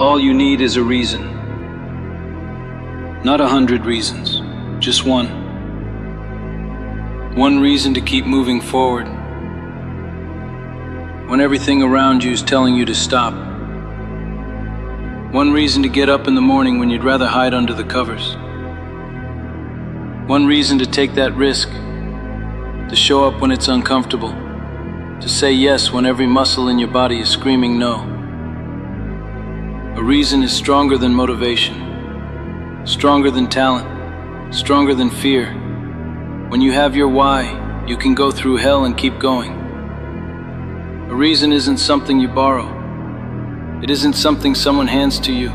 All you need is a reason. Not 100 reasons, just one. One reason to keep moving forward when everything around you is telling you to stop. One reason to get up in the morning when you'd rather hide under the covers. One reason to take that risk, to show up when it's uncomfortable, to say yes when every muscle in your body is screaming no. A reason is stronger than motivation, stronger than talent, stronger than fear. When you have your why, you can go through hell and keep going. A reason isn't something you borrow. It isn't something someone hands to you.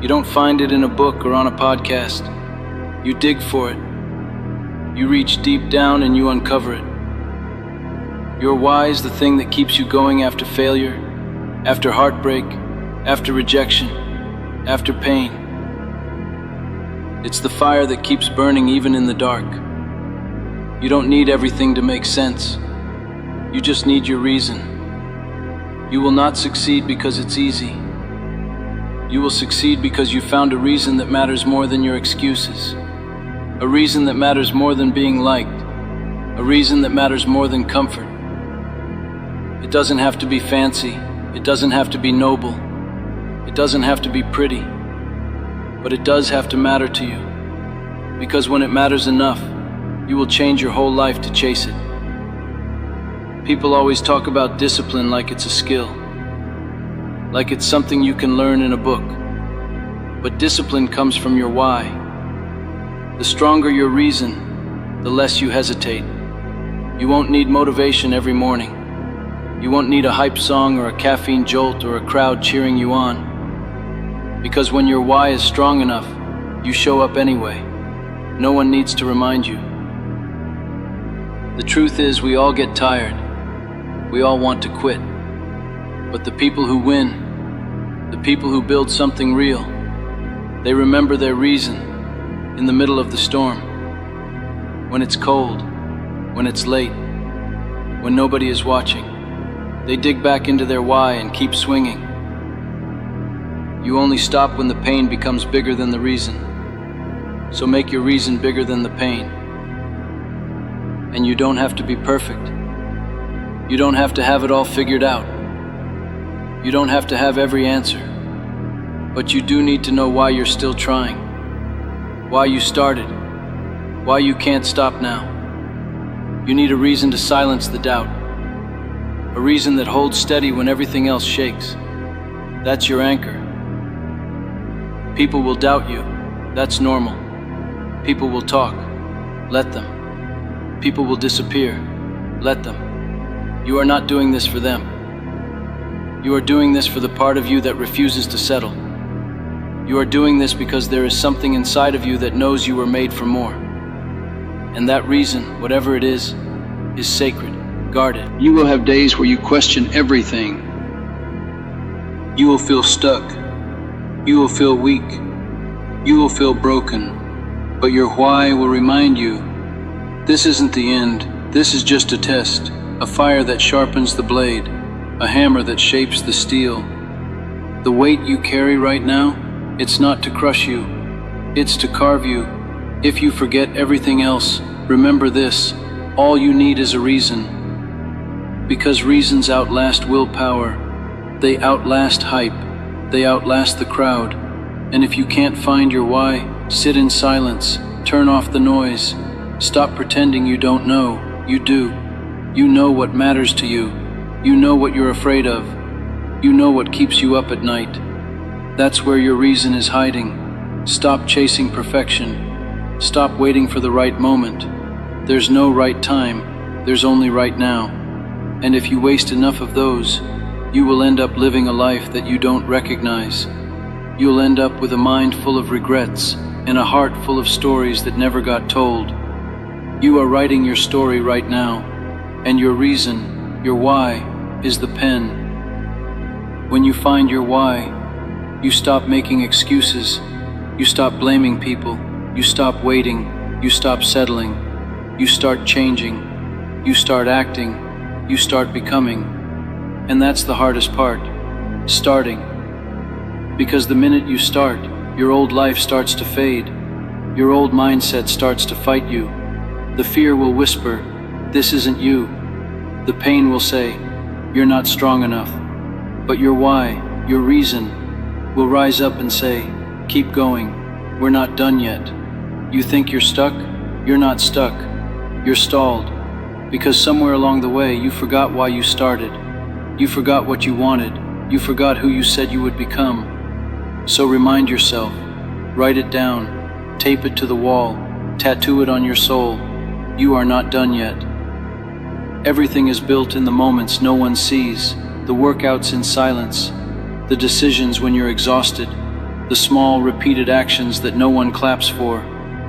You don't find it in a book or on a podcast. You dig for it. You reach deep down and you uncover it. Your why is the thing that keeps you going after failure, after heartbreak, after rejection, after pain. It's the fire that keeps burning even in the dark. You don't need everything to make sense. You just need your reason. You will not succeed because it's easy. You will succeed because you found a reason that matters more than your excuses. A reason that matters more than being liked. A reason that matters more than comfort. It doesn't have to be fancy. It doesn't have to be noble. It doesn't have to be pretty. But it does have to matter to you. Because when it matters enough, you will change your whole life to chase it. People always talk about discipline like it's a skill, like it's something you can learn in a book. But discipline comes from your why. The stronger your reason, the less you hesitate. You won't need motivation every morning. You won't need a hype song or a caffeine jolt or a crowd cheering you on. Because when your why is strong enough, you show up anyway. No one needs to remind you. The truth is, we all get tired. We all want to quit. But the people who win, the people who build something real, they remember their reason in the middle of the storm. When it's cold, when it's late, when nobody is watching, they dig back into their why and keep swinging. You only stop when the pain becomes bigger than the reason. So make your reason bigger than the pain. And you don't have to be perfect. You don't have to have it all figured out. You don't have to have every answer. But you do need to know why you're still trying, why you started, why you can't stop now. You need a reason to silence the doubt, a reason that holds steady when everything else shakes. That's your anchor. People will doubt you. That's normal. People will talk. Let them. People will disappear. Let them. You are not doing this for them. You are doing this for the part of you that refuses to settle. You are doing this because there is something inside of you that knows you were made for more. And that reason, whatever it is sacred. Guard it. You will have days where you question everything. You will feel stuck. You will feel weak. You will feel broken. But your why will remind you, this isn't the end. This is just a test, a fire that sharpens the blade, a hammer that shapes the steel. The weight you carry right now, it's not to crush you, it's to carve you. If you forget everything else, remember this, all you need is a reason. Because reasons outlast willpower, they outlast hype, they outlast the crowd. And if you can't find your why, sit in silence, turn off the noise, stop pretending you don't know, you do. You know what matters to you, you know what you're afraid of, you know what keeps you up at night. That's where your reason is hiding. Stop chasing perfection, stop waiting for the right moment. There's no right time, there's only right now. And if you waste enough of those, you will end up living a life that you don't recognize. You'll end up with a mind full of regrets and a heart full of stories that never got told. You are writing your story right now, and your reason, your why, is the pen. When you find your why, you stop making excuses, you stop blaming people, you stop waiting, you stop settling, you start changing, you start acting, you start becoming. And that's the hardest part, starting. Because the minute you start, your old life starts to fade. Your old mindset starts to fight you. The fear will whisper, "This isn't you." The pain will say, "You're not strong enough." But your why, your reason, will rise up and say, "Keep going. We're not done yet." You think you're stuck? You're not stuck. You're stalled. Because somewhere along the way you forgot why you started. You forgot what you wanted. You forgot who you said you would become. So remind yourself, write it down, tape it to the wall, tattoo it on your soul. You are not done yet. Everything is built in the moments no one sees, the workouts in silence, the decisions when you're exhausted, the small repeated actions that no one claps for.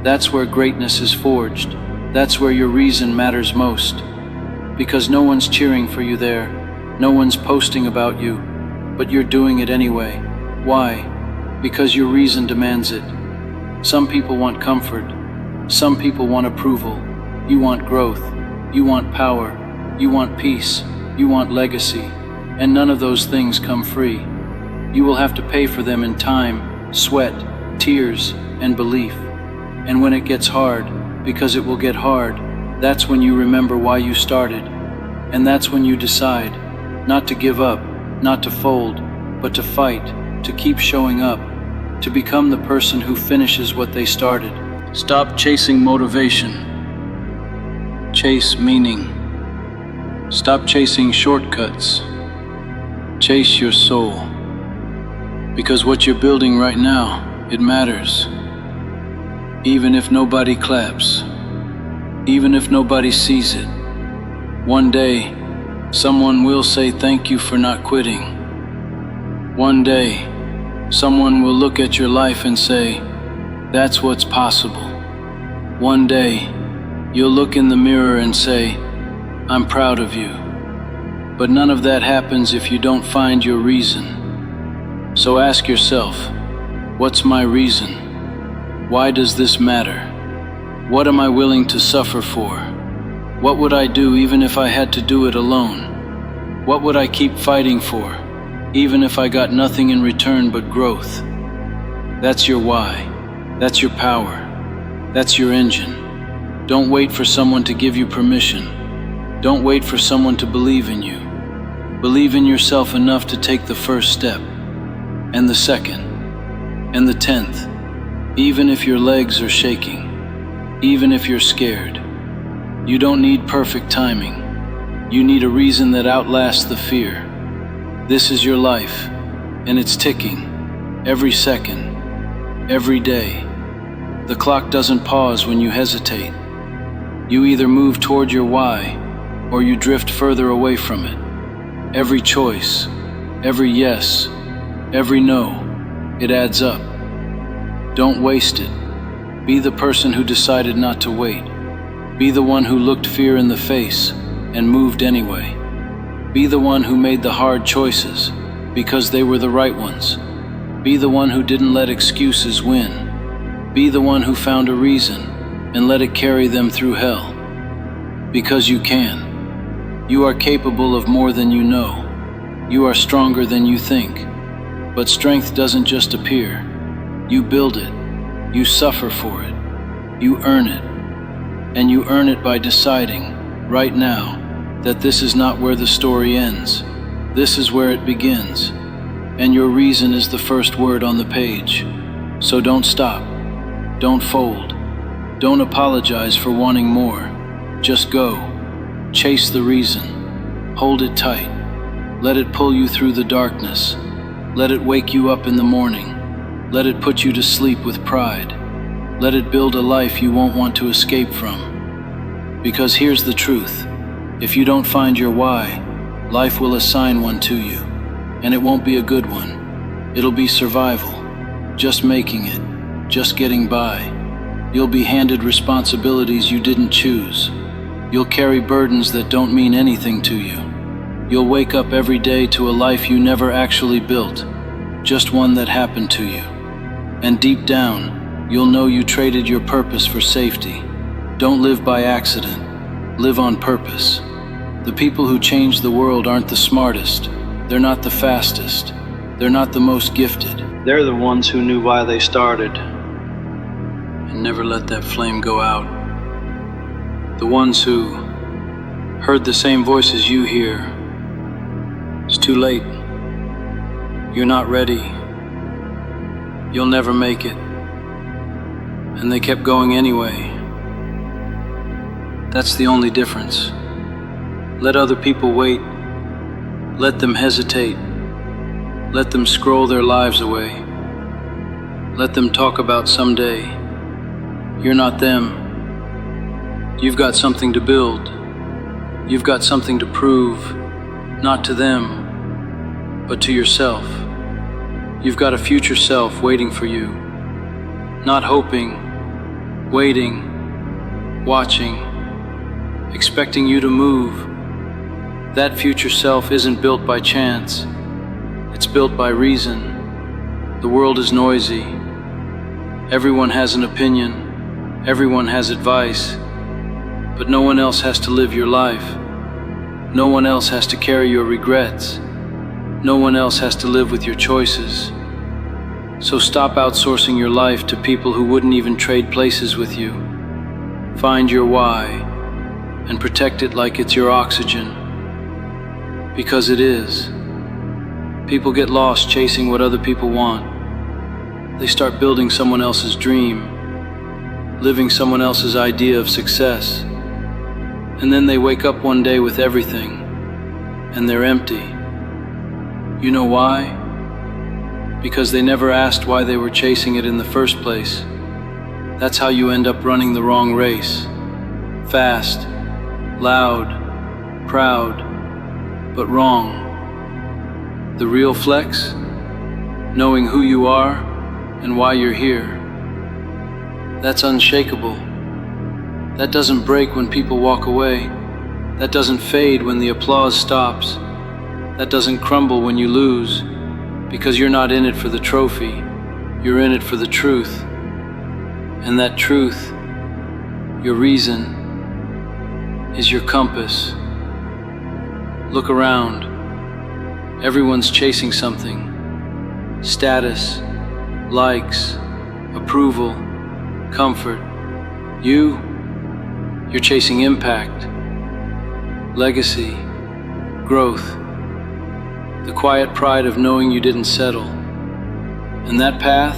That's where greatness is forged. That's where your reason matters most. Because no one's cheering for you there, no one's posting about you, but you're doing it anyway. Why? Because your reason demands it. Some people want comfort. Some people want approval. You want growth. You want power. You want peace. You want legacy. And none of those things come free. You will have to pay for them in time, sweat, tears, and belief. And when it gets hard, because it will get hard, that's when you remember why you started. And that's when you decide not to give up, not to fold, but to fight, to keep showing up, to become the person who finishes what they started. Stop chasing motivation. Chase meaning. Stop chasing shortcuts. Chase your soul. Because what you're building right now, it matters. Even if nobody claps, even if nobody sees it, one day, someone will say thank you for not quitting. One day, someone will look at your life and say, that's what's possible. One day, you'll look in the mirror and say, I'm proud of you. But none of that happens if you don't find your reason. So ask yourself, what's my reason? Why does this matter? What am I willing to suffer for? What would I do even if I had to do it alone? What would I keep fighting for, even if I got nothing in return but growth? That's your why. That's your power. That's your engine. Don't wait for someone to give you permission. Don't wait for someone to believe in you. Believe in yourself enough to take the first step, and the second, and the 10th. Even if your legs are shaking, even if you're scared, you don't need perfect timing. You need a reason that outlasts the fear. This is your life, and it's ticking, every second, every day. The clock doesn't pause when you hesitate. You either move toward your why, or you drift further away from it. Every choice, every yes, every no, it adds up. Don't waste it. Be the person who decided not to wait. Be the one who looked fear in the face and moved anyway. Be the one who made the hard choices because they were the right ones. Be the one who didn't let excuses win. Be the one who found a reason and let it carry them through hell. Because you can. You are capable of more than you know. You are stronger than you think. But strength doesn't just appear. You build it. You suffer for it. You earn it. And you earn it by deciding, right now, that this is not where the story ends. This is where it begins. And your reason is the first word on the page. So don't stop. Don't fold. Don't apologize for wanting more. Just go. Chase the reason. Hold it tight. Let it pull you through the darkness. Let it wake you up in the morning. Let it put you to sleep with pride. Let it build a life you won't want to escape from. Because here's the truth. If you don't find your why, life will assign one to you. And it won't be a good one. It'll be survival. Just making it. Just getting by. You'll be handed responsibilities you didn't choose. You'll carry burdens that don't mean anything to you. You'll wake up every day to a life you never actually built, just one that happened to you. And deep down, you'll know you traded your purpose for safety. Don't live by accident, live on purpose. The people who change the world aren't the smartest, they're not the fastest, They're not the most gifted. They're the ones who knew why they started. And never let that flame go out. The ones who heard the same voices you hear. It's too late. You're not ready. You'll never make it. And they kept going anyway. That's the only difference. Let other people wait. Let them hesitate. Let them scroll their lives away. Let them talk about someday. You're not them. You've got something to build. You've got something to prove, not to them, but to yourself. You've got a future self waiting for you. Not hoping, waiting, watching, expecting you to move. That future self isn't built by chance. It's built by reason. The world is noisy. Everyone has an opinion. Everyone has advice. But no one else has to live your life. No one else has to carry your regrets. No one else has to live with your choices. So stop outsourcing your life to people who wouldn't even trade places with you. Find your why and protect it like it's your oxygen. Because it is. People get lost chasing what other people want. They start building someone else's dream, living someone else's idea of success. And then they wake up one day with everything, and they're empty. You know why? Because they never asked why they were chasing it in the first place. That's how you end up running the wrong race. Fast, loud, proud, but wrong. The real flex? Knowing who you are and why you're here. That's unshakable. That doesn't break when people walk away. That doesn't fade when the applause stops. That doesn't crumble when you lose. Because you're not in it for the trophy. You're in it for the truth. And that truth, your reason, is your compass. Look around. Everyone's chasing something. Status, likes, approval, comfort. You're chasing impact, legacy, growth, the quiet pride of knowing you didn't settle. And that path,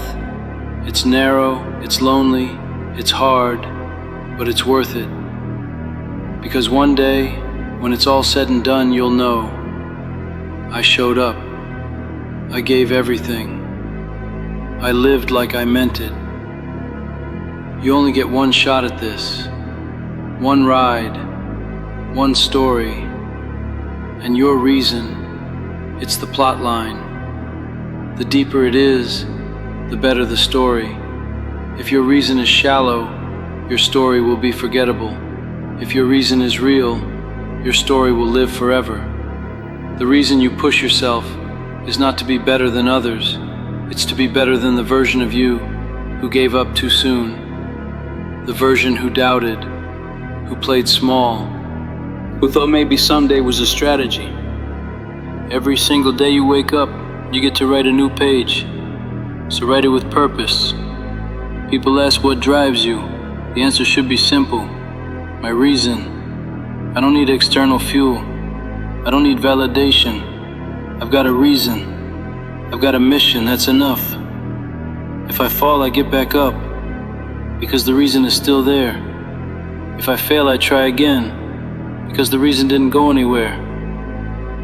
it's narrow, it's lonely, it's hard, but it's worth it. Because one day, when it's all said and done, you'll know, I showed up, I gave everything, I lived like I meant it. You only get one shot at this. One ride, one story, and your reason, it's the plot line. The deeper it is, the better the story. If your reason is shallow, your story will be forgettable. If your reason is real, your story will live forever. The reason you push yourself is not to be better than others. It's to be better than the version of you who gave up too soon. The version who doubted, who played small, who thought maybe someday was a strategy. Every single day you wake up, you get to write a new page. So write it with purpose. People ask what drives you. The answer should be simple. My reason. I don't need external fuel. I don't need validation. I've got a reason. I've got a mission, that's enough. If I fall, I get back up, because the reason is still there. If I fail, I try again, because the reason didn't go anywhere.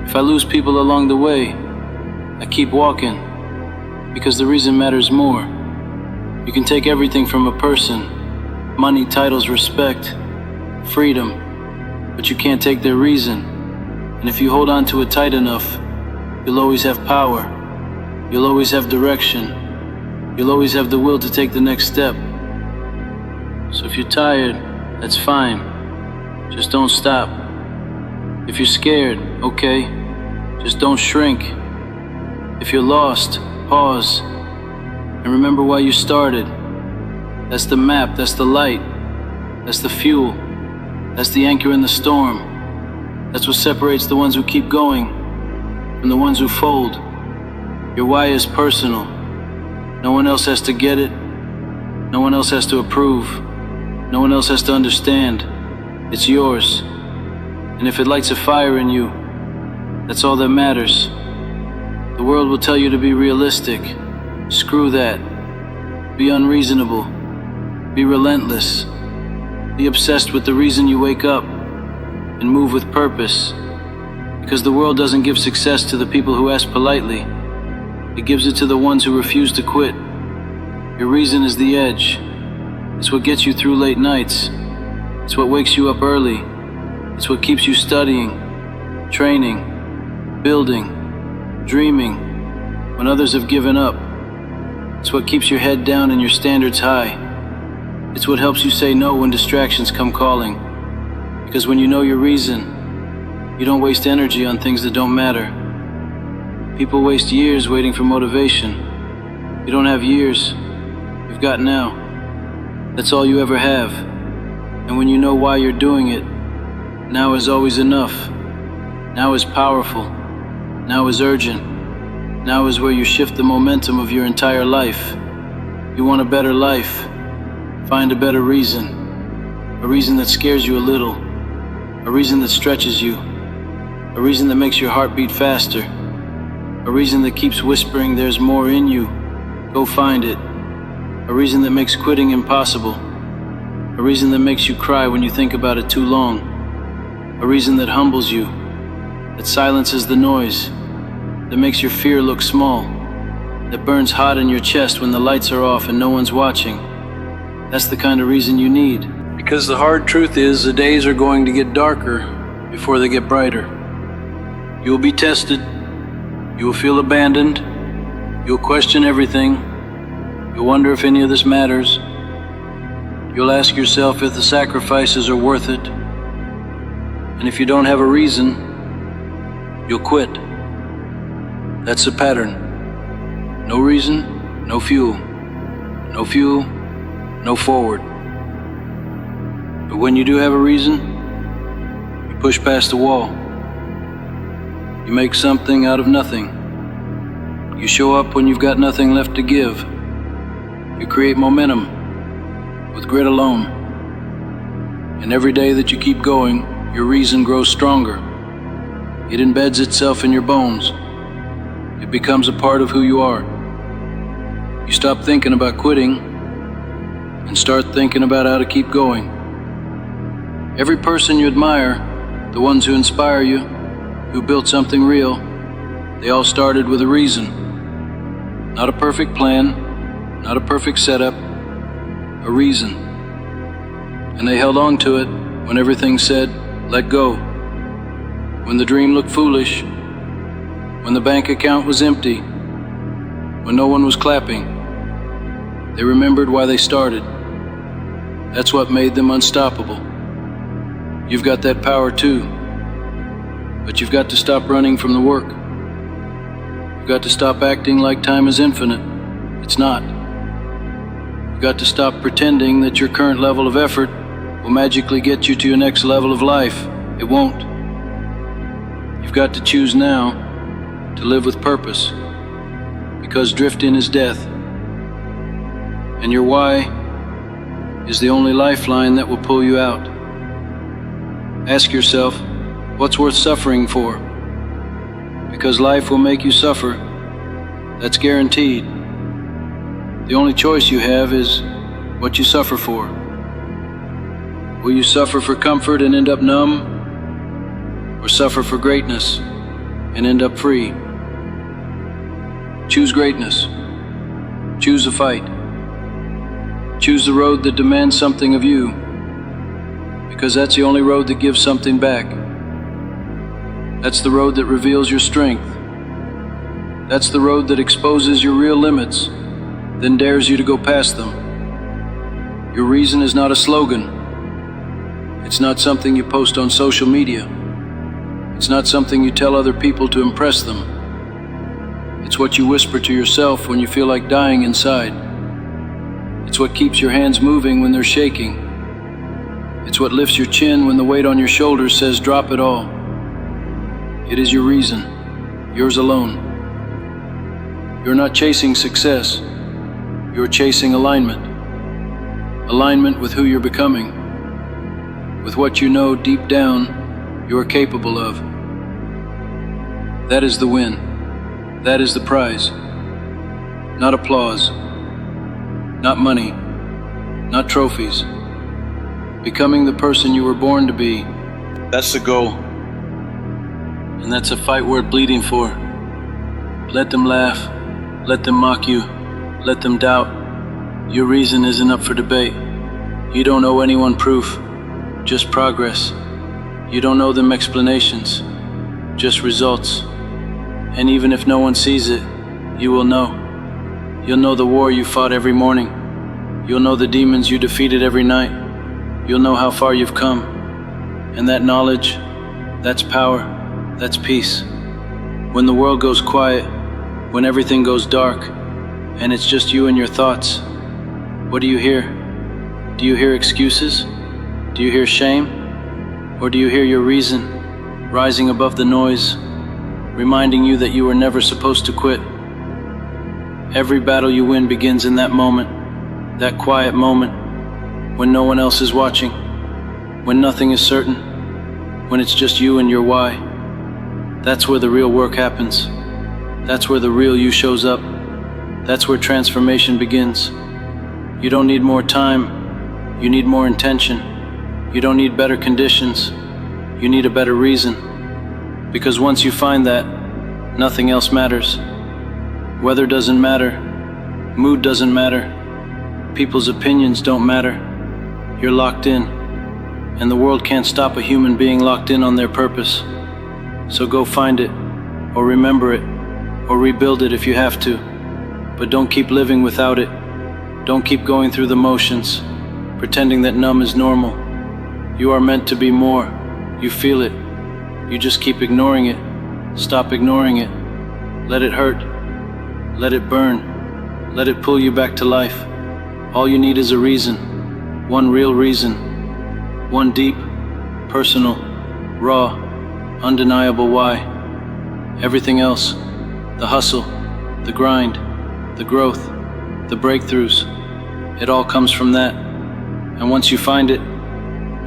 If I lose people along the way, I keep walking, because the reason matters more. You can take everything from a person, money, titles, respect, freedom, but you can't take their reason. And if you hold on to it tight enough, you'll always have power, you'll always have direction, you'll always have the will to take the next step. So if you're tired, that's fine, just don't stop. If you're scared, okay, just don't shrink. If you're lost, pause, and remember why you started. That's the map, that's the light, that's the fuel, that's the anchor in the storm. That's what separates the ones who keep going from the ones who fold. Your why is personal. No one else has to get it. No one else has to approve. No one else has to understand. It's yours. And if it lights a fire in you, that's all that matters. The world will tell you to be realistic. Screw that. Be unreasonable. Be relentless. Be obsessed with the reason you wake up and move with purpose. Because the world doesn't give success to the people who ask politely. It gives it to the ones who refuse to quit. Your reason is the edge. It's what gets you through late nights. It's what wakes you up early. It's what keeps you studying, training, building, dreaming when others have given up. It's what keeps your head down and your standards high. It's what helps you say no when distractions come calling. Because when you know your reason, you don't waste energy on things that don't matter. People waste years waiting for motivation. You don't have years. You've got now. That's all you ever have. And when you know why you're doing it, now is always enough. Now is powerful. Now is urgent. Now is where you shift the momentum of your entire life. You want a better life? Find a better reason. A reason that scares you a little. A reason that stretches you. A reason that makes your heart beat faster. A reason that keeps whispering there's more in you. Go find it. A reason that makes quitting impossible. A reason that makes you cry when you think about it too long. A reason that humbles you. That silences the noise. That makes your fear look small. That burns hot in your chest when the lights are off and no one's watching. That's the kind of reason you need. Because the hard truth is the days are going to get darker before they get brighter. You will be tested. You will feel abandoned. You'll question everything. You'll wonder if any of this matters. You'll ask yourself if the sacrifices are worth it. And if you don't have a reason, you'll quit. That's the pattern. No reason, no fuel. No fuel, no forward. But when you do have a reason, you push past the wall. You make something out of nothing. You show up when you've got nothing left to give. You create momentum with grit alone. And every day that you keep going, your reason grows stronger. It embeds itself in your bones. It becomes a part of who you are. You stop thinking about quitting and start thinking about how to keep going. Every person you admire, the ones who inspire you, who built something real, they all started with a reason. Not a perfect plan, not a perfect setup, a reason. And they held on to it when everything said, let go. When the dream looked foolish, when the bank account was empty, when no one was clapping, they remembered why they started. That's what made them unstoppable. You've got that power too, but you've got to stop running from the work. You've got to stop acting like time is infinite. It's not. You've got to stop pretending that your current level of effort will magically get you to your next level of life. It won't. You've got to choose now to live with purpose, because drifting is death. And your why is the only lifeline that will pull you out. Ask yourself, what's worth suffering for? Because life will make you suffer. That's guaranteed. The only choice you have is what you suffer for. Will you suffer for comfort and end up numb? Or suffer for greatness and end up free? Choose greatness. Choose a fight. Choose the road that demands something of you, because that's the only road that gives something back. That's the road that reveals your strength. That's the road that exposes your real limits, then dares you to go past them. Your reason is not a slogan. It's not something you post on social media. It's not something you tell other people to impress them. It's what you whisper to yourself when you feel like dying inside. It's what keeps your hands moving when they're shaking. It's what lifts your chin when the weight on your shoulders says drop it all. It is your reason, yours alone. You're not chasing success. You're chasing alignment. Alignment with who you're becoming, with what you know deep down you're capable of. That is the win. That is the prize. Not applause, not money, not trophies. Becoming the person you were born to be. That's the goal. And that's a fight worth bleeding for. Let them laugh, let them mock you, let them doubt. Your reason isn't up for debate. You don't owe anyone proof, just progress. You don't owe them explanations, just results. And even if no one sees it, you will know. You'll know the war you fought every morning. You'll know the demons you defeated every night. You'll know how far you've come. And that knowledge, that's power, that's peace. When the world goes quiet, when everything goes dark, and it's just you and your thoughts, what do you hear? Do you hear excuses? Do you hear shame? Or do you hear your reason rising above the noise, reminding you that you were never supposed to quit? Every battle you win begins in that moment, that quiet moment, when no one else is watching, when nothing is certain, when it's just you and your why. That's where the real work happens. That's where the real you shows up. That's where transformation begins. You don't need more time, you need more intention. You don't need better conditions, you need a better reason. Because once you find that, nothing else matters. Weather doesn't matter, mood doesn't matter, people's opinions don't matter. You're locked in, and the world can't stop a human being locked in on their purpose. So go find it, or remember it, or rebuild it if you have to. But don't keep living without it. Don't keep going through the motions, pretending that numb is normal. You are meant to be more. You feel it. You just keep ignoring it. Stop ignoring it. Let it hurt. Let it burn. Let it pull you back to life. All you need is a reason. One real reason. One deep, personal, raw, undeniable why. Everything else, the hustle, the grind, the growth, the breakthroughs, it all comes from that. And once you find it,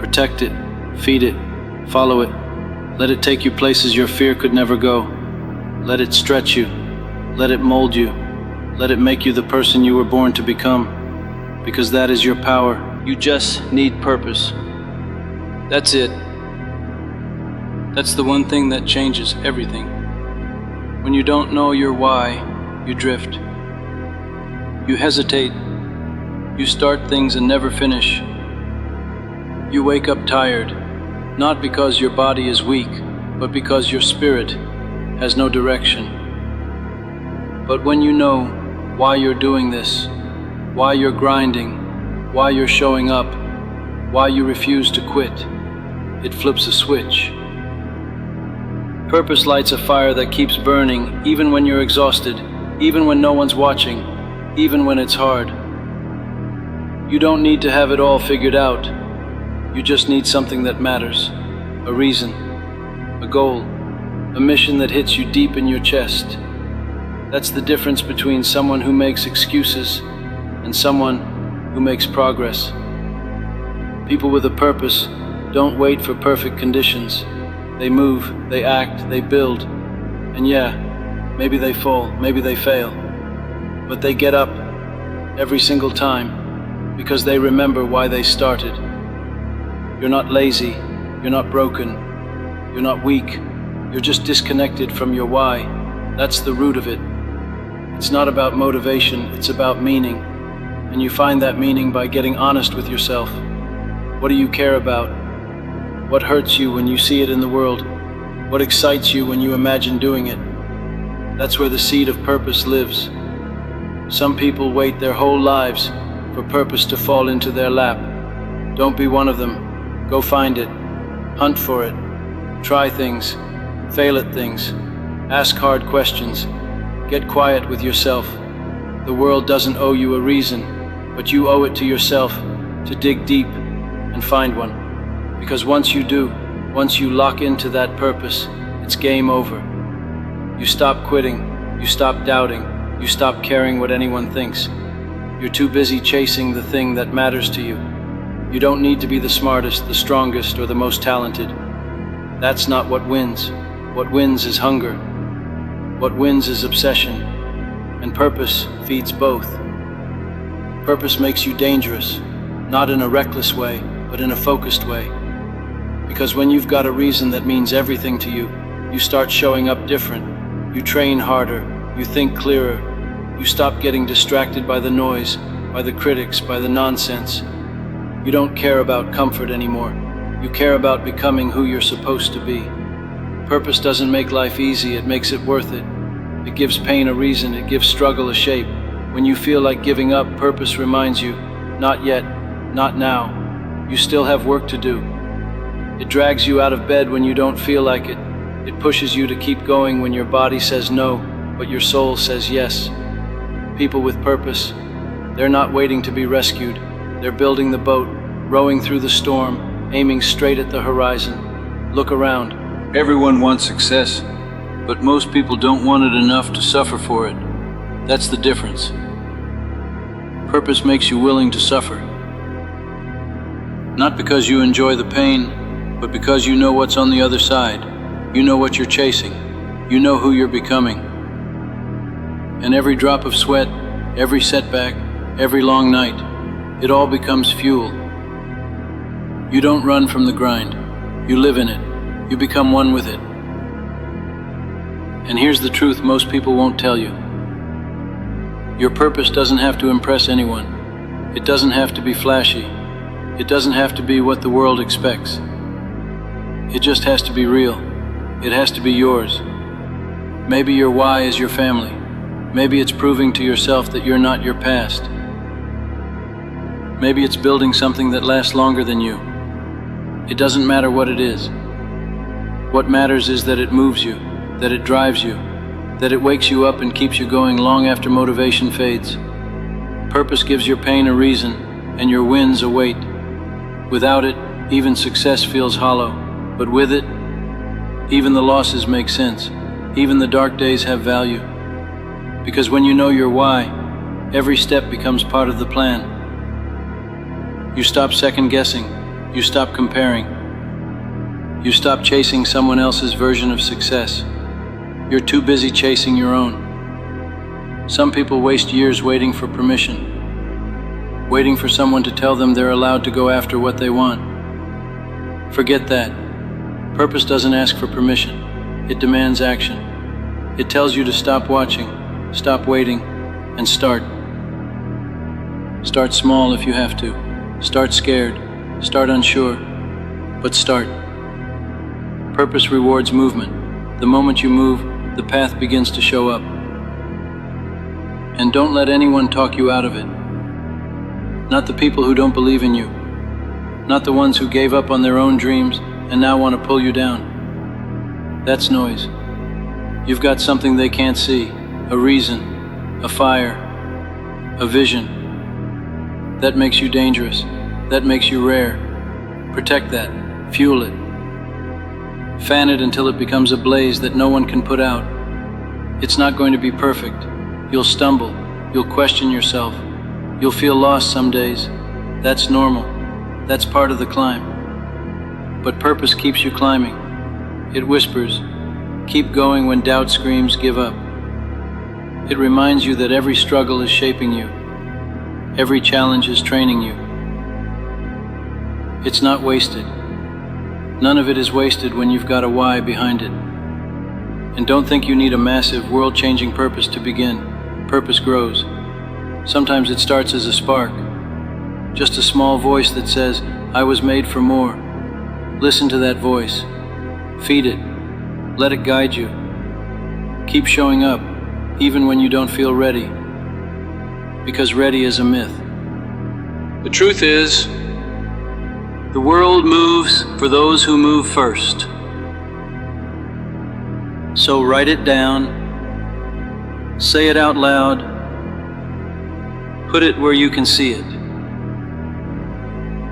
protect it, feed it, follow it. Let it take you places your fear could never go. Let it stretch you. Let it mold you. Let it make you the person you were born to become. Because that is your power. You just need purpose. That's it. That's the one thing that changes everything. When you don't know your why, you drift. You hesitate. You start things and never finish. You wake up tired, not because your body is weak, but because your spirit has no direction. But when you know why you're doing this, why you're grinding, why you're showing up, why you refuse to quit, it flips a switch. Purpose lights a fire that keeps burning even when you're exhausted, even when no one's watching, even when it's hard. You don't need to have it all figured out. You just need something that matters, a reason, a goal, a mission that hits you deep in your chest. That's the difference between someone who makes excuses and someone who makes progress. People with a purpose don't wait for perfect conditions. They move, they act, they build. And yeah, maybe they fall, maybe they fail. But they get up every single time because they remember why they started. You're not lazy, you're not broken, you're not weak. You're just disconnected from your why. That's the root of it. It's not about motivation, it's about meaning. And you find that meaning by getting honest with yourself. What do you care about? What hurts you when you see it in the world? What excites you when you imagine doing it? That's where the seed of purpose lives. Some people wait their whole lives for purpose to fall into their lap. Don't be one of them. Go find it. Hunt for it. Try things. Fail at things. Ask hard questions. Get quiet with yourself. The world doesn't owe you a reason, but you owe it to yourself to dig deep and find one. Because once you do, once you lock into that purpose, it's game over. You stop quitting, you stop doubting, You stop caring what anyone thinks. You're too busy chasing the thing that matters to you. You don't need to be the smartest, the strongest, or the most talented. That's not what wins. What wins is hunger. What wins is obsession. And purpose feeds both. Purpose makes you dangerous, not in a reckless way, but in a focused way. Because when you've got a reason that means everything to you, you start showing up different. You train harder, you think clearer, you stop getting distracted by the noise, by the critics, by the nonsense. You don't care about comfort anymore. You care about becoming who you're supposed to be. Purpose doesn't make life easy, it makes it worth it. It gives pain a reason, it gives struggle a shape. When you feel like giving up, purpose reminds you, not yet, not now. You still have work to do. It drags you out of bed when you don't feel like it. It pushes you to keep going when your body says no, but your soul says yes. People with purpose, they're not waiting to be rescued. They're building the boat, rowing through the storm, aiming straight at the horizon. Look around. Everyone wants success, but most people don't want it enough to suffer for it. That's the difference. Purpose makes you willing to suffer. Not because you enjoy the pain, but because you know what's on the other side. You know what you're chasing. You know who you're becoming. And every drop of sweat, every setback, every long night, it all becomes fuel. You don't run from the grind. You live in it. You become one with it. And here's the truth most people won't tell you. Your purpose doesn't have to impress anyone. It doesn't have to be flashy. It doesn't have to be what the world expects. It just has to be real. It has to be yours. Maybe your why is your family. Maybe it's proving to yourself that you're not your past. Maybe it's building something that lasts longer than you. It doesn't matter what it is. What matters is that it moves you, that it drives you, that it wakes you up and keeps you going long after motivation fades. Purpose gives your pain a reason, and your wins a weight. Without it, even success feels hollow, but with it, even the losses make sense. Even the dark days have value. Because when you know your why, every step becomes part of the plan. You stop second-guessing. You stop comparing. You stop chasing someone else's version of success. You're too busy chasing your own. Some people waste years waiting for permission, waiting for someone to tell them they're allowed to go after what they want. Forget that. Purpose doesn't ask for permission. It demands action. It tells you to stop watching, stop waiting, and start. Start small if you have to. Start scared. Start unsure. But start. Purpose rewards movement. The moment you move, the path begins to show up. And don't let anyone talk you out of it. Not the people who don't believe in you. Not the ones who gave up on their own dreams and now want to pull you down. That's noise. You've got something they can't see, a reason, a fire, a vision. That makes you dangerous. That makes you rare. Protect that. Fuel it. Fan it until it becomes a blaze that no one can put out. It's not going to be perfect. You'll stumble. You'll question yourself. You'll feel lost some days. That's normal. That's part of the climb. But purpose keeps you climbing. It whispers, keep going when doubt screams, give up. It reminds you that every struggle is shaping you. Every challenge is training you. It's not wasted. None of it is wasted when you've got a why behind it. And don't think you need a massive, world-changing purpose to begin. Purpose grows. Sometimes it starts as a spark. Just a small voice that says, I was made for more. Listen to that voice. Feed it. Let it guide you. Keep showing up, even when you don't feel ready. Because ready is a myth. The truth is, the world moves for those who move first. So write it down, say it out loud, put it where you can see it.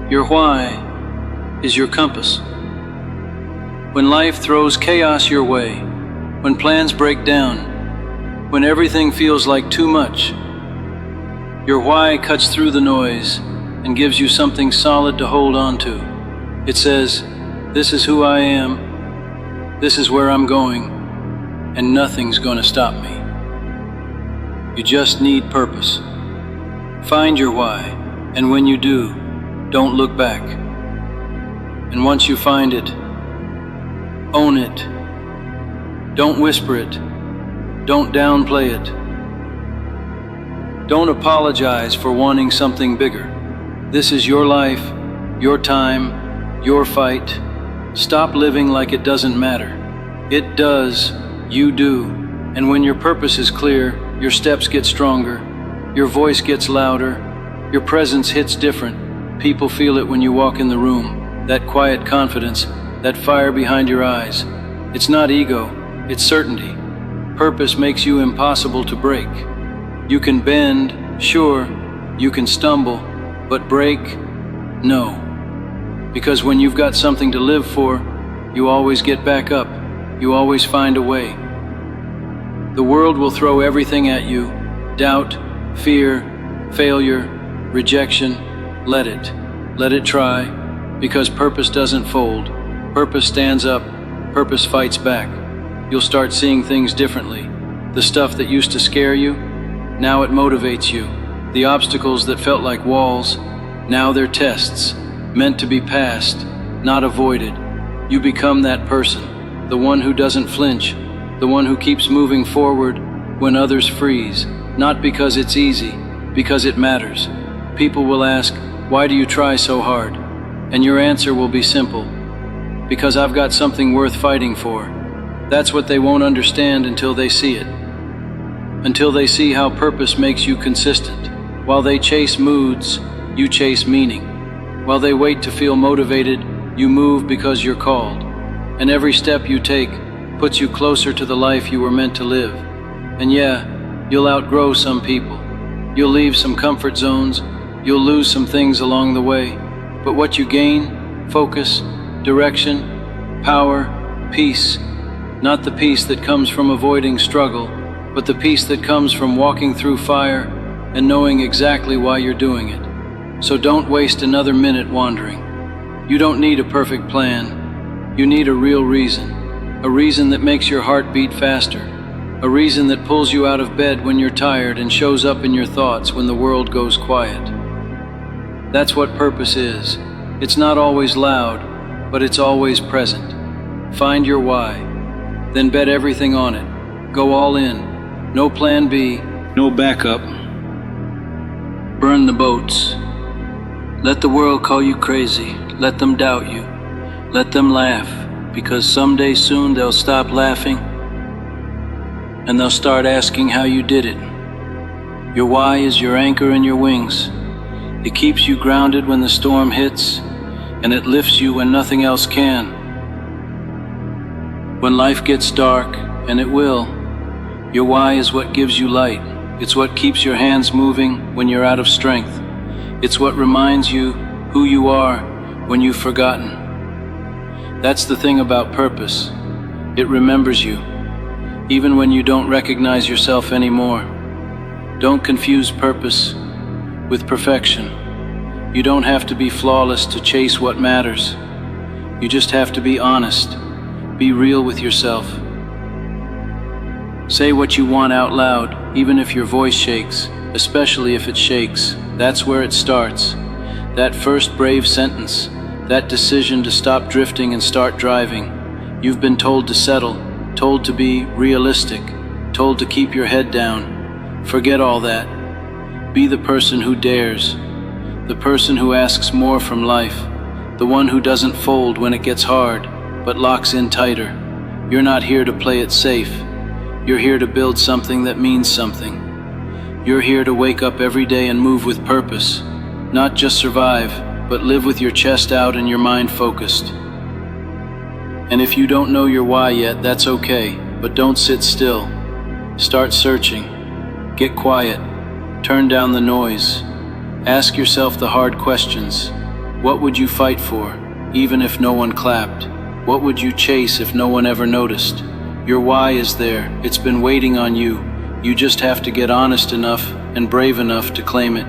Your why is your compass. When life throws chaos your way, when plans break down, When everything feels like too much, your why cuts through the noise and gives you something solid to hold on to. It says, this is who I am, this is where I'm going, and nothing's going to stop me. You just need purpose. Find your why, and when you do, don't look back. And once you find it, own it. Don't whisper it. Don't downplay it. Don't apologize for wanting something bigger. This is your life, your time, your fight. Stop living like it doesn't matter. It does, you do. And when your purpose is clear, your steps get stronger, your voice gets louder, your presence hits different. People feel it when you walk in the room. That quiet confidence, that fire behind your eyes. It's not ego, it's certainty. Purpose makes you impossible to break. You can bend, sure, you can stumble, but break, no. Because when you've got something to live for, you always get back up, you always find a way. The world will throw everything at you, doubt, fear, failure, rejection. Let it try, because purpose doesn't fold. Purpose stands up, purpose fights back. You'll start seeing things differently. The stuff that used to scare you, now it motivates you. The obstacles that felt like walls, now they're tests, meant to be passed, not avoided. You become that person, the one who doesn't flinch, the one who keeps moving forward when others freeze, not because it's easy, because it matters. People will ask, why do you try so hard? And your answer will be simple, because I've got something worth fighting for. That's what they won't understand until they see it. Until they see how purpose makes you consistent. While they chase moods, you chase meaning. While they wait to feel motivated, you move because you're called. And every step you take puts you closer to the life you were meant to live. And yeah, you'll outgrow some people. You'll leave some comfort zones. You'll lose some things along the way. But what you gain, focus, direction, power, peace. Not the peace that comes from avoiding struggle, but the peace that comes from walking through fire and knowing exactly why you're doing it. So don't waste another minute wandering. You don't need a perfect plan. You need a real reason. A reason that makes your heart beat faster. A reason that pulls you out of bed when you're tired and shows up in your thoughts when the world goes quiet. That's what purpose is. It's not always loud, but it's always present. Find your why, then bet everything on it. Go all in. No plan B, no backup. Burn the boats. Let the world call you crazy. Let them doubt you. Let them laugh, because someday soon they'll stop laughing and they'll start asking how you did it. Your why is your anchor and your wings. It keeps you grounded when the storm hits, and it lifts you when nothing else can. When life gets dark, and it will, your why is what gives you light. It's what keeps your hands moving when you're out of strength. It's what reminds you who you are when you've forgotten. That's the thing about purpose. It remembers you, even when you don't recognize yourself anymore. Don't confuse purpose with perfection. You don't have to be flawless to chase what matters. You just have to be honest. Be real with yourself. Say what you want out loud, even if your voice shakes, especially if it shakes. That's where it starts. That first brave sentence, that decision to stop drifting and start driving. You've been told to settle, told to be realistic, told to keep your head down. Forget all that. Be the person who dares, the person who asks more from life, the one who doesn't fold when it gets hard, but locks in tighter. You're not here to play it safe. You're here to build something that means something. You're here to wake up every day and move with purpose. Not just survive, but live with your chest out and your mind focused. And if you don't know your why yet, that's okay, but don't sit still. Start searching. Get quiet. Turn down the noise. Ask yourself the hard questions. What would you fight for, even if no one clapped? What would you chase if no one ever noticed? Your why is there. It's been waiting on you. You just have to get honest enough and brave enough to claim it.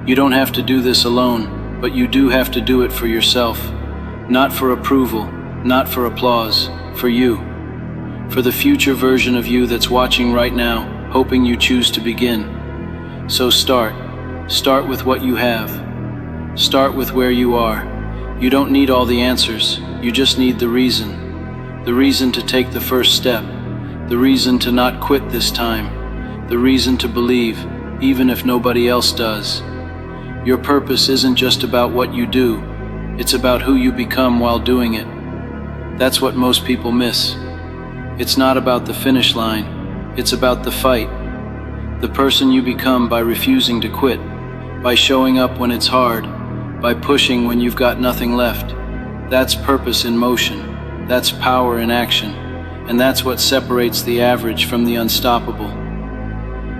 You don't have to do this alone, but you do have to do it for yourself. Not for approval, not for applause, for you. For the future version of you that's watching right now, hoping you choose to begin. So start. Start with what you have. Start with where you are. You don't need all the answers, you just need the reason. The reason to take the first step. The reason to not quit this time. The reason to believe, even if nobody else does. Your purpose isn't just about what you do, it's about who you become while doing it. That's what most people miss. It's not about the finish line, it's about the fight. The person you become by refusing to quit, by showing up when it's hard, by pushing when you've got nothing left. That's purpose in motion, that's power in action, and that's what separates the average from the unstoppable.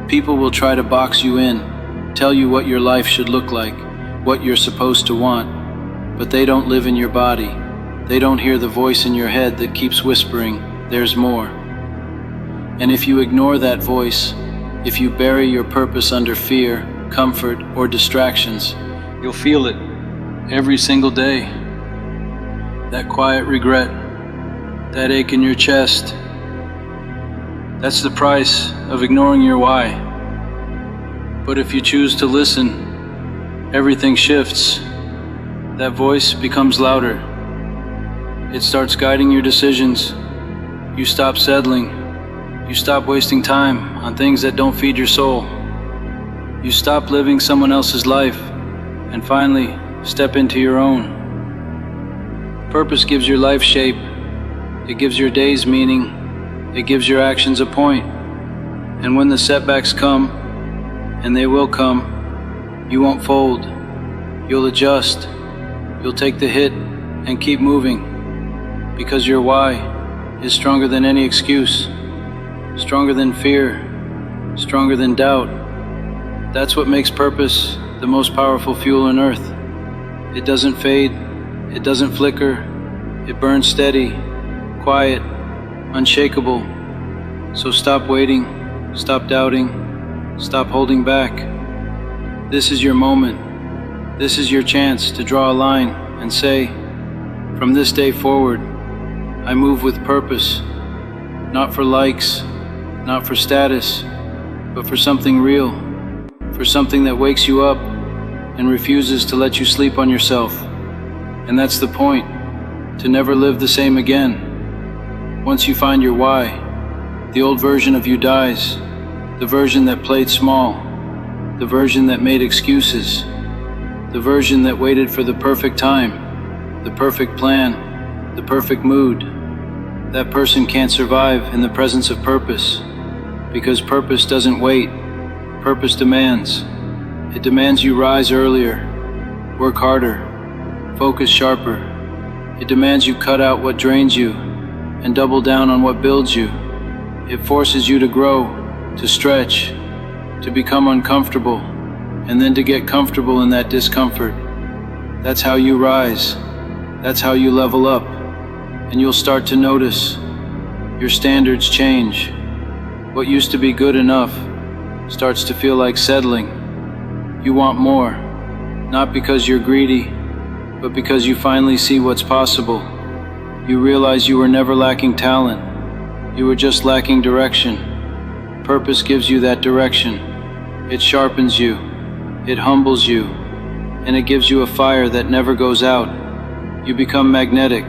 People will try to box you in, tell you what your life should look like, what you're supposed to want, but they don't live in your body. They don't hear the voice in your head that keeps whispering, "There's more." And if you ignore that voice, if you bury your purpose under fear, comfort, or distractions, you'll feel it every single day. That quiet regret, that ache in your chest. That's the price of ignoring your why. But if you choose to listen, everything shifts. That voice becomes louder. It starts guiding your decisions. You stop settling. You stop wasting time on things that don't feed your soul. You stop living someone else's life and finally step into your own. Purpose gives your life shape. It gives your days meaning. It gives your actions a point. And when the setbacks come, and they will come, you won't fold. You'll adjust. You'll take the hit and keep moving. Because your why is stronger than any excuse, stronger than fear, stronger than doubt. That's what makes purpose the most powerful fuel on earth. It doesn't fade, it doesn't flicker, it burns steady, quiet, unshakable. So stop waiting, stop doubting, stop holding back. This is your moment. This is your chance to draw a line and say, from this day forward, I move with purpose, not for likes, not for status, but for something real, for something that wakes you up and refuses to let you sleep on yourself. And that's the point, to never live the same again. Once you find your why, the old version of you dies, the version that played small, the version that made excuses, the version that waited for the perfect time, the perfect plan, the perfect mood. That person can't survive in the presence of purpose, because purpose doesn't wait. Purpose demands. It demands you rise earlier, work harder, focus sharper. It demands you cut out what drains you and double down on what builds you. It forces you to grow, to stretch, to become uncomfortable, and then to get comfortable in that discomfort. That's how you rise. That's how you level up. And you'll start to notice your standards change. What used to be good enough starts to feel like settling. You want more, not because you're greedy, but because you finally see what's possible. You realize you were never lacking talent. You were just lacking direction. Purpose gives you that direction. It sharpens you. It humbles you. And it gives you a fire that never goes out. You become magnetic.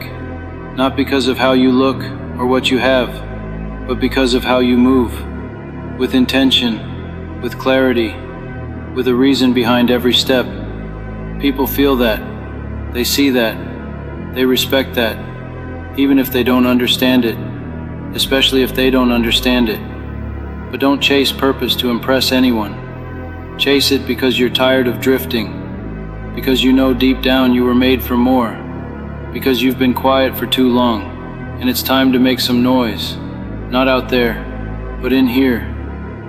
Not because of how you look or what you have, but because of how you move, with intention, with clarity, with a reason behind every step. People feel that, they see that, they respect that, even if they don't understand it, especially if they don't understand it. But don't chase purpose to impress anyone. Chase it because you're tired of drifting, because you know deep down you were made for more. Because you've been quiet for too long, and it's time to make some noise. Not out there, but in here,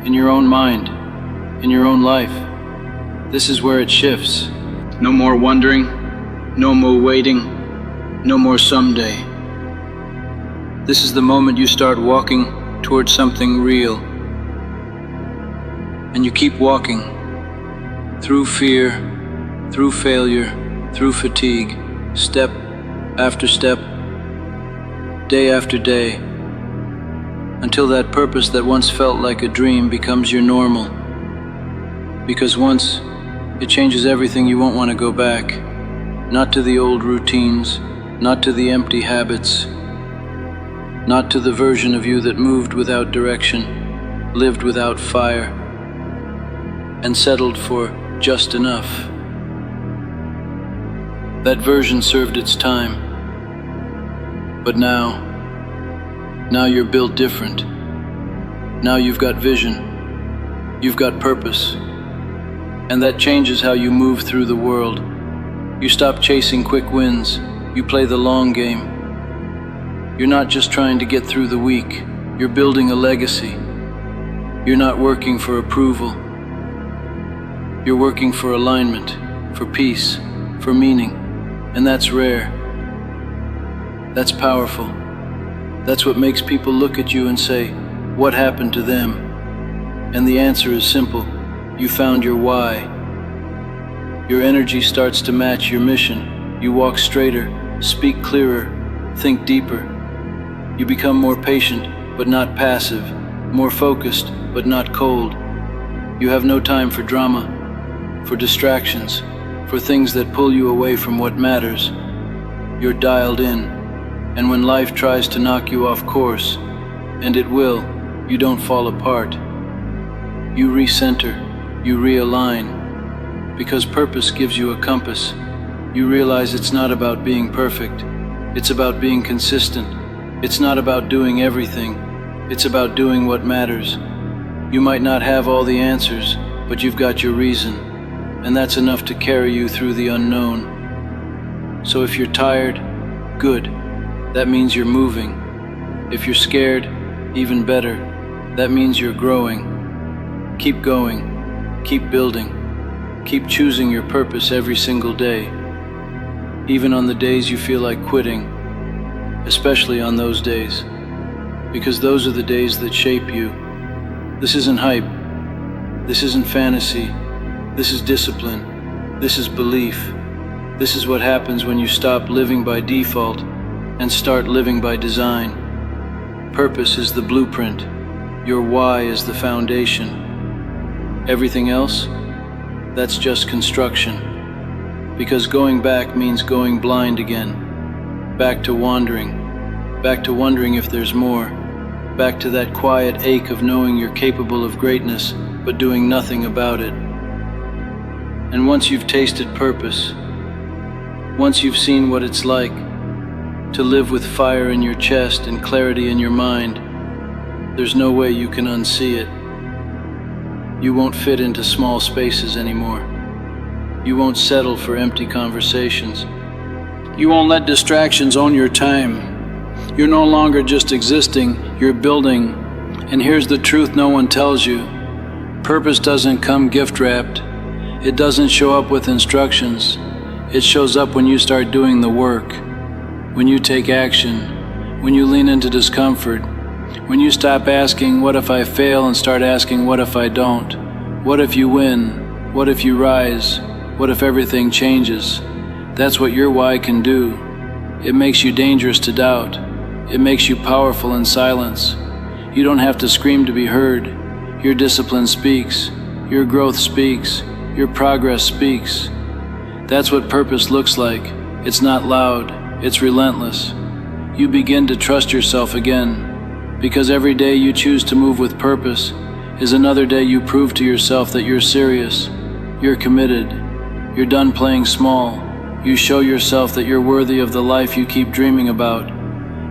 in your own mind, in your own life. This is where it shifts. No more wondering, no more waiting, no more someday. This is the moment you start walking towards something real. And you keep walking. Through fear, through failure, through fatigue, step after step, day after day, until that purpose that once felt like a dream becomes your normal. Because once it changes everything, you won't want to go back. Not to the old routines, not to the empty habits, not to the version of you that moved without direction, lived without fire, and settled for just enough. That version served its time. But now you're built different. Now you've got vision, you've got purpose, and that changes how you move through the world. You stop chasing quick wins, you play the long game. You're not just trying to get through the week, you're building a legacy. You're not working for approval. You're working for alignment, for peace, for meaning, and that's rare. That's powerful. That's what makes people look at you and say, what happened to them? And the answer is simple. You found your why. Your energy starts to match your mission. You walk straighter, speak clearer, think deeper. You become more patient, but not passive, more focused, but not cold. You have no time for drama, for distractions, for things that pull you away from what matters. You're dialed in, and when life tries to knock you off course, and it will, you don't fall apart. You recenter, you realign, because purpose gives you a compass. You realize it's not about being perfect, it's about being consistent. It's not about doing everything, it's about doing what matters. You might not have all the answers, but you've got your reason, and that's enough to carry you through the unknown. So if you're tired, good, that means you're moving. If you're scared, even better, that means you're growing. Keep going, keep building, keep choosing your purpose every single day, even on the days you feel like quitting, especially on those days, because those are the days that shape you. This isn't hype, this isn't fantasy, this is discipline, this is belief. This is what happens when you stop living by default and start living by design. Purpose is the blueprint, your why is the foundation. Everything else, that's just construction. Because going back means going blind again. Back to wondering if there's more, back to that quiet ache of knowing you're capable of greatness, but doing nothing about it. And once you've tasted purpose, once you've seen what it's like to live with fire in your chest and clarity in your mind, there's no way you can unsee it. You won't fit into small spaces anymore. You won't settle for empty conversations. You won't let distractions own your time. You're no longer just existing, you're building. And here's the truth no one tells you. Purpose doesn't come gift-wrapped. It doesn't show up with instructions. It shows up when you start doing the work, when you take action, when you lean into discomfort, when you stop asking, what if I fail, and start asking, what if I don't? What if you win? What if you rise? What if everything changes? That's what your why can do. It makes you dangerous to doubt. It makes you powerful in silence. You don't have to scream to be heard. Your discipline speaks. Your growth speaks. Your progress speaks. That's what purpose looks like. It's not loud. It's relentless. You begin to trust yourself again, because every day you choose to move with purpose is another day you prove to yourself that you're serious. You're committed. You're done playing small. You show yourself that you're worthy of the life you keep dreaming about.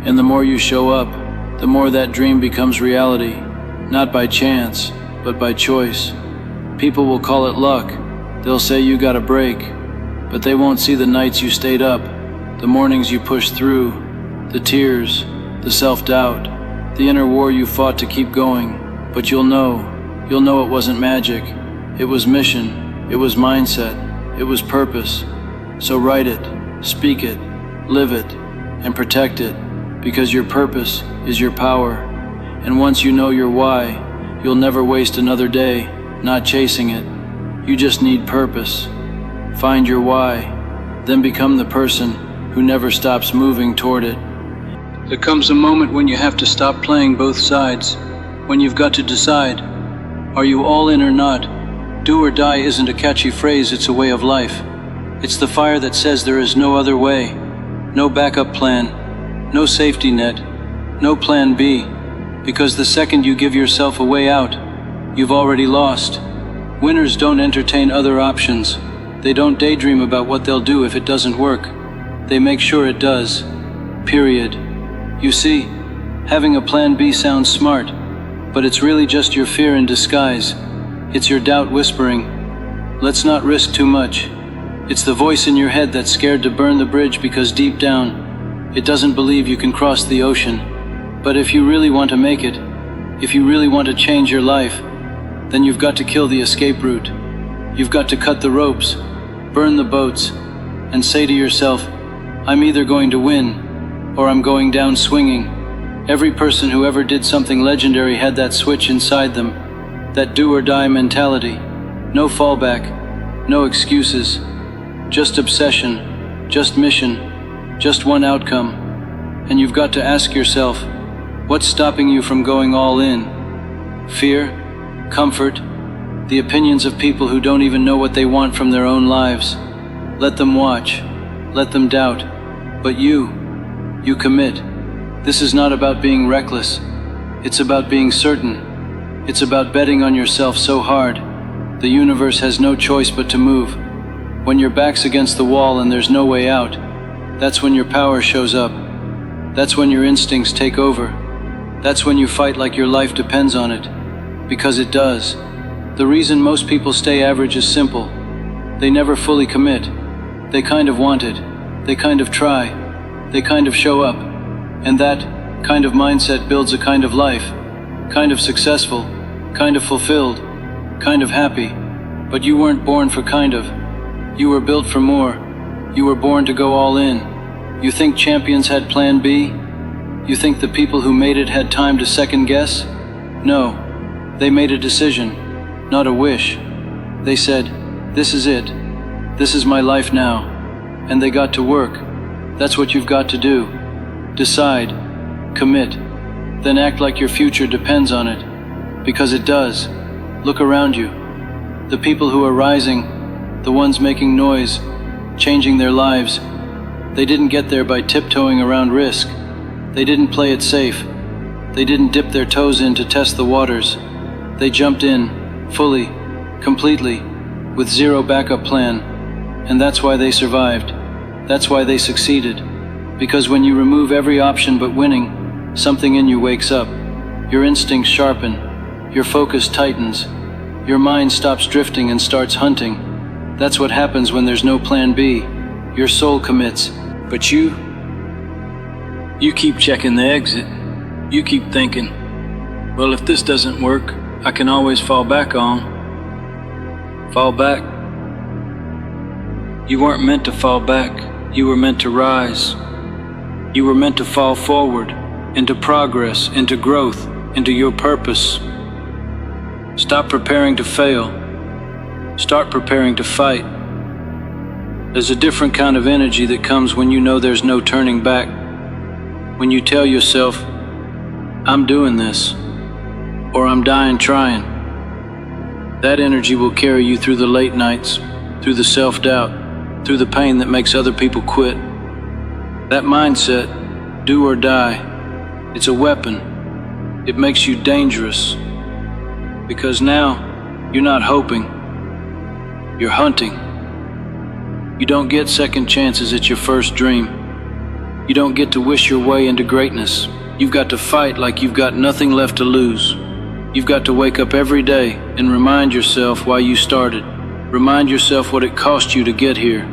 And the more you show up, the more that dream becomes reality, not by chance, but by choice. People will call it luck. They'll say you got a break, but they won't see the nights you stayed up, the mornings you pushed through, the tears, the self-doubt, the inner war you fought to keep going. But you'll know it wasn't magic. It was mission, it was mindset, it was purpose. So write it, speak it, live it, and protect it, because your purpose is your power. And once you know your why, you'll never waste another day, not chasing it. You just need purpose. Find your why, then become the person who never stops moving toward it. There comes a moment when you have to stop playing both sides, when you've got to decide, are you all in or not? Do or die isn't a catchy phrase, it's a way of life. It's the fire that says there is no other way, no backup plan, no safety net, no plan B, because the second you give yourself a way out, you've already lost. Winners don't entertain other options. They don't daydream about what they'll do if it doesn't work. They make sure it does. Period. You see, having a plan B sounds smart, but it's really just your fear in disguise. It's your doubt whispering, let's not risk too much. It's the voice in your head that's scared to burn the bridge because deep down, it doesn't believe you can cross the ocean. But if you really want to make it, if you really want to change your life, then you've got to kill the escape route. You've got to cut the ropes, burn the boats, and say to yourself, I'm either going to win, or I'm going down swinging. Every person who ever did something legendary had that switch inside them, that do or die mentality. No fallback, no excuses, just obsession, just mission, just one outcome. And you've got to ask yourself, what's stopping you from going all in? Fear? Comfort? The opinions of people who don't even know what they want from their own lives. Let them watch, let them doubt, but you commit. This is not about being reckless, it's about being certain. It's about betting on yourself so hard, the universe has no choice but to move. When your back's against the wall and there's no way out, that's when your power shows up. That's when your instincts take over. That's when you fight like your life depends on it. Because it does. The reason most people stay average is simple. They never fully commit. They kind of want it. They kind of try. They kind of show up. And that kind of mindset builds a kind of life. Kind of successful. Kind of fulfilled. Kind of happy. But you weren't born for kind of. You were built for more. You were born to go all in. You think champions had plan B? You think the people who made it had time to second guess? No. They made a decision, not a wish. They said, this is it. This is my life now. And they got to work. That's what you've got to do. Decide. Commit. Then act like your future depends on it. Because it does. Look around you. The people who are rising, the ones making noise, changing their lives, they didn't get there by tiptoeing around risk. They didn't play it safe. They didn't dip their toes in to test the waters. They jumped in, fully, completely, with zero backup plan. And that's why they survived. That's why they succeeded. Because when you remove every option but winning, something in you wakes up. Your instincts sharpen. Your focus tightens. Your mind stops drifting and starts hunting. That's what happens when there's no plan B. Your soul commits. But you keep checking the exit. You keep thinking, well, if this doesn't work, I can always fall back on. Fall back? You weren't meant to fall back. You were meant to rise. You were meant to fall forward, into progress, into growth, into your purpose. Stop preparing to fail. Start preparing to fight. There's a different kind of energy that comes when you know there's no turning back. When you tell yourself, I'm doing this, or I'm dying trying. That energy will carry you through the late nights, through the self-doubt, through the pain that makes other people quit. That mindset, do or die, it's a weapon. It makes you dangerous. Because now, you're not hoping, you're hunting. You don't get second chances at your first dream. You don't get to wish your way into greatness. You've got to fight like you've got nothing left to lose. You've got to wake up every day and remind yourself why you started. Remind yourself what it cost you to get here.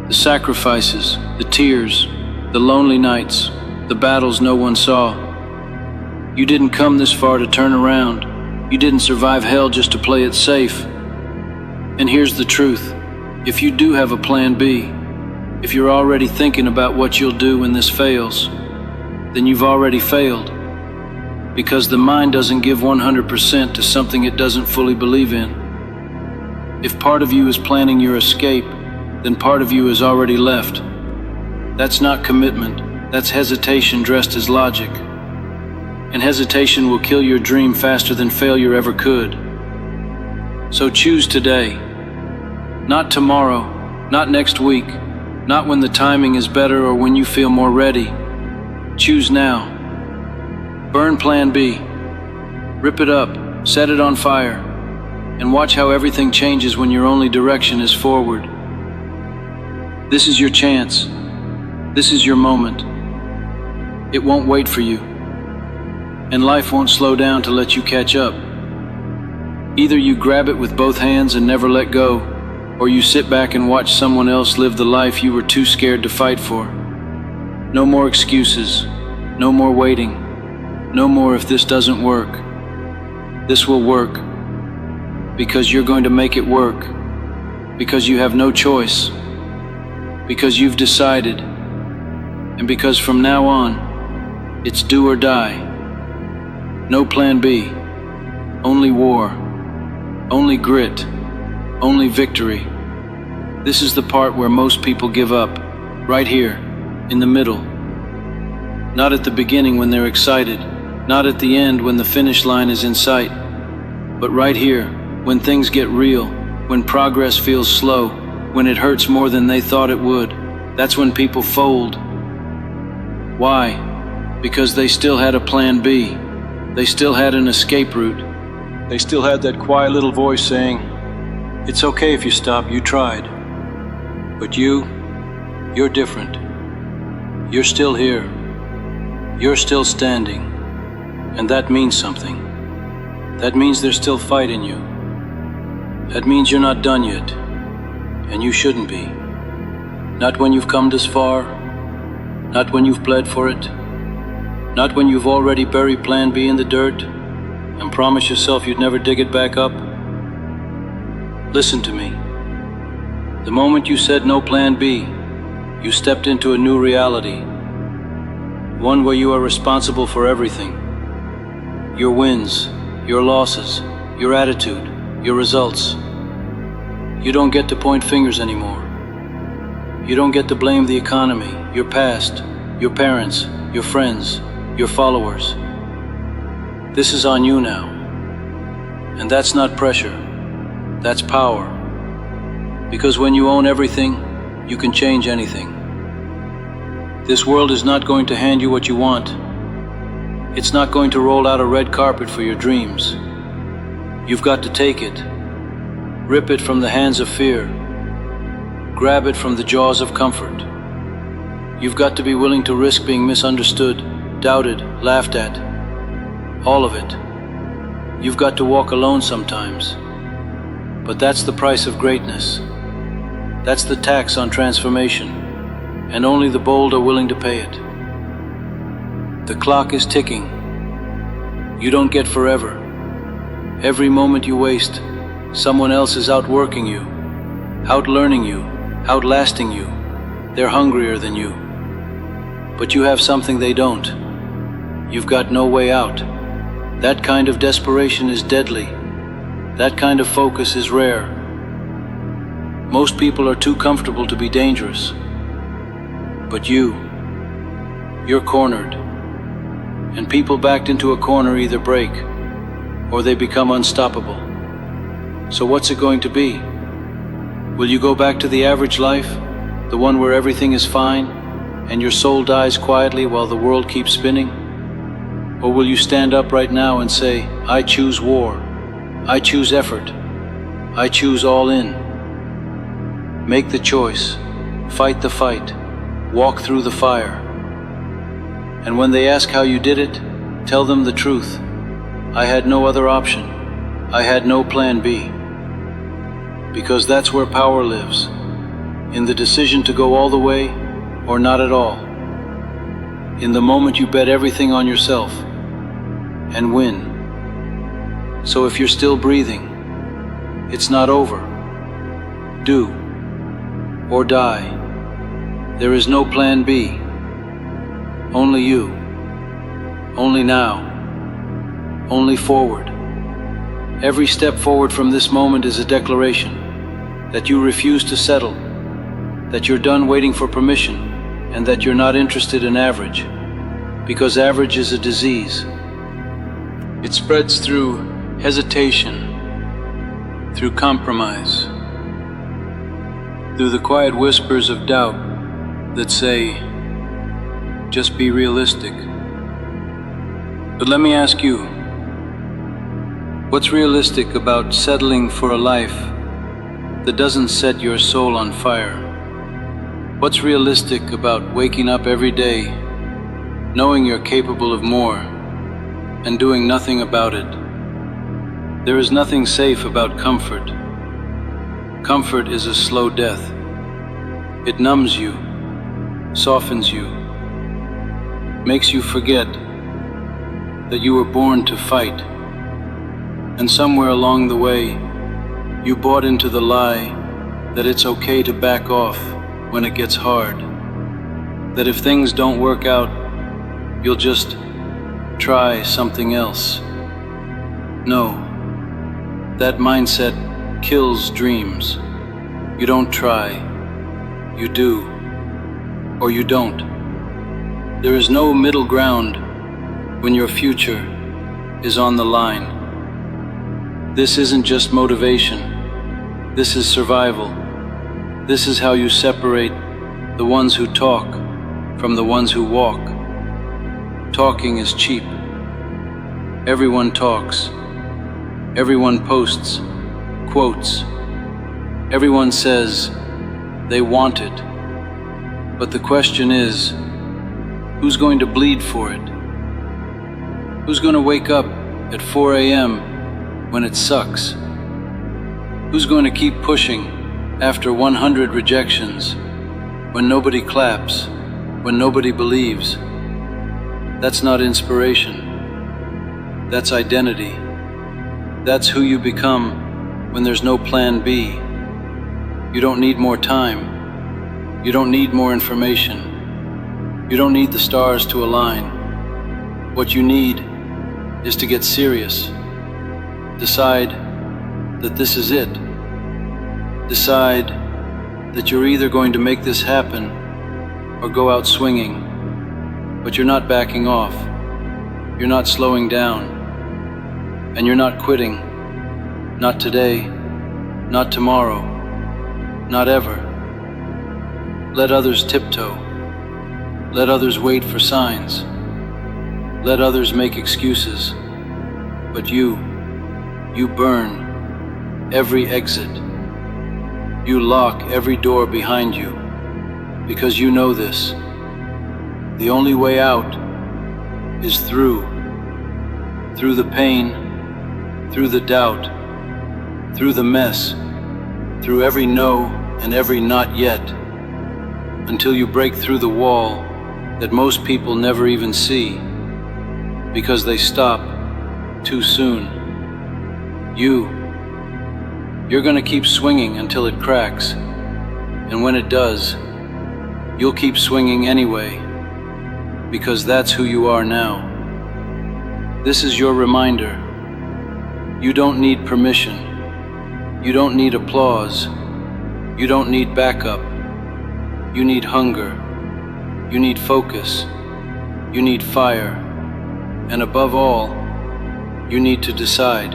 The sacrifices, the tears, the lonely nights, the battles no one saw. You didn't come this far to turn around. You didn't survive hell just to play it safe. And here's the truth. If you do have a plan B, if you're already thinking about what you'll do when this fails, then you've already failed. Because the mind doesn't give 100% to something it doesn't fully believe in. If part of you is planning your escape, then part of you has already left. That's not commitment, that's hesitation dressed as logic. And hesitation will kill your dream faster than failure ever could. So choose today. Not tomorrow, not next week, not when the timing is better or when you feel more ready. Choose now. Burn Plan B. Rip it up, set it on fire, and watch how everything changes when your only direction is forward. This is your chance. This is your moment. It won't wait for you. And life won't slow down to let you catch up. Either you grab it with both hands and never let go, or you sit back and watch someone else live the life you were too scared to fight for. No more excuses. No more waiting. No more if this doesn't work. This will work. Because you're going to make it work. Because you have no choice. Because you've decided. And because from now on, it's do or die. No plan B. Only war. Only grit. Only victory. This is the part where most people give up. Right here, in the middle. Not at the beginning when they're excited. Not at the end when the finish line is in sight. But right here, when things get real, when progress feels slow, when it hurts more than they thought it would, that's when people fold. Why? Because they still had a plan B. They still had an escape route. They still had that quiet little voice saying, "It's okay if you stop, you tried. But you're different. You're still here. You're still standing. And that means something. That means there's still fight in you. That means you're not done yet. And you shouldn't be. Not when you've come this far. Not when you've bled for it. Not when you've already buried Plan B in the dirt and promised yourself you'd never dig it back up. Listen to me. The moment you said no Plan B, you stepped into a new reality. One where you are responsible for everything. Your wins, your losses, your attitude, your results. You don't get to point fingers anymore. You don't get to blame the economy, your past, your parents, your friends, your followers. This is on you now. And that's not pressure. That's power. Because when you own everything, you can change anything. This world is not going to hand you what you want. It's not going to roll out a red carpet for your dreams. You've got to take it. Rip it from the hands of fear. Grab it from the jaws of comfort. You've got to be willing to risk being misunderstood, doubted, laughed at. All of it. You've got to walk alone sometimes. But that's the price of greatness. That's the tax on transformation. And only the bold are willing to pay it. The clock is ticking. You don't get forever. Every moment you waste, someone else is outworking you, outlearning you, outlasting you. They're hungrier than you. But you have something they don't. You've got no way out. That kind of desperation is deadly. That kind of focus is rare. Most people are too comfortable to be dangerous. But you're cornered. And people backed into a corner either break or they become unstoppable. So what's it going to be? Will you go back to the average life, the one where everything is fine and your soul dies quietly while the world keeps spinning? Or will you stand up right now and say, I choose war, I choose effort, I choose all in? Make the choice, fight the fight, walk through the fire. And when they ask how you did it, tell them the truth. I had no other option. I had no plan B. Because that's where power lives, in the decision to go all the way or not at all. In the moment you bet everything on yourself and win. So if you're still breathing, it's not over. Do or die. There is no plan B. Only you. Only now. only forward. Every step forward from this moment is a declaration that you refuse to settle, that you're done waiting for permission, and that you're not interested in average, because average is a disease. It spreads through hesitation, through compromise, through the quiet whispers of doubt that say, just be realistic. But let me ask you, what's realistic about settling for a life that doesn't set your soul on fire? What's realistic about waking up every day knowing you're capable of more and doing nothing about it? There is nothing safe about comfort. Comfort is a slow death. It numbs you, softens you, makes you forget that you were born to fight. And somewhere along the way, you bought into the lie that it's okay to back off when it gets hard. That if things don't work out, you'll just try something else. No, that mindset kills dreams. You don't try, you do, or you don't. There is no middle ground when your future is on the line. This isn't just motivation, this is survival. This is how you separate the ones who talk from the ones who walk. Talking is cheap. Everyone talks. Everyone posts, quotes. Everyone says they want it. But the question is, who's going to bleed for it? Who's going to wake up at 4 a.m. when it sucks? Who's going to keep pushing after 100 rejections, when nobody claps, when nobody believes? That's not inspiration. That's identity. That's who you become when there's no plan B. You don't need more time. You don't need more information. You don't need the stars to align. What you need is to get serious. Decide that this is it. Decide that you're either going to make this happen or go out swinging. But you're not backing off. You're not slowing down. And you're not quitting. Not today. Not tomorrow. Not ever. Let others tiptoe. Let others wait for signs. Let others make excuses. But you burn every exit. You lock every door behind you, because you know this. The only way out is through the pain, through the doubt, through the mess, through every no and every not yet, until you break through the wall that most people never even see, because they stop too soon. You're gonna keep swinging until it cracks, and when it does, you'll keep swinging anyway, because that's who you are now. This is your reminder. You don't need permission. You don't need applause. You don't need backup. You need hunger. You need focus. You need fire. And above all, you need to decide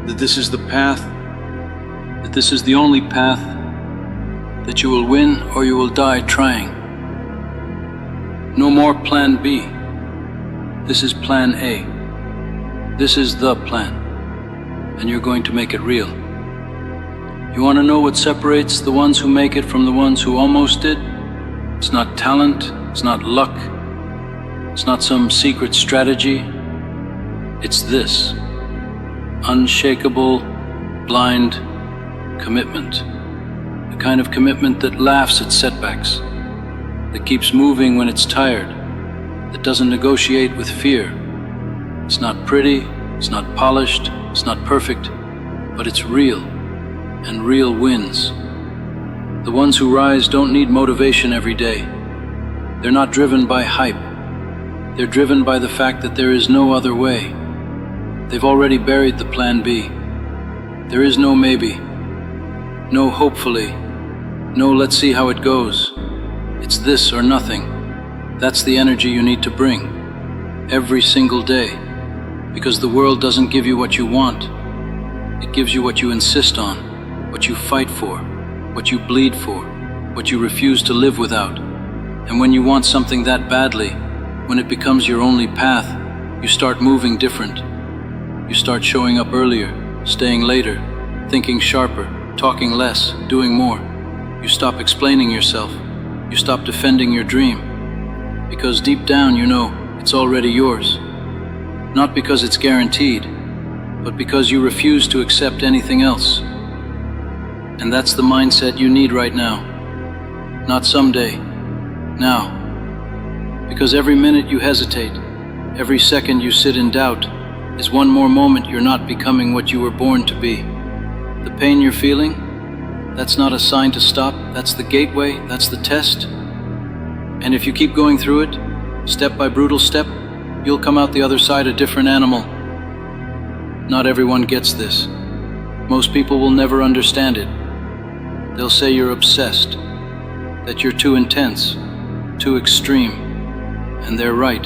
that this is the path, that this is the only path, that you will win or you will die trying. No more plan B. This is plan A. This is the plan, and you're going to make it real. You want to know what separates the ones who make it from the ones who almost did? It's not talent, it's not luck, it's not some secret strategy. It's this: unshakable, blind commitment. The kind of commitment that laughs at setbacks, that keeps moving when it's tired, that doesn't negotiate with fear. It's not pretty, it's not polished, it's not perfect, but it's real, and real wins. The ones who rise don't need motivation every day. They're not driven by hype. They're driven by the fact that there is no other way. They've already buried the plan B. There is no maybe, no hopefully, no let's see how it goes. It's this or nothing. That's the energy you need to bring every single day, because the world doesn't give you what you want. It gives you what you insist on, what you fight for, what you bleed for, what you refuse to live without. And when you want something that badly, when it becomes your only path, you start moving different. You start showing up earlier, staying later, thinking sharper, talking less, doing more. You stop explaining yourself. You stop defending your dream. Because deep down you know it's already yours. Not because it's guaranteed, but because you refuse to accept anything else. And that's the mindset you need right now. Not someday, now. Because every minute you hesitate, every second you sit in doubt, is one more moment you're not becoming what you were born to be. The pain you're feeling, that's not a sign to stop, that's the gateway, that's the test. And if you keep going through it, step by brutal step, you'll come out the other side a different animal. Not everyone gets this. Most people will never understand it. They'll say you're obsessed, that you're too intense, too extreme, and they're right.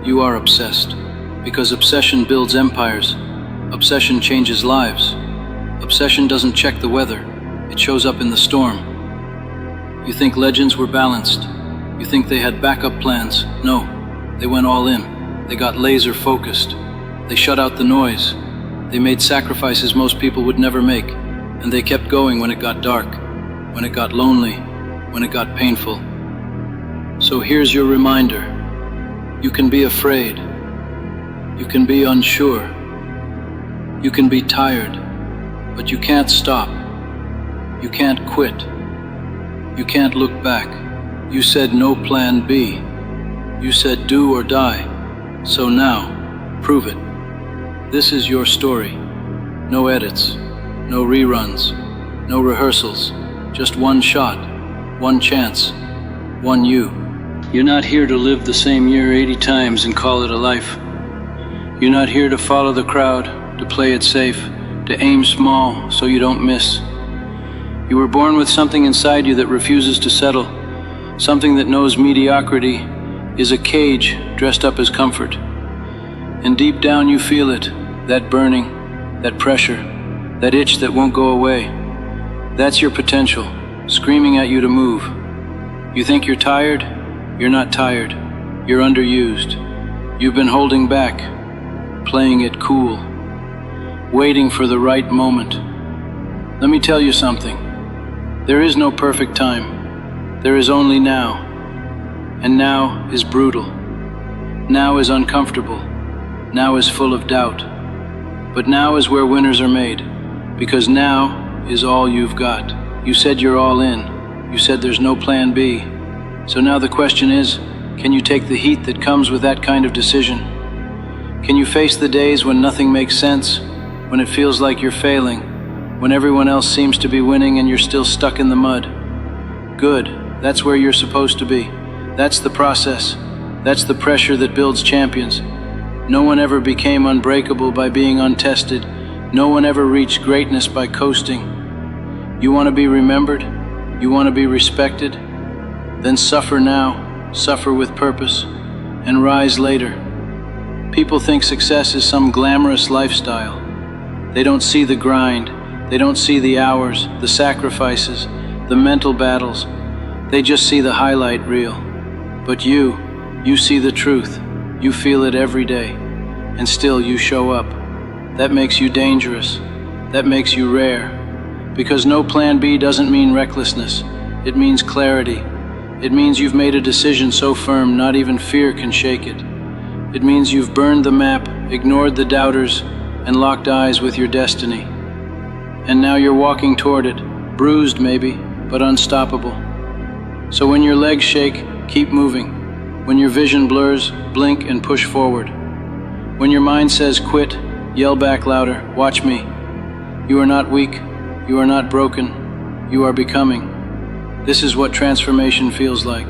You are obsessed, because obsession builds empires. Obsession changes lives. Obsession doesn't check the weather, it shows up in the storm. You think legends were balanced. You think they had backup plans. No, they went all in. They got laser focused. They shut out the noise. They made sacrifices most people would never make. And they kept going when it got dark, when it got lonely, when it got painful. So here's your reminder. You can be afraid. You can be unsure. You can be tired, but you can't stop. You can't quit. You can't look back. You said no plan B. You said do or die. So now, prove it. This is your story. No edits, no reruns, no rehearsals. Just one shot, one chance, one you. You're not here to live the same year 80 times and call it a life. You're not here to follow the crowd, to play it safe, to aim small so you don't miss. You were born with something inside you that refuses to settle, something that knows mediocrity is a cage dressed up as comfort. And deep down you feel it, that burning, that pressure, that itch that won't go away. That's your potential, screaming at you to move. You think you're tired? You're not tired. You're underused. You've been holding back, playing it cool, waiting for the right moment. Let me tell you something. There is no perfect time. There is only now. And now is brutal. Now is uncomfortable. Now is full of doubt. But now is where winners are made, because now is all you've got. You said you're all in. You said there's no plan B. So now the question is, can you take the heat that comes with that kind of decision? Can you face the days when nothing makes sense, when it feels like you're failing, when everyone else seems to be winning and you're still stuck in the mud? Good, that's where you're supposed to be. That's the process. That's the pressure that builds champions. No one ever became unbreakable by being untested. No one ever reached greatness by coasting. You want to be remembered? You want to be respected? Then suffer now, suffer with purpose, and rise later. People think success is some glamorous lifestyle. They don't see the grind. They don't see the hours, the sacrifices, the mental battles. They just see the highlight reel. But you see the truth. You feel it every day, and still you show up. That makes you dangerous. That makes you rare. Because no plan B doesn't mean recklessness. It means clarity. It means you've made a decision so firm not even fear can shake it. It means you've burned the map, ignored the doubters, and locked eyes with your destiny. And now you're walking toward it, bruised maybe, but unstoppable. So when your legs shake, keep moving. When your vision blurs, blink and push forward. When your mind says quit, yell back louder, watch me. You are not weak, you are not broken, you are becoming. This is what transformation feels like.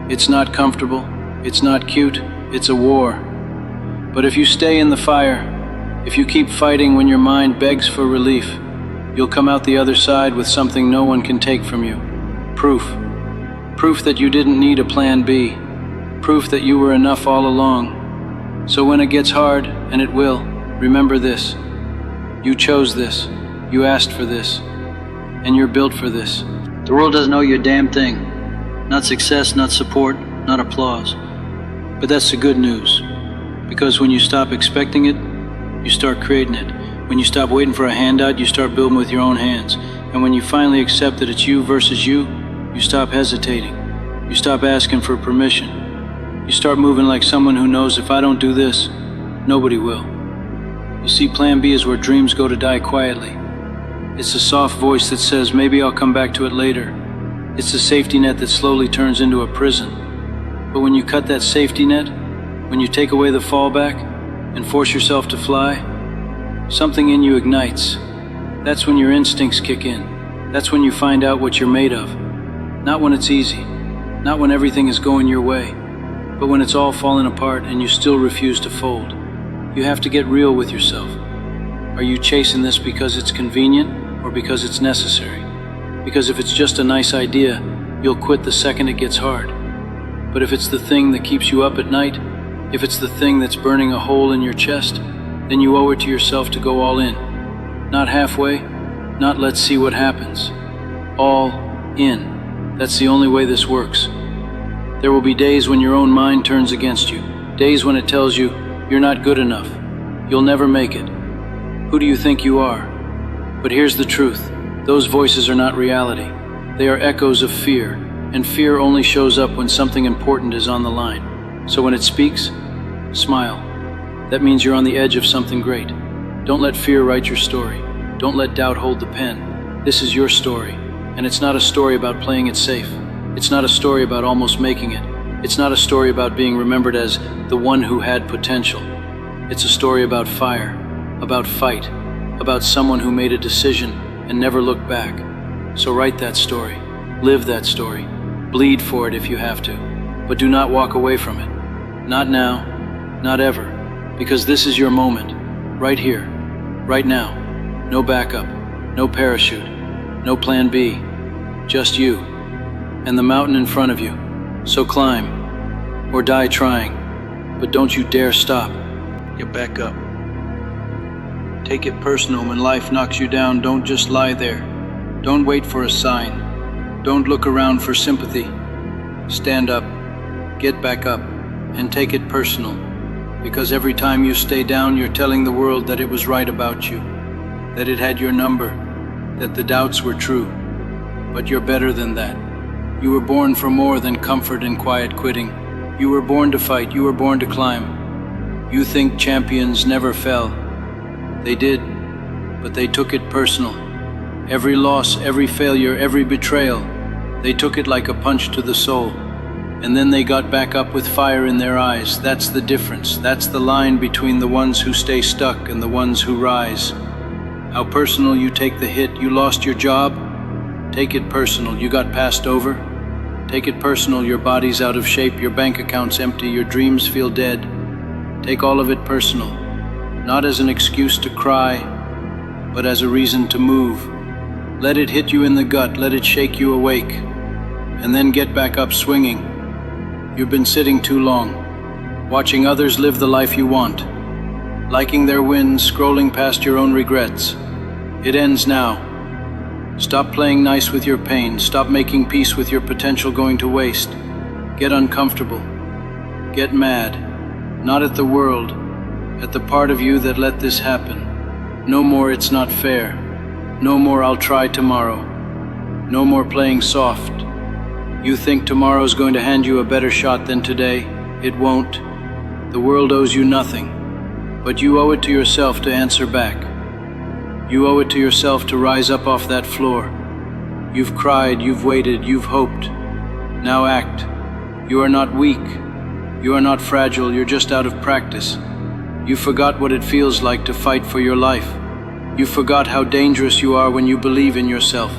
It's not comfortable, it's not cute, it's a war. But if you stay in the fire, If you keep fighting when your mind begs for relief, you'll come out the other side with something no one can take from you. Proof. Proof that you didn't need a plan B. Proof that you were enough all along. So when it gets hard, and it will, remember this. You chose this. You asked for this. And you're built for this. The world doesn't owe you a damn thing. Not success, not support, not applause. But that's the good news. Because when you stop expecting it, you start creating it. When you stop waiting for a handout, you start building with your own hands. And when you finally accept that it's you versus you, you stop hesitating. You stop asking for permission. You start moving like someone who knows if I don't do this, nobody will. You see, Plan B is where dreams go to die quietly. It's the soft voice that says, maybe I'll come back to it later. It's the safety net that slowly turns into a prison. But when you cut that safety net, when you take away the fallback and force yourself to fly, something in you ignites. That's when your instincts kick in. That's when you find out what you're made of. Not when it's easy, not when everything is going your way, but when it's all falling apart and you still refuse to fold. You have to get real with yourself. Are you chasing this because it's convenient or because it's necessary? Because if it's just a nice idea, you'll quit the second it gets hard. But if it's the thing that keeps you up at night, if it's the thing that's burning a hole in your chest, then you owe it to yourself to go all in. Not halfway, not let's see what happens. All in. That's the only way this works. There will be days when your own mind turns against you. Days when it tells you, you're not good enough. You'll never make it. Who do you think you are? But here's the truth. Those voices are not reality. They are echoes of fear, and fear only shows up when something important is on the line. So when it speaks, smile. That means you're on the edge of something great. Don't let fear write your story. Don't let doubt hold the pen. This is your story, and it's not a story about playing it safe. It's not a story about almost making it. It's not a story about being remembered as the one who had potential. It's a story about fire, about fight, about someone who made a decision and never looked back. So write that story, live that story, bleed for it if you have to, but do not walk away from it. Not now, not ever, because this is your moment, right here, right now. No backup, no parachute, no plan B, just you, and the mountain in front of you. So climb, or die trying, but don't you dare stop. Get back up. Take it personal when life knocks you down. Don't just lie there. Don't wait for a sign. Don't look around for sympathy. Stand up, get back up, and take it personal. Because every time you stay down, you're telling the world that it was right about you, that it had your number, that the doubts were true. But you're better than that. You were born for more than comfort and quiet quitting. You were born to fight. You were born to climb. You think champions never fell. They did, but they took it personal. Every loss, every failure, every betrayal, they took it like a punch to the soul. And then they got back up with fire in their eyes. That's the difference. That's the line between the ones who stay stuck and the ones who rise. How personal you take the hit. You lost your job? Take it personal. You got passed over? Take it personal. Your body's out of shape, your bank account's empty, your dreams feel dead. Take all of it personal. Not as an excuse to cry, but as a reason to move. Let it hit you in the gut, let it shake you awake, and then get back up swinging. You've been sitting too long, watching others live the life you want, liking their wins, scrolling past your own regrets. It ends now. Stop playing nice with your pain, stop making peace with your potential going to waste. Get uncomfortable, get mad, not at the world, at the part of you that let this happen. No more it's not fair. No more I'll try tomorrow. No more playing soft. You think tomorrow's going to hand you a better shot than today? It won't. The world owes you nothing, but you owe it to yourself to answer back. You owe it to yourself to rise up off that floor. You've cried, you've waited, you've hoped. Now act. You are not weak. You are not fragile, you're just out of practice. You forgot what it feels like to fight for your life. You forgot how dangerous you are when you believe in yourself.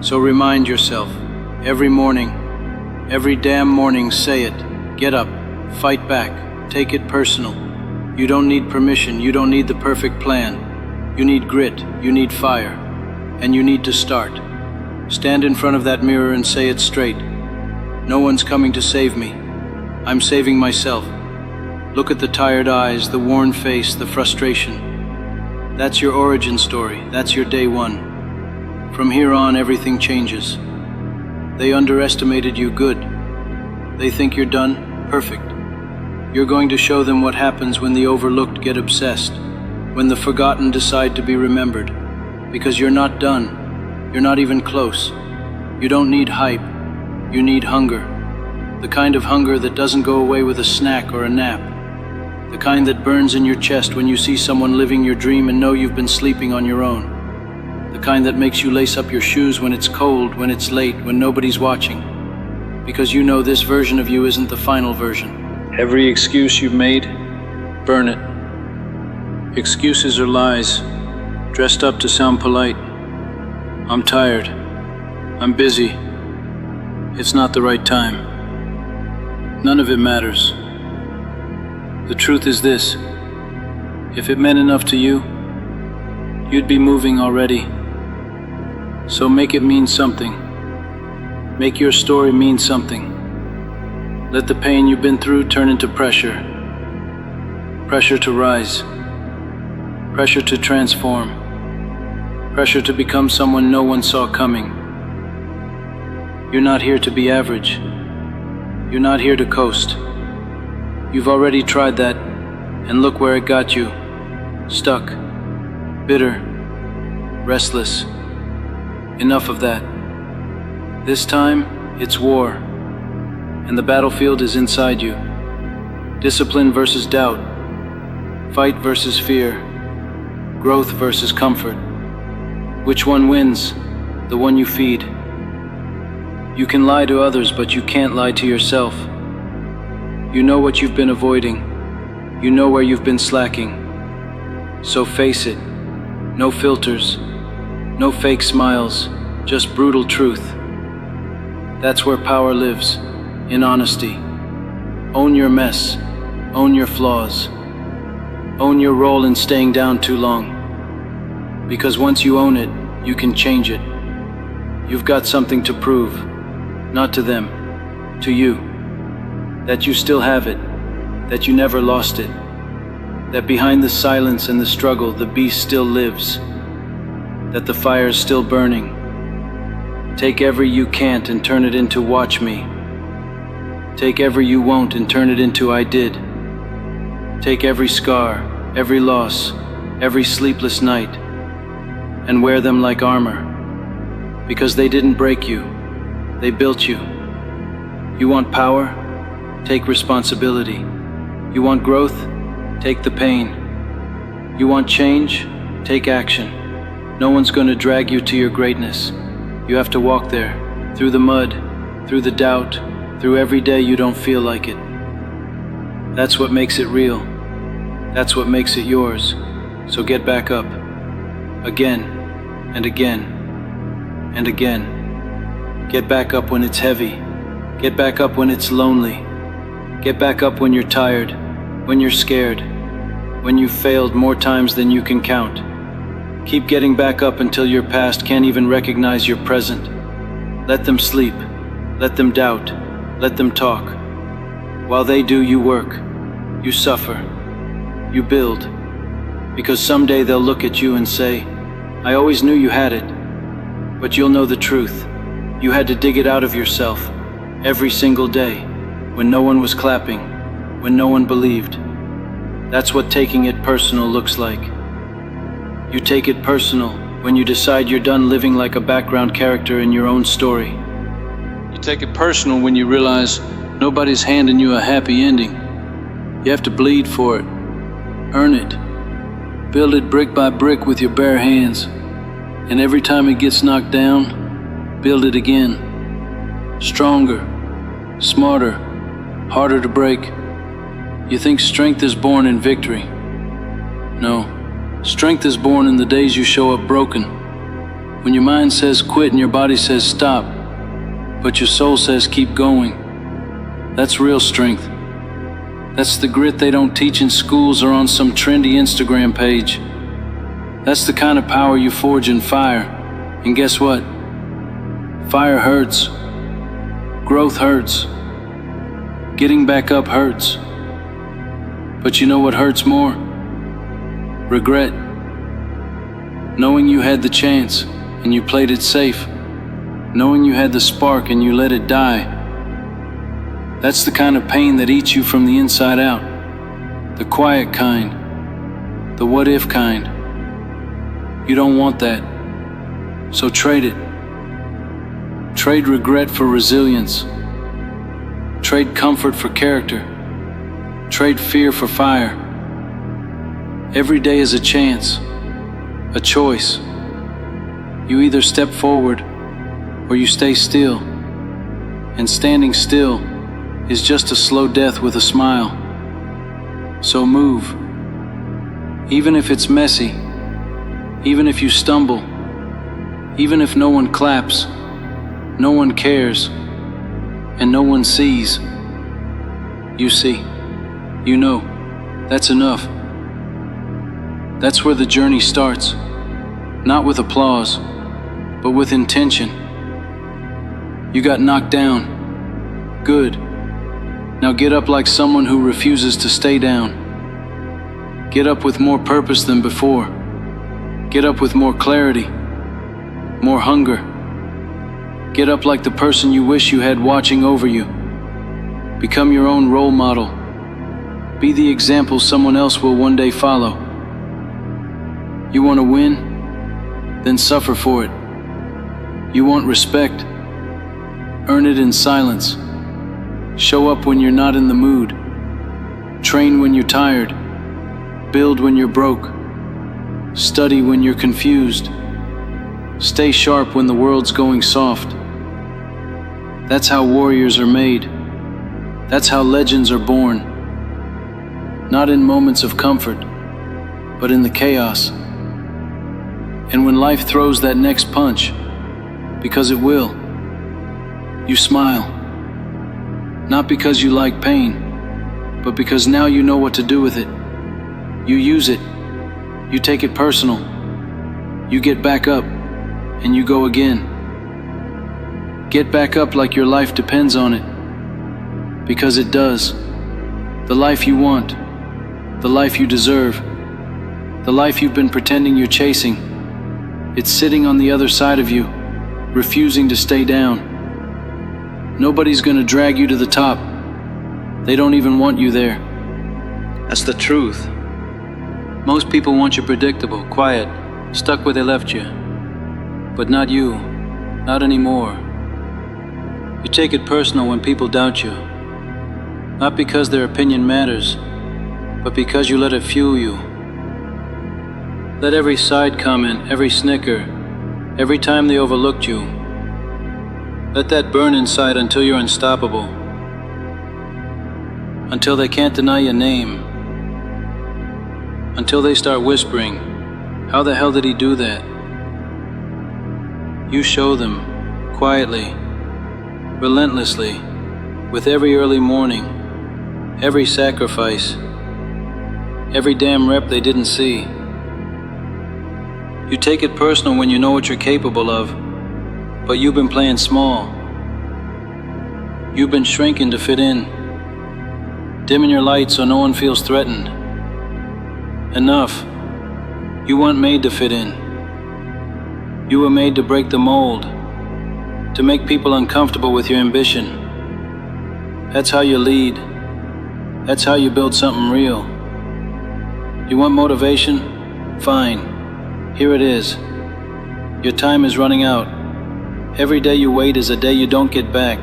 So remind yourself, every morning, every damn morning, say it. Get up, fight back, take it personal. You don't need permission, you don't need the perfect plan. You need grit, you need fire, and you need to start. Stand in front of that mirror and say it straight. No one's coming to save me. I'm saving myself. Look at the tired eyes, the worn face, the frustration. That's your origin story, that's your day one. From here on, everything changes. They underestimated you, good. They think you're done, perfect. You're going to show them what happens when the overlooked get obsessed, when the forgotten decide to be remembered. Because you're not done, you're not even close. You don't need hype, you need hunger. The kind of hunger that doesn't go away with a snack or a nap. The kind that burns in your chest when you see someone living your dream and know you've been sleeping on your own. The kind that makes you lace up your shoes when it's cold, when it's late, when nobody's watching. Because you know this version of you isn't the final version. Every excuse you've made, burn it. Excuses are lies, dressed up to sound polite. I'm tired. I'm busy. It's not the right time. None of it matters. The truth is this: if it meant enough to you, you'd be moving already. So make it mean something. Make your story mean something. Let the pain you've been through turn into pressure. Pressure to rise. Pressure to transform. Pressure to become someone no one saw coming. You're not here to be average. You're not here to coast. You've already tried that, and look where it got you. Stuck. Bitter. Restless. Enough of that. This time, it's war. And the battlefield is inside you. Discipline versus doubt. Fight versus fear. Growth versus comfort. Which one wins? The one you feed. You can lie to others, but you can't lie to yourself. You know what you've been avoiding. You know where you've been slacking. So face it. No filters. No fake smiles. Just brutal truth. That's where power lives. In honesty. Own your mess. Own your flaws. Own your role in staying down too long. Because once you own it, you can change it. You've got something to prove. Not to them. To you. That you still have it. That you never lost it. That behind the silence and the struggle, the beast still lives. That the fire's still burning. Take every you can't and turn it into watch me. Take every you won't and turn it into I did. Take every scar, every loss, every sleepless night, and wear them like armor. Because they didn't break you, they built you. You want power? Take responsibility. You want growth? Take the pain. You want change? Take action. No one's gonna drag you to your greatness. You have to walk there, through the mud, through the doubt, through every day you don't feel like it. That's what makes it real. That's what makes it yours. So get back up. Again, and again, and again. Get back up when it's heavy. Get back up when it's lonely. Get back up when you're tired, when you're scared, when you've failed more times than you can count. Keep getting back up until your past can't even recognize your present. Let them sleep. Let them doubt. Let them talk. While they do, you work. You suffer. You build. Because someday they'll look at you and say, I always knew you had it. But you'll know the truth. You had to dig it out of yourself. Every single day. When no one was clapping. When no one believed. That's what taking it personal looks like. You take it personal when you decide you're done living like a background character in your own story. You take it personal when you realize nobody's handing you a happy ending. You have to bleed for it. Earn it. Build it brick by brick with your bare hands. And every time it gets knocked down, build it again. Stronger, smarter, harder to break. You think strength is born in victory. No, strength is born in the days you show up broken. When your mind says quit and your body says stop, but your soul says keep going. That's real strength. That's the grit they don't teach in schools or on some trendy Instagram page. That's the kind of power you forge in fire. And guess what? Fire hurts. Growth hurts. Getting back up hurts. But you know what hurts more? Regret. Knowing you had the chance and you played it safe. Knowing you had the spark and you let it die. That's the kind of pain that eats you from the inside out. The quiet kind. The what if kind. You don't want that. So trade it. Trade regret for resilience. Trade comfort for character. Trade fear for fire. Every day is a chance, a choice. You either step forward or you stay still. And standing still is just a slow death with a smile. So move. Even if it's messy, even if you stumble, even if no one claps, no one cares, and no one sees. You see, you know, that's enough. That's where the journey starts, not with applause, but with intention. You got knocked down. Good. Now get up like someone who refuses to stay down. Get up with more purpose than before. Get up with more clarity, more hunger. Get up like the person you wish you had watching over you. Become your own role model. Be the example someone else will one day follow. You want to win? Then suffer for it. You want respect? Earn it in silence. Show up when you're not in the mood. Train when you're tired. Build when you're broke. Study when you're confused. Stay sharp when the world's going soft. That's how warriors are made. That's how legends are born. Not in moments of comfort, but in the chaos. And when life throws that next punch, because it will, you smile. Not because you like pain, but because now you know what to do with it. You use it. You take it personal. You get back up, and you go again. Get back up like your life depends on it. Because it does. The life you want. The life you deserve. The life you've been pretending you're chasing. It's sitting on the other side of you, refusing to stay down. Nobody's gonna drag you to the top. They don't even want you there. That's the truth. Most people want you predictable, quiet, stuck where they left you. But not you. Not anymore. You take it personal when people doubt you. Not because their opinion matters, but because you let it fuel you. Let every side comment, every snicker, every time they overlooked you, let that burn inside until you're unstoppable. Until they can't deny your name. Until they start whispering, how the hell did he do that? You show them, quietly, relentlessly, with every early morning, every sacrifice, every damn rep they didn't see. You take it personal when you know what you're capable of, but you've been playing small. You've been shrinking to fit in, dimming your light so no one feels threatened. Enough. You weren't made to fit in. You were made to break the mold, to make people uncomfortable with your ambition. That's how you lead. That's how you build something real. You want motivation? Fine. Here it is. Your time is running out. Every day you wait is a day you don't get back.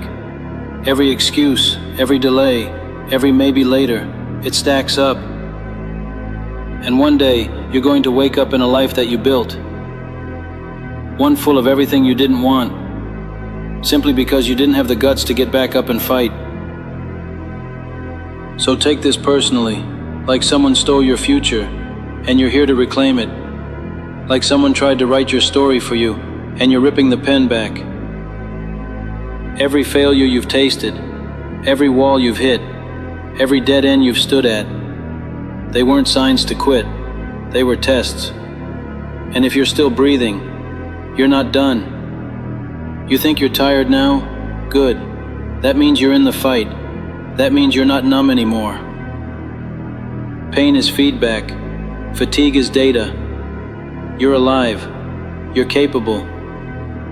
Every excuse, every delay, every maybe later, it stacks up. And one day, you're going to wake up in a life that you built. One full of everything you didn't want, simply because you didn't have the guts to get back up and fight. So take this personally, like someone stole your future, and you're here to reclaim it. Like someone tried to write your story for you, and you're ripping the pen back. Every failure you've tasted, every wall you've hit, Every dead end you've stood at, they weren't signs to quit, they were tests. And if you're still breathing, you're not done. You think you're tired now? Good. That means you're in the fight. That means you're not numb anymore. Pain is feedback. Fatigue is data. You're alive. You're capable.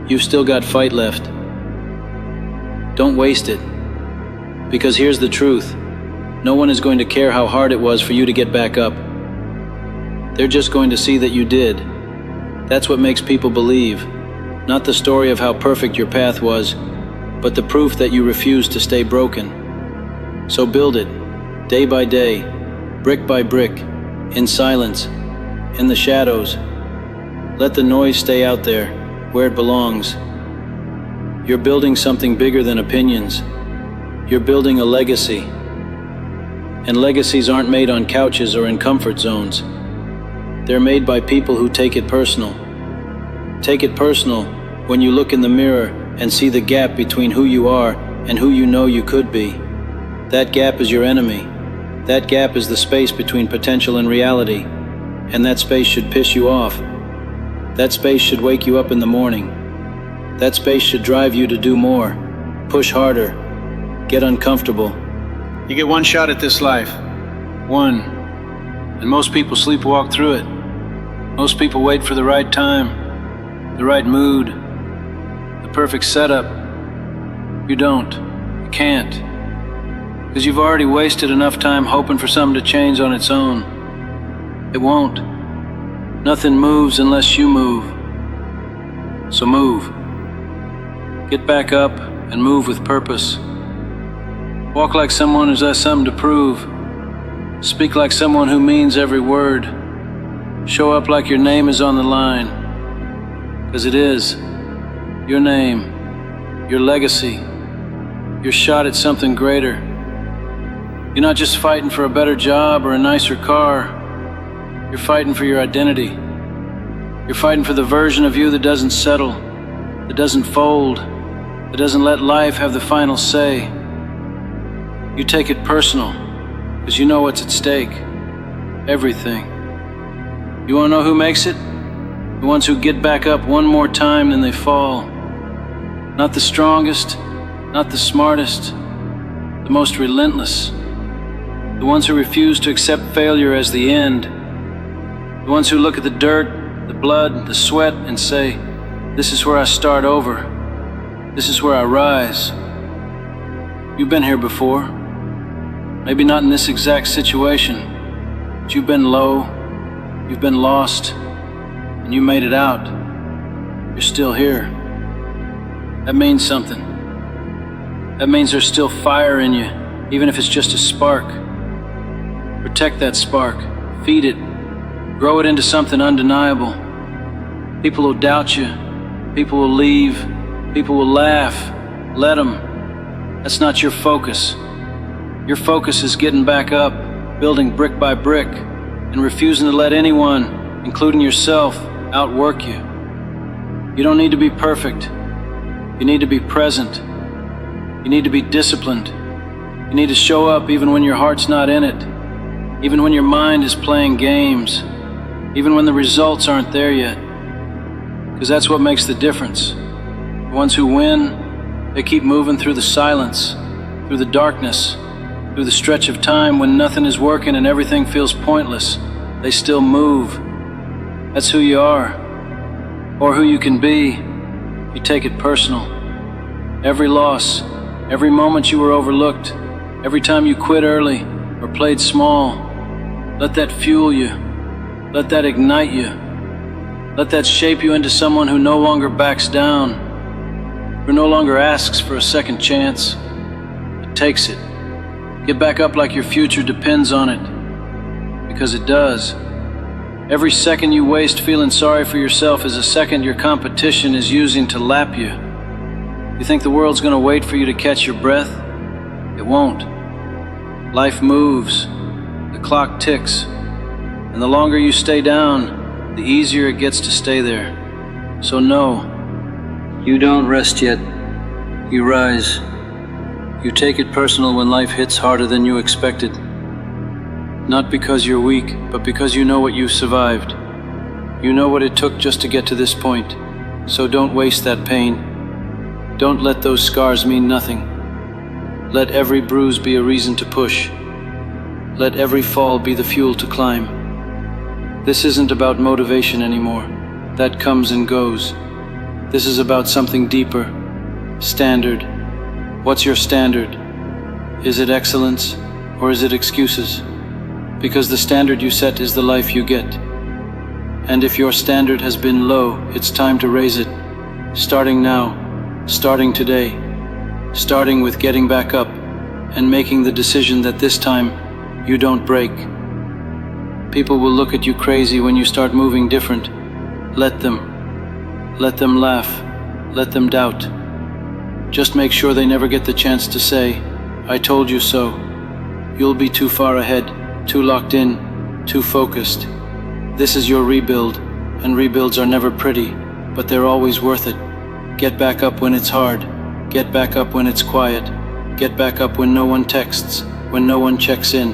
You've still got fight left. Don't waste it. Because here's the truth. No one is going to care how hard it was for you to get back up. They're just going to see that you did. That's what makes people believe. Not the story of how perfect your path was, but the proof that you refused to stay broken. So build it, day by day, brick by brick, in silence, in the shadows. Let the noise stay out there, where it belongs. You're building something bigger than opinions. You're building a legacy. And legacies aren't made on couches or in comfort zones. They're made by people who take it personal. Take it personal when you look in the mirror and see the gap between who you are and who you know you could be. That gap is your enemy. That gap is the space between potential and reality. And that space should piss you off. That space should wake you up in the morning. That space should drive you to do more, push harder, get uncomfortable. You get one shot at this life. One. And most people sleepwalk through it. Most people wait for the right time, the right mood, the perfect setup. You don't. You can't. Because you've already wasted enough time hoping for something to change on its own. It won't. Nothing moves unless you move. So move. Get back up and move with purpose. Walk like someone who has something to prove. Speak like someone who means every word. Show up like your name is on the line. 'Cause it is. Your name. Your legacy. Your shot at something greater. You're not just fighting for a better job or a nicer car. You're fighting for your identity. You're fighting for the version of you that doesn't settle, that doesn't fold, that doesn't let life have the final say. You take it personal, because you know what's at stake. Everything. You want to know who makes it? The ones who get back up one more time than they fall. Not the strongest, not the smartest, the most relentless. The ones who refuse to accept failure as the end. The ones who look at the dirt, the blood, the sweat, and say, this is where I start over. This is where I rise. You've been here before. Maybe not in this exact situation, but you've been low, you've been lost, and you made it out. You're still here. That means something. That means there's still fire in you, even if it's just a spark. Protect that spark, feed it, grow it into something undeniable. People will doubt you, people will leave, people will laugh. Let them. That's not your focus. Your focus is getting back up, building brick by brick, and refusing to let anyone, including yourself, outwork you. You don't need to be perfect. You need to be present. You need to be disciplined. You need to show up even when your heart's not in it, even when your mind is playing games, even when the results aren't there yet. Because that's what makes the difference. The ones who win, they keep moving through the silence, through the darkness, through the stretch of time when nothing is working and everything feels pointless. They still move. That's who you are, or who you can be. You take it personal. Every loss, every moment you were overlooked, every time you quit early or played small, let that fuel you. Let that ignite you. Let that shape you into someone who no longer backs down, who no longer asks for a second chance, but takes it. Get back up like your future depends on it, because it does. Every second you waste feeling sorry for yourself is a second your competition is using to lap you. You think the world's gonna wait for you to catch your breath? It won't. Life moves, the clock ticks, and the longer you stay down, the easier it gets to stay there. So no. You don't rest yet. You rise. You take it personal when life hits harder than you expected. Not because you're weak, but because you know what you survived. You know what it took just to get to this point. So don't waste that pain. Don't let those scars mean nothing. Let every bruise be a reason to push. Let every fall be the fuel to climb. This isn't about motivation anymore. That comes and goes. This is about something deeper. Standard. What's your standard? Is it excellence or is it excuses? Because the standard you set is the life you get. And if your standard has been low, it's time to raise it. Starting now, starting today, starting with getting back up and making the decision that this time you don't break. People will look at you crazy when you start moving different. Let them laugh, let them doubt. Just make sure they never get the chance to say, "I told you so." You'll be too far ahead, too locked in, too focused. This is your rebuild, and rebuilds are never pretty, but they're always worth it. Get back up when it's hard. Get back up when it's quiet. Get back up when no one texts, when no one checks in,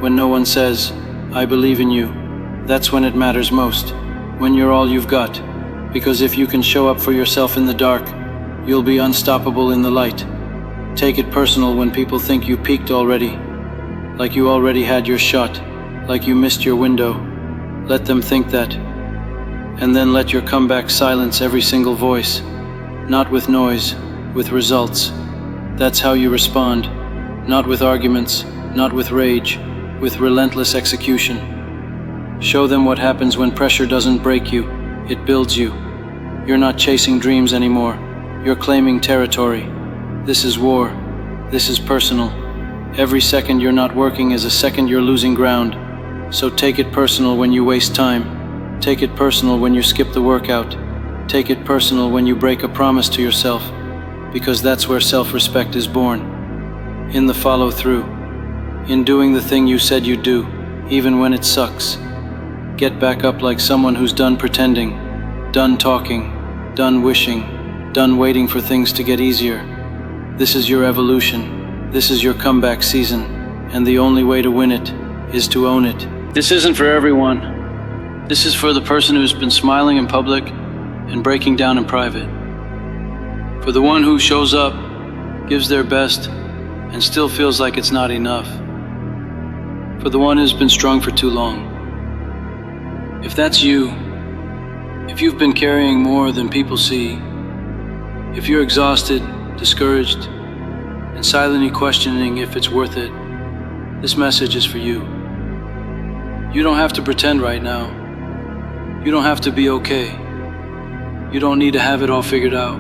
when no one says, "I believe in you." That's when it matters most, when you're all you've got. Because if you can show up for yourself in the dark, you'll be unstoppable in the light. Take it personal when people think you peaked already, like you already had your shot, like you missed your window. Let them think that. And then let your comeback silence every single voice. Not with noise, with results. That's how you respond. Not with arguments, not with rage, with relentless execution. Show them what happens when pressure doesn't break you, it builds you. You're not chasing dreams anymore. You're claiming territory. This is war. This is personal. Every second you're not working is a second you're losing ground. So take it personal when you waste time. Take it personal when you skip the workout. Take it personal when you break a promise to yourself, because that's where self-respect is born. In the follow-through. In doing the thing you said you'd do, even when it sucks. Get back up like someone who's done pretending, done talking, done wishing, done waiting for things to get easier. This is your evolution. This is your comeback season, and the only way to win it is to own it. This isn't for everyone. This is for the person who's been smiling in public and breaking down in private. For the one who shows up, gives their best, and still feels like it's not enough. For the one who's been strong for too long. If that's you, if you've been carrying more than people see, if you're exhausted, discouraged, and silently questioning if it's worth it, this message is for you. You don't have to pretend right now. You don't have to be okay. You don't need to have it all figured out.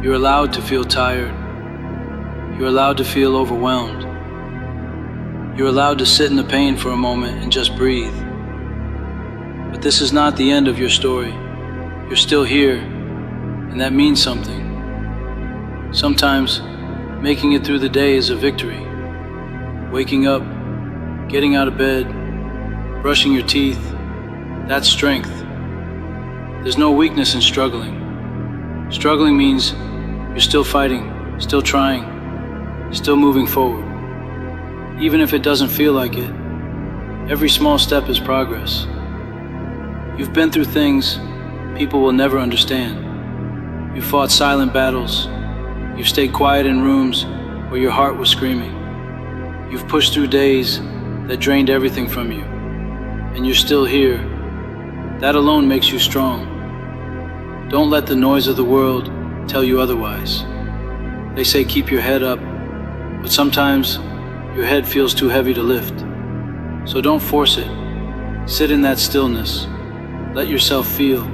You're allowed to feel tired. You're allowed to feel overwhelmed. You're allowed to sit in the pain for a moment and just breathe. But this is not the end of your story. You're still here, and that means something. Sometimes, making it through the day is a victory. Waking up, getting out of bed, brushing your teeth, that's strength. There's no weakness in struggling. Struggling means you're still fighting, still trying, still moving forward. Even if it doesn't feel like it, every small step is progress. You've been through things people will never understand. You've fought silent battles. You've stayed quiet in rooms where your heart was screaming. You've pushed through days that drained everything from you, and you're still here. That alone makes you strong. Don't let the noise of the world tell you otherwise. They say keep your head up, but sometimes your head feels too heavy to lift. So don't force it. Sit in that stillness. Let yourself feel.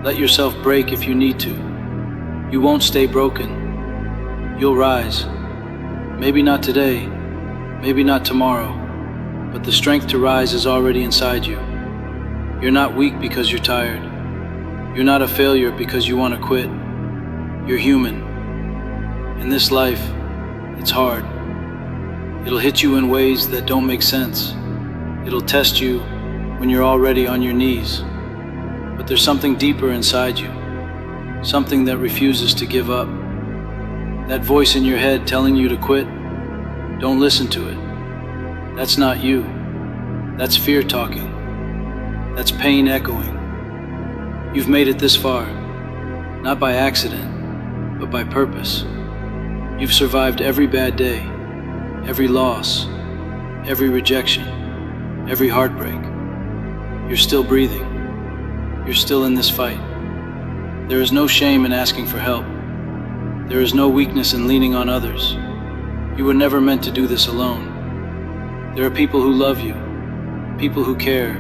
Let yourself break if you need to. You won't stay broken. You'll rise. Maybe not today, maybe not tomorrow, but the strength to rise is already inside you. You're not weak because you're tired. You're not a failure because you want to quit. You're human. In this life, it's hard. It'll hit you in ways that don't make sense. It'll test you when you're already on your knees. But there's something deeper inside you, something that refuses to give up. That voice in your head telling you to quit, don't listen to it. That's not you. That's fear talking. That's pain echoing. You've made it this far, not by accident, but by purpose. You've survived every bad day, every loss, every rejection, every heartbreak. You're still breathing. You're still in this fight. There is no shame in asking for help. There is no weakness in leaning on others. You were never meant to do this alone. There are people who love you, people who care,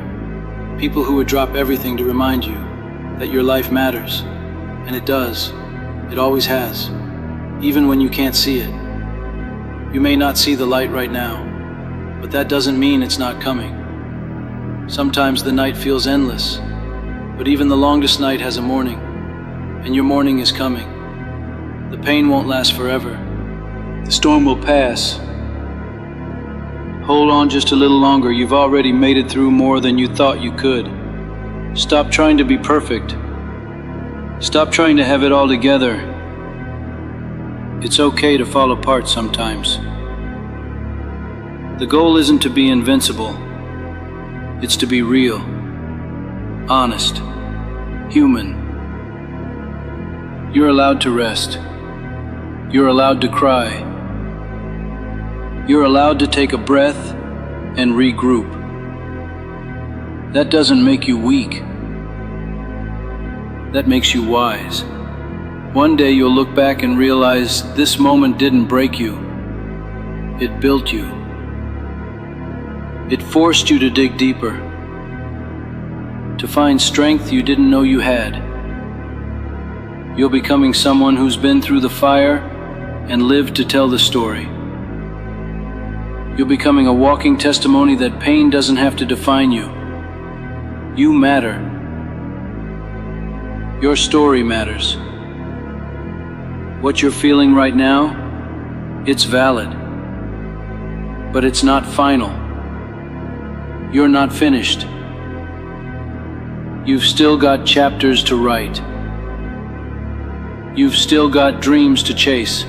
people who would drop everything to remind you that your life matters. And it does. It always has. Even when you can't see it. You may not see the light right now, but that doesn't mean it's not coming. Sometimes the night feels endless, but even the longest night has a morning, and your morning is coming. The pain won't last forever. The storm will pass. Hold on just a little longer. You've already made it through more than you thought you could. Stop trying to be perfect. Stop trying to have it all together. It's okay to fall apart sometimes. The goal isn't to be invincible. It's to be real, honest, human. You're allowed to rest. You're allowed to cry. You're allowed to take a breath and regroup. That doesn't make you weak. That makes you wise. One day you'll look back and realize this moment didn't break you. It built you. It forced you to dig deeper, to find strength you didn't know you had. You're becoming someone who's been through the fire and lived to tell the story. You're becoming a walking testimony that pain doesn't have to define you. You matter. Your story matters. What you're feeling right now, it's valid. But it's not final. You're not finished. You've still got chapters to write. You've still got dreams to chase.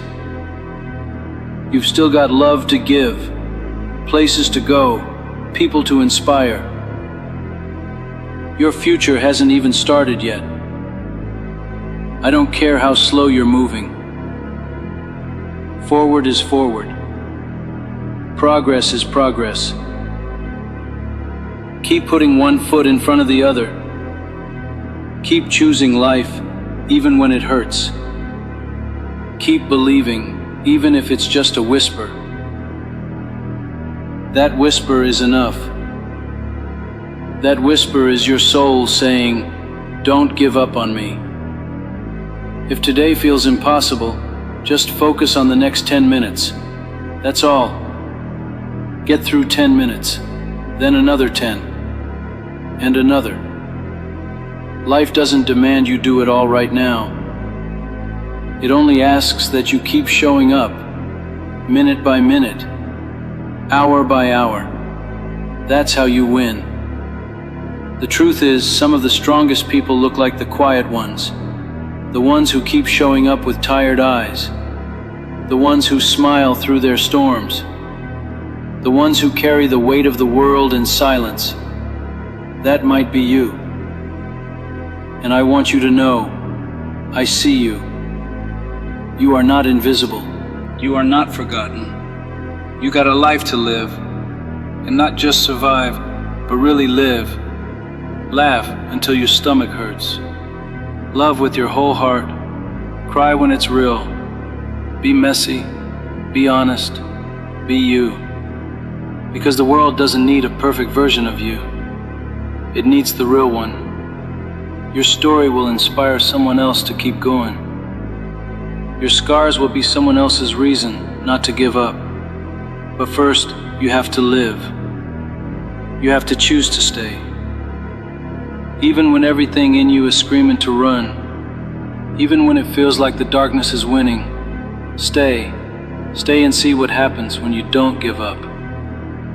You've still got love to give, places to go, people to inspire. Your future hasn't even started yet. I don't care how slow you're moving. Forward is forward. Progress is progress. Keep putting one foot in front of the other. Keep choosing life, even when it hurts. Keep believing, even if it's just a whisper. That whisper is enough. That whisper is your soul saying, "Don't give up on me." If today feels impossible, just focus on the next 10 minutes. That's all. Get through 10 minutes, then another 10, and another. Life doesn't demand you do it all right now. It only asks that you keep showing up, minute by minute, hour by hour. That's how you win. The truth is, some of the strongest people look like the quiet ones, the ones who keep showing up with tired eyes, the ones who smile through their storms, the ones who carry the weight of the world in silence. That might be you. And I want you to know, I see you. You are not invisible. You are not forgotten. You got a life to live, and not just survive, but really live. Laugh until your stomach hurts. Love with your whole heart. Cry when it's real. Be messy. Be honest. Be you. Because the world doesn't need a perfect version of you. It needs the real one. Your story will inspire someone else to keep going. Your scars will be someone else's reason not to give up. But first, you have to live. You have to choose to stay. Even when everything in you is screaming to run, even when it feels like the darkness is winning, stay. Stay and see what happens when you don't give up.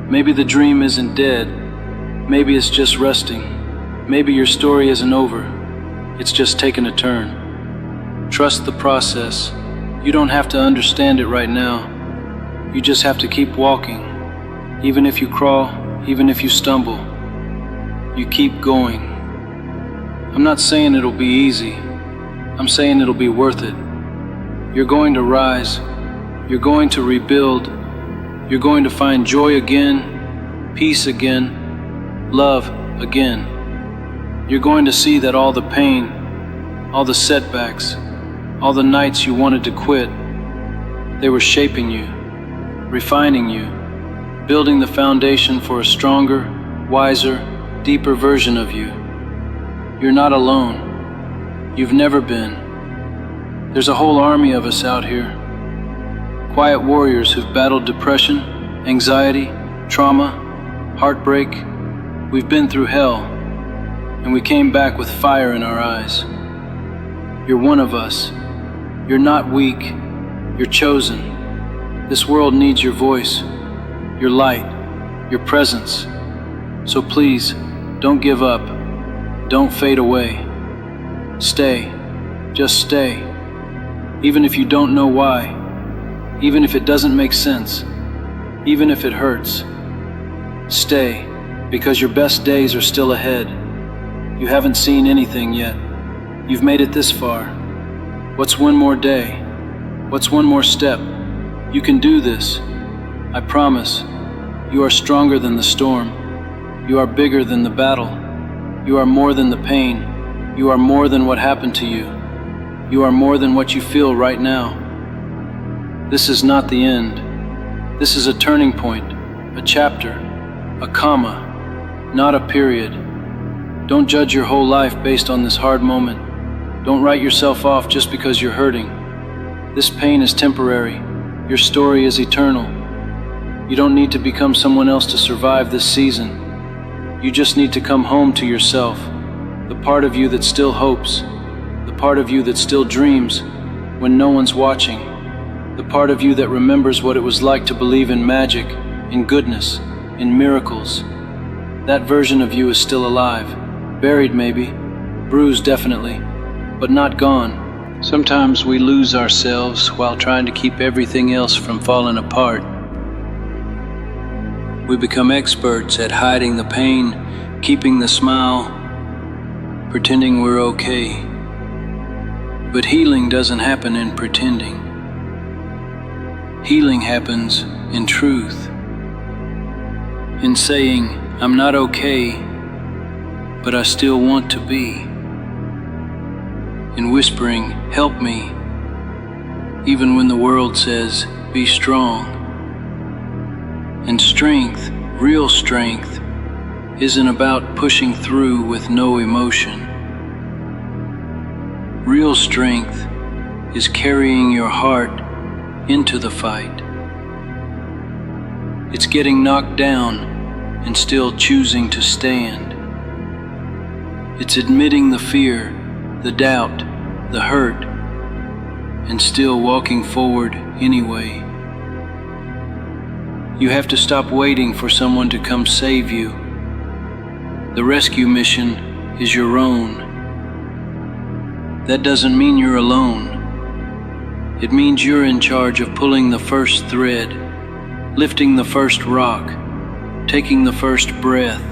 Maybe the dream isn't dead. Maybe it's just resting. Maybe your story isn't over. It's just taken a turn. Trust the process. You don't have to understand it right now. You just have to keep walking. Even if you crawl, even if you stumble, you keep going. I'm not saying it'll be easy. I'm saying it'll be worth it. You're going to rise. You're going to rebuild. You're going to find joy again, peace again, love again. You're going to see that all the pain, all the setbacks, all the nights you wanted to quit, they were shaping you, refining you, building the foundation for a stronger, wiser, deeper version of you. You're not alone. You've never been. There's a whole army of us out here. Quiet warriors who've battled depression, anxiety, trauma, heartbreak. We've been through hell, and we came back with fire in our eyes. You're one of us. You're not weak. You're chosen. This world needs your voice, your light, your presence. So please, don't give up. Don't fade away. Stay. Just stay. Even if you don't know why. Even if it doesn't make sense. Even if it hurts. Stay, because your best days are still ahead. You haven't seen anything yet. You've made it this far. What's one more day? What's one more step? You can do this. I promise. You are stronger than the storm. You are bigger than the battle. You are more than the pain. You are more than what happened to you. You are more than what you feel right now. This is not the end. This is a turning point, a chapter, a comma, not a period. Don't judge your whole life based on this hard moment. Don't write yourself off just because you're hurting. This pain is temporary. Your story is eternal. You don't need to become someone else to survive this season. You just need to come home to yourself, the part of you that still hopes, the part of you that still dreams when no one's watching, the part of you that remembers what it was like to believe in magic, in goodness, in miracles. That version of you is still alive, buried maybe, bruised definitely, but not gone. Sometimes we lose ourselves while trying to keep everything else from falling apart. We become experts at hiding the pain, keeping the smile, pretending we're okay. But healing doesn't happen in pretending. Healing happens in truth. In saying, I'm not okay, but I still want to be. In whispering, help me, even when the world says, be strong. And strength, real strength, isn't about pushing through with no emotion. Real strength is carrying your heart into the fight. It's getting knocked down and still choosing to stand. It's admitting the fear, the doubt, the hurt, and still walking forward anyway. You have to stop waiting for someone to come save you. The rescue mission is your own. That doesn't mean you're alone. It means you're in charge of pulling the first thread, lifting the first rock, taking the first breath,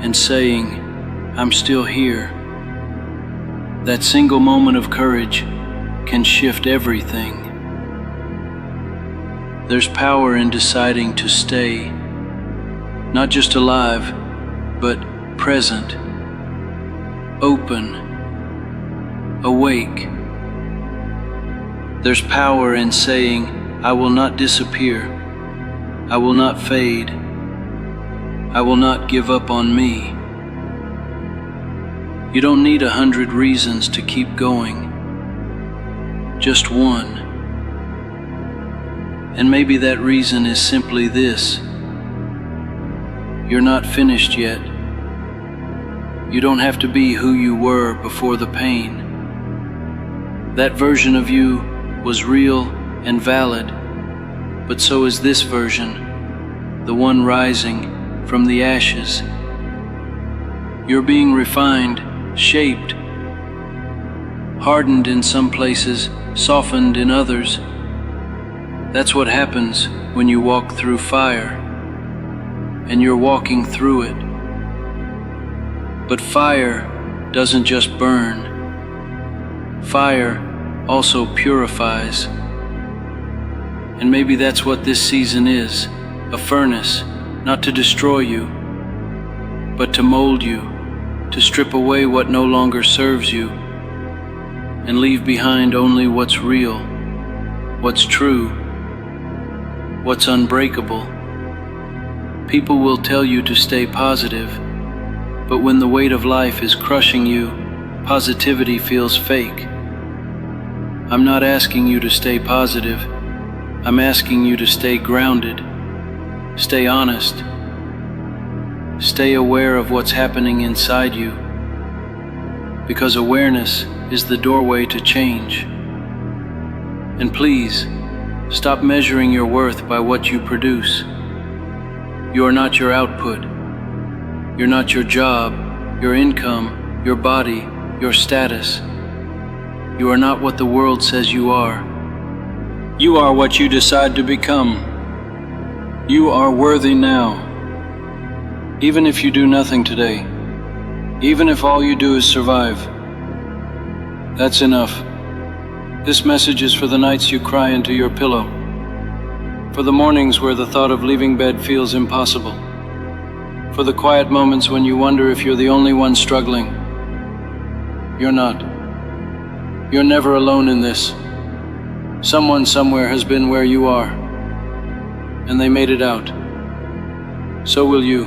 and saying, I'm still here. That single moment of courage can shift everything. There's power in deciding to stay, not just alive, but present, open, awake. There's power in saying, I will not disappear, I will not fade, I will not give up on me. You don't need 100 reasons to keep going, just one. And maybe that reason is simply this: you're not finished yet. You don't have to be who you were before the pain. That version of you was real and valid, but so is this version, the one rising from the ashes. You're being refined, shaped. hardened in some places, softened in others. That's what happens when you walk through fire, and you're walking through it. But fire doesn't just burn. Fire also purifies. And maybe that's what this season is, a furnace, not to destroy you, but to mold you, to strip away what no longer serves you, and leave behind only what's real, what's true, what's unbreakable. People will tell you to stay positive, but when the weight of life is crushing you, positivity feels fake. I'm not asking you to stay positive. I'm asking you to stay grounded, stay honest, stay aware of what's happening inside you, because awareness is the doorway to change. And please, stop measuring your worth by what you produce. You are not your output. You're not your job, your income, your body, your status. You are not what the world says you are. You are what you decide to become. You are worthy now. Even if you do nothing today, even if all you do is survive, that's enough. This message is for the nights you cry into your pillow, for the mornings where the thought of leaving bed feels impossible, for the quiet moments when you wonder if you're the only one struggling. You're not. You're never alone in this. Someone somewhere has been where you are, and they made it out. So will you.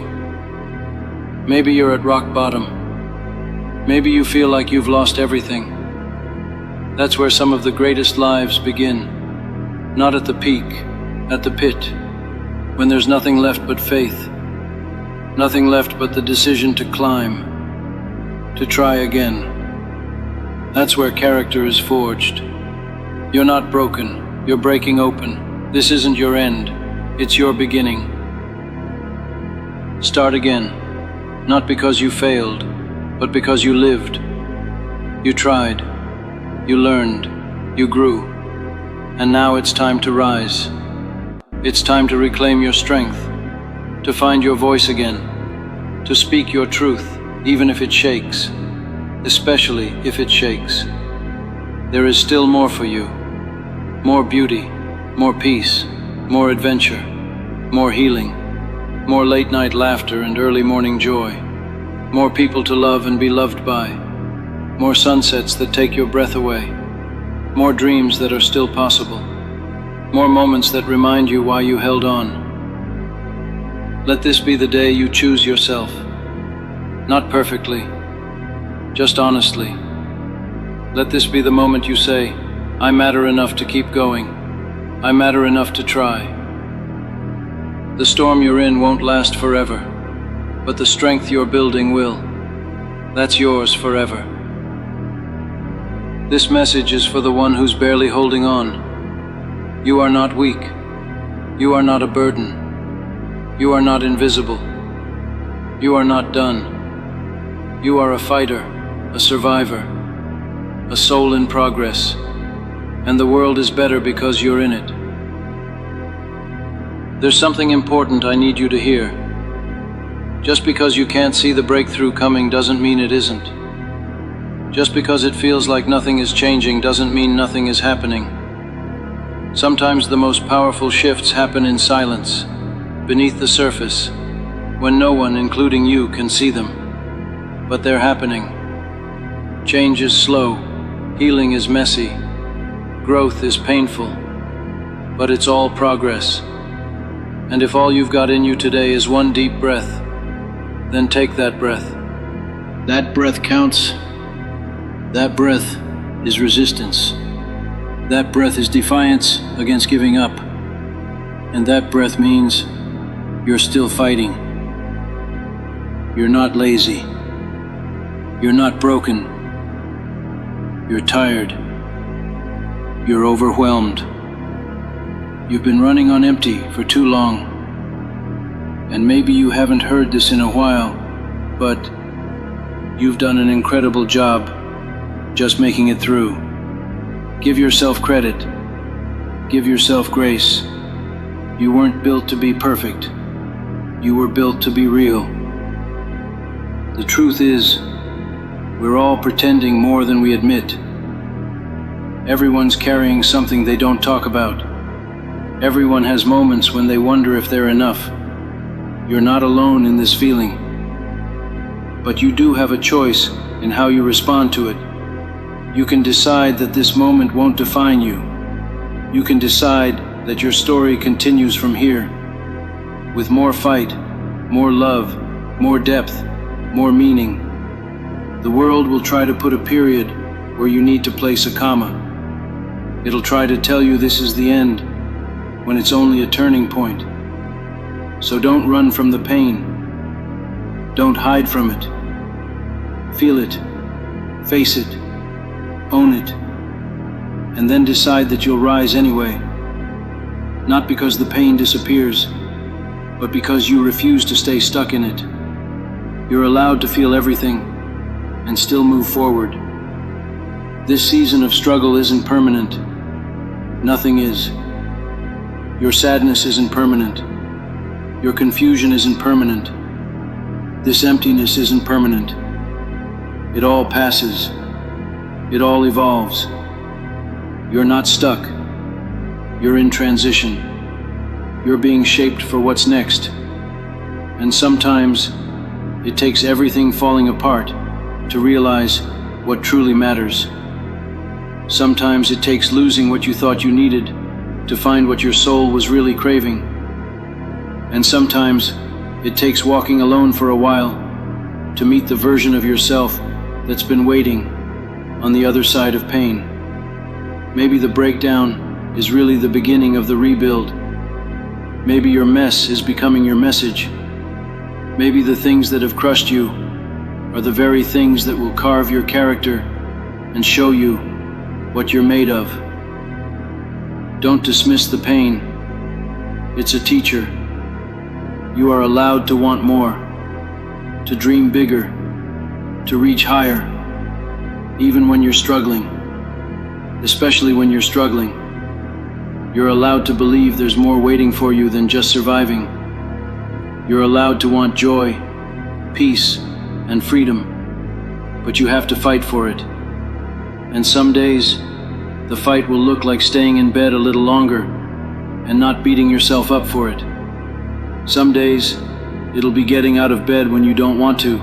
Maybe you're at rock bottom. Maybe you feel like you've lost everything. That's where some of the greatest lives begin. Not at the peak, at the pit, when there's nothing left but faith, nothing left but the decision to climb, to try again. That's where character is forged. You're not broken, you're breaking open. This isn't your end, it's your beginning. Start again, not because you failed, but because you lived. You tried, you learned, you grew, and now it's time to rise. It's time to reclaim your strength, to find your voice again, to speak your truth, even if it shakes, especially if it shakes. There is still more for you. More beauty, more peace, more adventure, more healing, more late-night laughter and early morning joy, more people to love and be loved by, more sunsets that take your breath away, more dreams that are still possible, more moments that remind you why you held on. Let this be the day you choose yourself, not perfectly, just honestly. Let this be the moment you say, I matter enough to keep going. I matter enough to try. The storm you're in won't last forever, but the strength you're building will. That's yours forever. This message is for the one who's barely holding on. You are not weak. You are not a burden. You are not invisible. You are not done. You are a fighter, a survivor, a soul in progress. And the world is better because you're in it. There's something important I need you to hear. Just because you can't see the breakthrough coming doesn't mean it isn't. Just because it feels like nothing is changing doesn't mean nothing is happening. Sometimes the most powerful shifts happen in silence, beneath the surface, when no one, including you, can see them. But they're happening. Change is slow, healing is messy, growth is painful, but it's all progress. And if all you've got in you today is one deep breath, then take that breath. That breath counts. That breath is resistance. That breath is defiance against giving up. And that breath means you're still fighting. You're not lazy. You're not broken. You're tired. You're overwhelmed. You've been running on empty for too long. And maybe you haven't heard this in a while, but you've done an incredible job. just making it through. Give yourself credit. Give yourself grace. You weren't built to be perfect. You were built to be real. The truth is, we're all pretending more than we admit. Everyone's carrying something they don't talk about. Everyone has moments when they wonder if they're enough. You're not alone in this feeling. But you do have a choice in how you respond to it. You can decide that this moment won't define you. You can decide that your story continues from here, with more fight, more love, more depth, more meaning. The world will try to put a period where you need to place a comma. It'll try to tell you this is the end, when it's only a turning point. So don't run from the pain. Don't hide from it. Feel it, face it, own it, and then decide that you'll rise anyway. Not because the pain disappears, but because you refuse to stay stuck in it. You're allowed to feel everything and still move forward. This season of struggle isn't permanent. Nothing is. Your sadness isn't permanent. Your confusion isn't permanent. This emptiness isn't permanent. It all passes. It all evolves. You're not stuck. You're in transition. You're being shaped for what's next. And sometimes it takes everything falling apart to realize what truly matters. Sometimes it takes losing what you thought you needed to find what your soul was really craving. And sometimes it takes walking alone for a while to meet the version of yourself that's been waiting on the other side of pain. Maybe the breakdown is really the beginning of the rebuild. Maybe your mess is becoming your message. Maybe the things that have crushed you are the very things that will carve your character and show you what you're made of. Don't dismiss the pain. It's a teacher. You are allowed to want more, to dream bigger, to reach higher, even when you're struggling. Especially when you're struggling. You're allowed to believe there's more waiting for you than just surviving. You're allowed to want joy, peace, and freedom, but you have to fight for it. And some days, the fight will look like staying in bed a little longer and not beating yourself up for it. Some days, it'll be getting out of bed when you don't want to,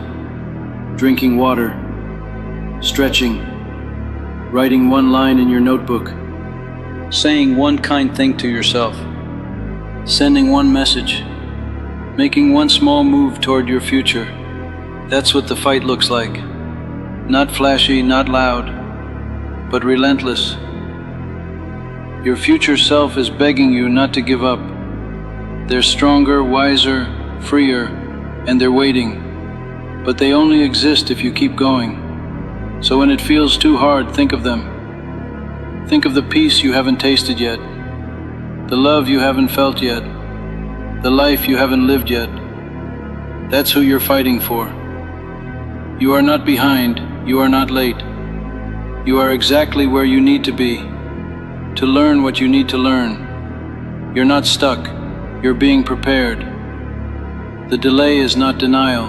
drinking water, stretching, writing one line in your notebook, saying one kind thing to yourself, sending one message, making one small move toward your future. That's what the fight looks like. Not flashy, not loud, but relentless. Your future self is begging you not to give up. They're stronger, wiser, freer, and they're waiting. But they only exist if you keep going. So when it feels too hard, think of them. Think of the peace you haven't tasted yet, the love you haven't felt yet, the life you haven't lived yet. That's who you're fighting for. You are not behind, you are not late. You are exactly where you need to be, to learn what you need to learn. You're not stuck, you're being prepared. The delay is not denial,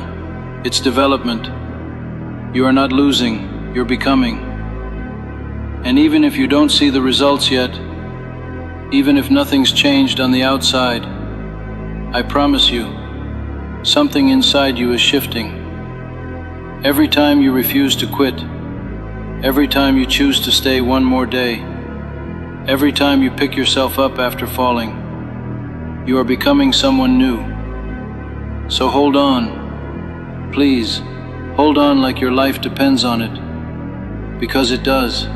it's development. You are not losing, you're becoming. And even if you don't see the results yet, even if nothing's changed on the outside, I promise you, something inside you is shifting. Every time you refuse to quit, every time you choose to stay one more day, every time you pick yourself up after falling, you are becoming someone new. So hold on, please, hold on like your life depends on it, because it does.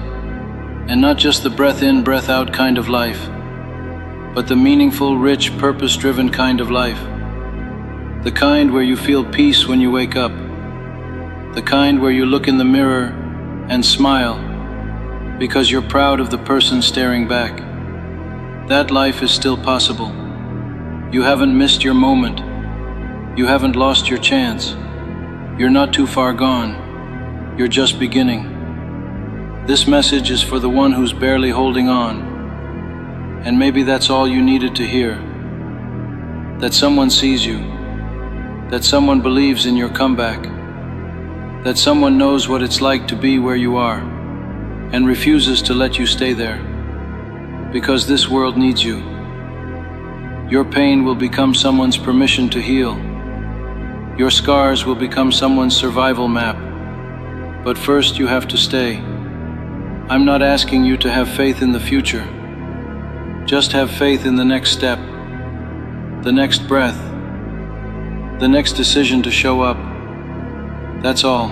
And not just the breath in, breath out kind of life, but the meaningful, rich, purpose-driven kind of life. The kind where you feel peace when you wake up. The kind where you look in the mirror and smile because you're proud of the person staring back. That life is still possible. You haven't missed your moment. You haven't lost your chance. You're not too far gone. You're just beginning. This message is for the one who's barely holding on. And maybe that's all you needed to hear. That someone sees you. That someone believes in your comeback. That someone knows what it's like to be where you are and refuses to let you stay there. Because this world needs you. Your pain will become someone's permission to heal. Your scars will become someone's survival map. But first you have to stay. I'm not asking you to have faith in the future. Just have faith in the next step, the next breath, the next decision to show up. That's all.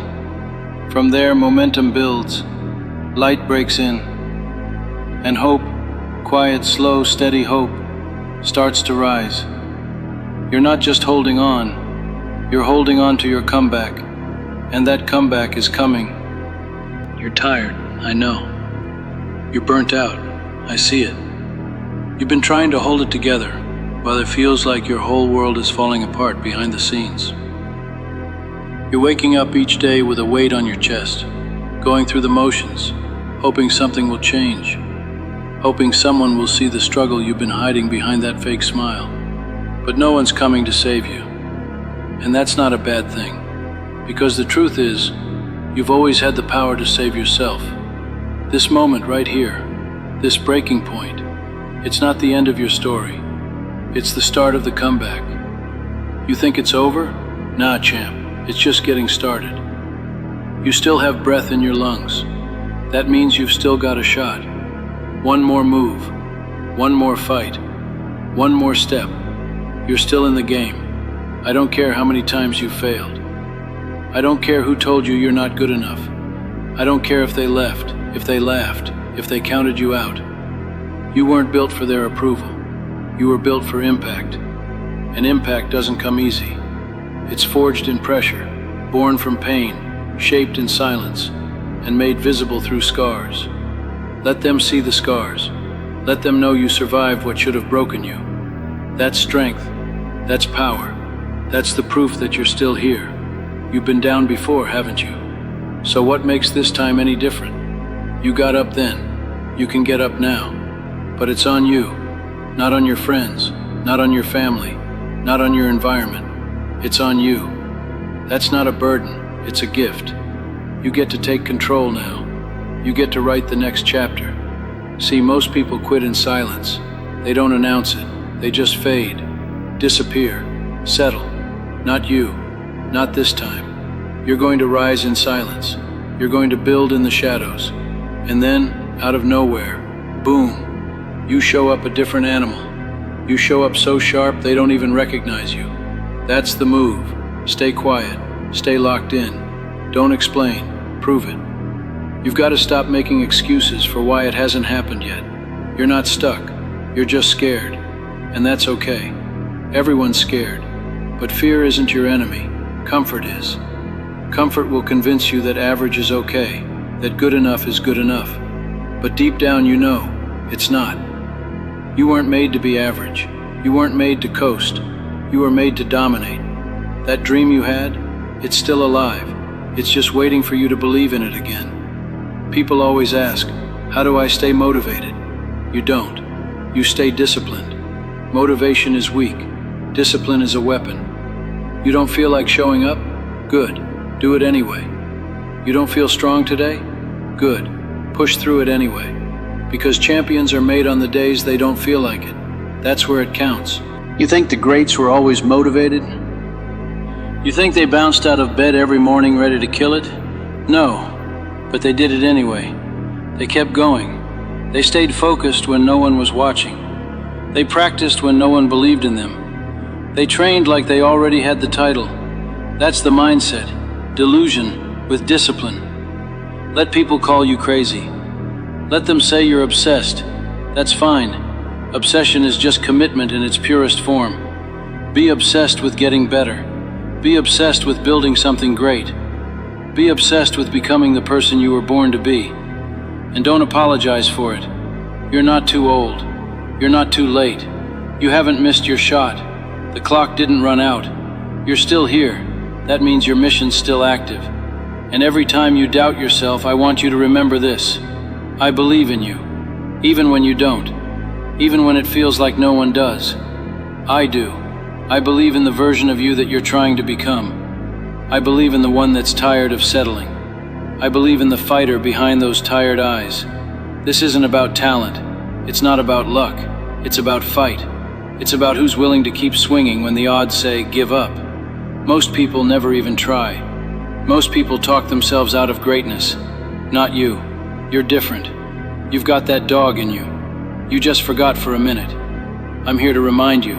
From there, momentum builds, light breaks in, and hope, quiet, slow, steady hope, starts to rise. You're not just holding on, you're holding on to your comeback, and that comeback is coming. You're tired, I know. You're burnt out, I see it. You've been trying to hold it together, while it feels like your whole world is falling apart behind the scenes. You're waking up each day with a weight on your chest, going through the motions, hoping something will change, hoping someone will see the struggle you've been hiding behind that fake smile. But no one's coming to save you. And that's not a bad thing, because the truth is, you've always had the power to save yourself. This moment right here, this breaking point, it's not the end of your story. It's the start of the comeback. You think it's over? Nah, champ, it's just getting started. You still have breath in your lungs. That means you've still got a shot. One more move, one more fight, one more step. You're still in the game. I don't care how many times you've failed. I don't care who told you you're not good enough. I don't care if they left, if they laughed, if they counted you out. You weren't built for their approval. You were built for impact. And impact doesn't come easy. It's forged in pressure, born from pain, shaped in silence, and made visible through scars. Let them see the scars. Let them know you survived what should have broken you. That's strength. That's power. That's the proof that you're still here. You've been down before, haven't you? So what makes this time any different? You got up then. You can get up now. But it's on you, not on your friends, not on your family, not on your environment. It's on you. That's not a burden, it's a gift. You get to take control now. You get to write the next chapter. See, most people quit in silence. They don't announce it. They just fade, disappear, settle. Not you, not this time. You're going to rise in silence. You're going to build in the shadows. And then, out of nowhere, boom. You show up a different animal. You show up so sharp they don't even recognize you. That's the move. Stay quiet. Stay locked in. Don't explain. Prove it. You've got to stop making excuses for why it hasn't happened yet. You're not stuck. You're just scared. And that's okay. Everyone's scared. But fear isn't your enemy. Comfort is. Comfort will convince you that average is okay, that good enough is good enough. But deep down you know, it's not. You weren't made to be average. You weren't made to coast. You were made to dominate. That dream you had, it's still alive. It's just waiting for you to believe in it again. People always ask, how do I stay motivated? You don't. You stay disciplined. Motivation is weak. Discipline is a weapon. You don't feel like showing up? Good. Do it anyway. You don't feel strong today? Good. Push through it anyway. Because champions are made on the days they don't feel like it. That's where it counts. You think the greats were always motivated? You think they bounced out of bed every morning ready to kill it? No, but they did it anyway. They kept going. They stayed focused when no one was watching. They practiced when no one believed in them. They trained like they already had the title. That's the mindset. Delusion with discipline. Let people call you crazy. Let them say you're obsessed. That's fine. Obsession is just commitment in its purest form. Be obsessed with getting better. Be obsessed with building something great. Be obsessed with becoming the person you were born to be. And don't apologize for it. You're not too old. You're not too late. You haven't missed your shot. The clock didn't run out. You're still here. That means your mission's still active. And every time you doubt yourself, I want you to remember this. I believe in you, even when you don't, even when it feels like no one does. I do. I believe in the version of you that you're trying to become. I believe in the one that's tired of settling. I believe in the fighter behind those tired eyes. This isn't about talent. It's not about luck. It's about fight. It's about who's willing to keep swinging when the odds say give up. Most people never even try. Most people talk themselves out of greatness. Not you. You're different. You've got that dog in you. You just forgot for a minute. I'm here to remind you.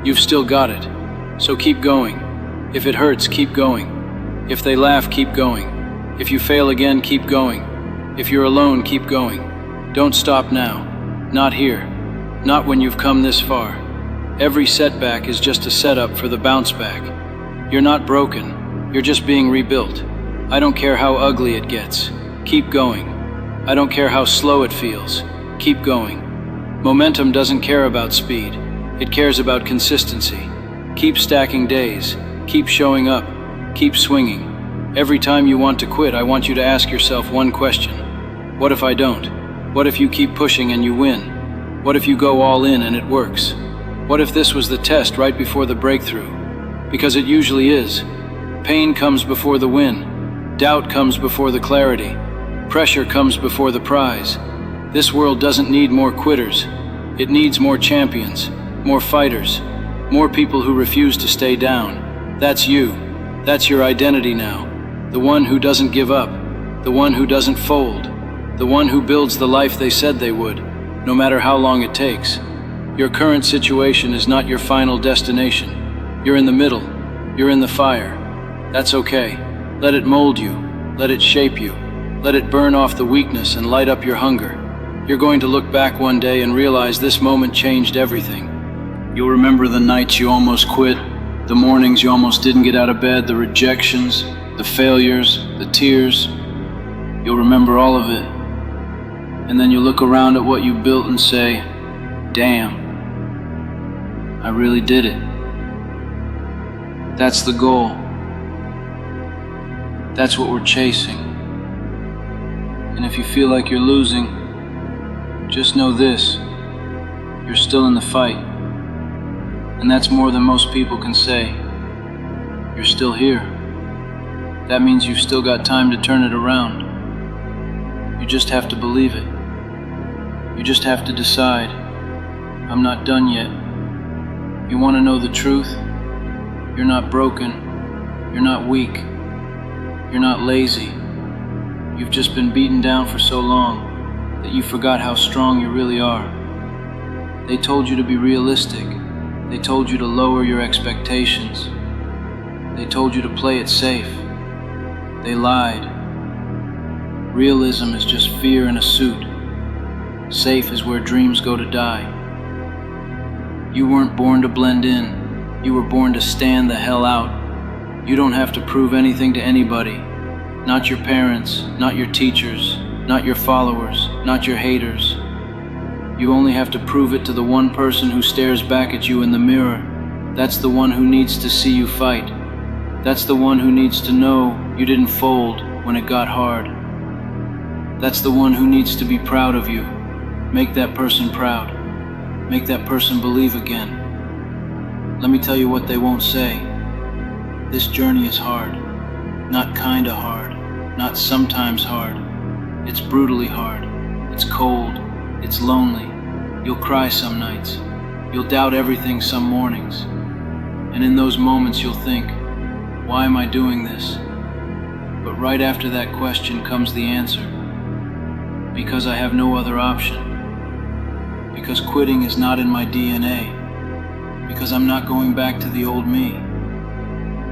You've still got it. So keep going. If it hurts, keep going. If they laugh, keep going. If you fail again, keep going. If you're alone, keep going. Don't stop now. Not here. Not when you've come this far. Every setback is just a setup for the bounce back. You're not broken. You're just being rebuilt. I don't care how ugly it gets. Keep going. I don't care how slow it feels. Keep going. Momentum doesn't care about speed. It cares about consistency. Keep stacking days. Keep showing up. Keep swinging. Every time you want to quit, I want you to ask yourself one question. What if I don't? What if you keep pushing and you win? What if you go all in and it works? What if this was the test right before the breakthrough? Because it usually is. Pain comes before the win. Doubt comes before the clarity. Pressure comes before the prize. This world doesn't need more quitters. It needs more champions, more fighters, more people who refuse to stay down. That's you. That's your identity now. The one who doesn't give up. The one who doesn't fold. The one who builds the life they said they would, no matter how long it takes. Your current situation is not your final destination. You're in the middle. You're in the fire. That's okay. Let it mold you. Let it shape you. Let it burn off the weakness and light up your hunger. You're going to look back one day and realize this moment changed everything. You'll remember the nights you almost quit, the mornings you almost didn't get out of bed, the rejections, the failures, the tears. You'll remember all of it. And then you'll look around at what you built and say, damn, I really did it. That's the goal. That's what we're chasing. And if you feel like you're losing, just know this, you're still in the fight. And that's more than most people can say. You're still here. That means you've still got time to turn it around. You just have to believe it. You just have to decide, I'm not done yet. You want to know the truth? You're not broken. You're not weak. You're not lazy. You've just been beaten down for so long that you forgot how strong you really are. They told you to be realistic. They told you to lower your expectations. They told you to play it safe. They lied. Realism is just fear in a suit. Safe is where dreams go to die. You weren't born to blend in. You were born to stand the hell out. You don't have to prove anything to anybody. Not your parents, not your teachers, not your followers, not your haters. You only have to prove it to the one person who stares back at you in the mirror. That's the one who needs to see you fight. That's the one who needs to know you didn't fold when it got hard. That's the one who needs to be proud of you. Make that person proud. Make that person believe again. Let me tell you what they won't say. This journey is hard. Not kinda hard. Not sometimes hard. It's brutally hard. It's cold. It's lonely. You'll cry some nights. You'll doubt everything some mornings. And in those moments you'll think, why am I doing this? But right after that question comes the answer. Because I have no other option. Because quitting is not in my DNA. Because I'm not going back to the old me.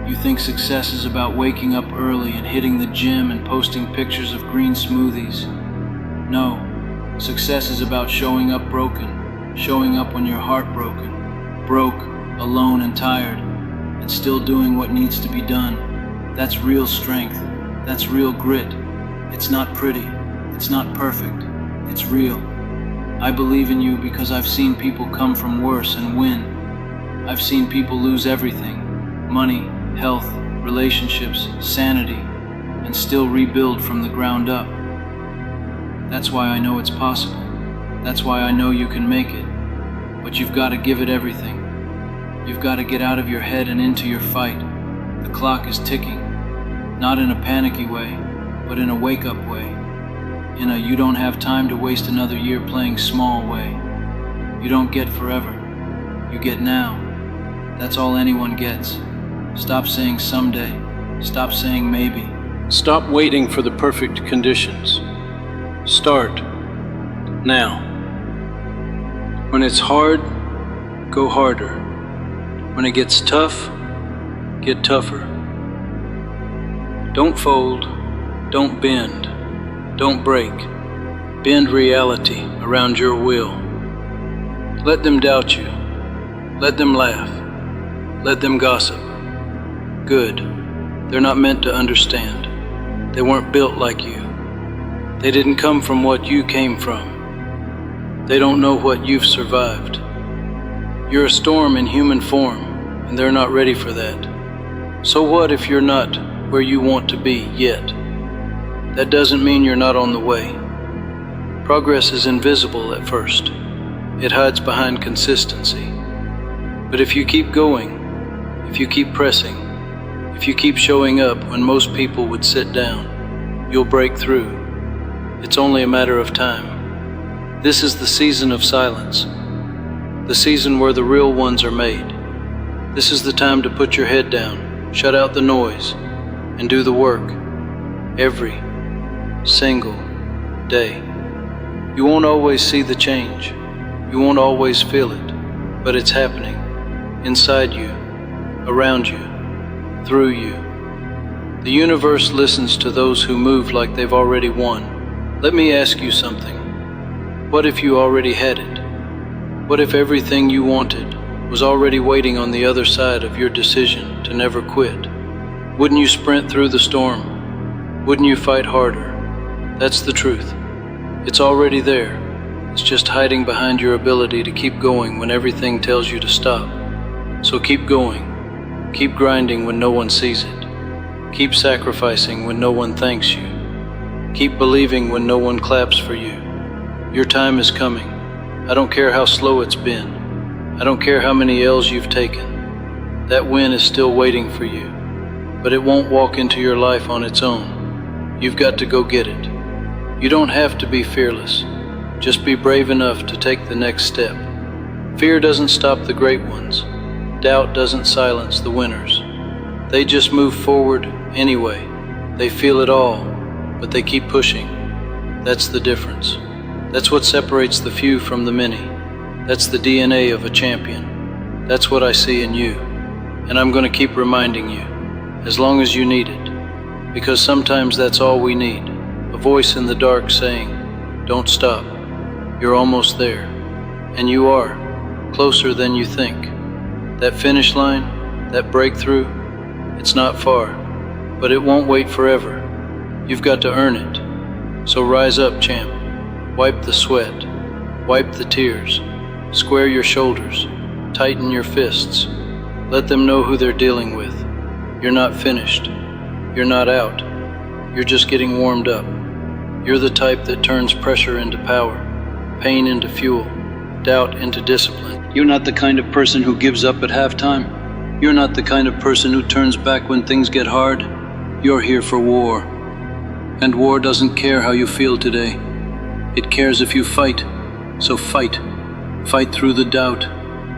You think success is about waking up early and hitting the gym and posting pictures of green smoothies. No, success is about showing up broken, showing up when you're heartbroken, broke, alone and tired, and still doing what needs to be done. That's real strength. That's real grit. It's not pretty. It's not perfect. It's real. I believe in you because I've seen people come from worse and win. I've seen people lose everything. Money, health, relationships, sanity. and still rebuild from the ground up. That's why I know it's possible. That's why I know you can make it. But you've got to give it everything. You've got to get out of your head and into your fight. The clock is ticking, not in a panicky way, but in a wake-up way. In a you don't have time to waste another year playing small way. You don't get forever. You get now. That's all anyone gets. Stop saying someday. Stop saying maybe. Stop waiting for the perfect conditions. Start now. When it's hard, go harder. When it gets tough, get tougher. Don't fold, don't bend, don't break. Bend reality around your will. Let them doubt you. Let them laugh. Let them gossip. Good. They're not meant to understand. They weren't built like you. They didn't come from what you came from. They don't know what you've survived. You're a storm in human form, and they're not ready for that. So what if you're not where you want to be yet? That doesn't mean you're not on the way. Progress is invisible at first. It hides behind consistency. But if you keep going, if you keep pressing, if you keep showing up when most people would sit down, you'll break through. It's only a matter of time. This is the season of silence, the season where the real ones are made. This is the time to put your head down, shut out the noise, and do the work every single day. You won't always see the change. You won't always feel it, but it's happening inside you, around you, through you. The universe listens to those who move like they've already won. Let me ask you something. What if you already had it? What if everything you wanted was already waiting on the other side of your decision to never quit? Wouldn't you sprint through the storm? Wouldn't you fight harder? That's the truth. It's already there. It's just hiding behind your ability to keep going when everything tells you to stop. So keep going. Keep grinding when no one sees it. Keep sacrificing when no one thanks you. Keep believing when no one claps for you. Your time is coming. I don't care how slow it's been. I don't care how many L's you've taken. That win is still waiting for you. But it won't walk into your life on its own. You've got to go get it. You don't have to be fearless. Just be brave enough to take the next step. Fear doesn't stop the great ones. Doubt doesn't silence the winners. They just move forward anyway. They feel it all, but they keep pushing. That's the difference. That's what separates the few from the many. That's the DNA of a champion. That's what I see in you. And I'm going to keep reminding you, as long as you need it. Because sometimes that's all we need. A voice in the dark saying, don't stop. You're almost there. And you are, closer than you think. That finish line, that breakthrough, it's not far, but it won't wait forever. You've got to earn it. So rise up, champ. Wipe the sweat, wipe the tears, square your shoulders, tighten your fists. Let them know who they're dealing with. You're not finished. You're not out. You're just getting warmed up. You're the type that turns pressure into power, pain into fuel, doubt into discipline. You're not the kind of person who gives up at halftime. You're not the kind of person who turns back when things get hard. You're here for war. And war doesn't care how you feel today. It cares if you fight. So fight. Fight through the doubt.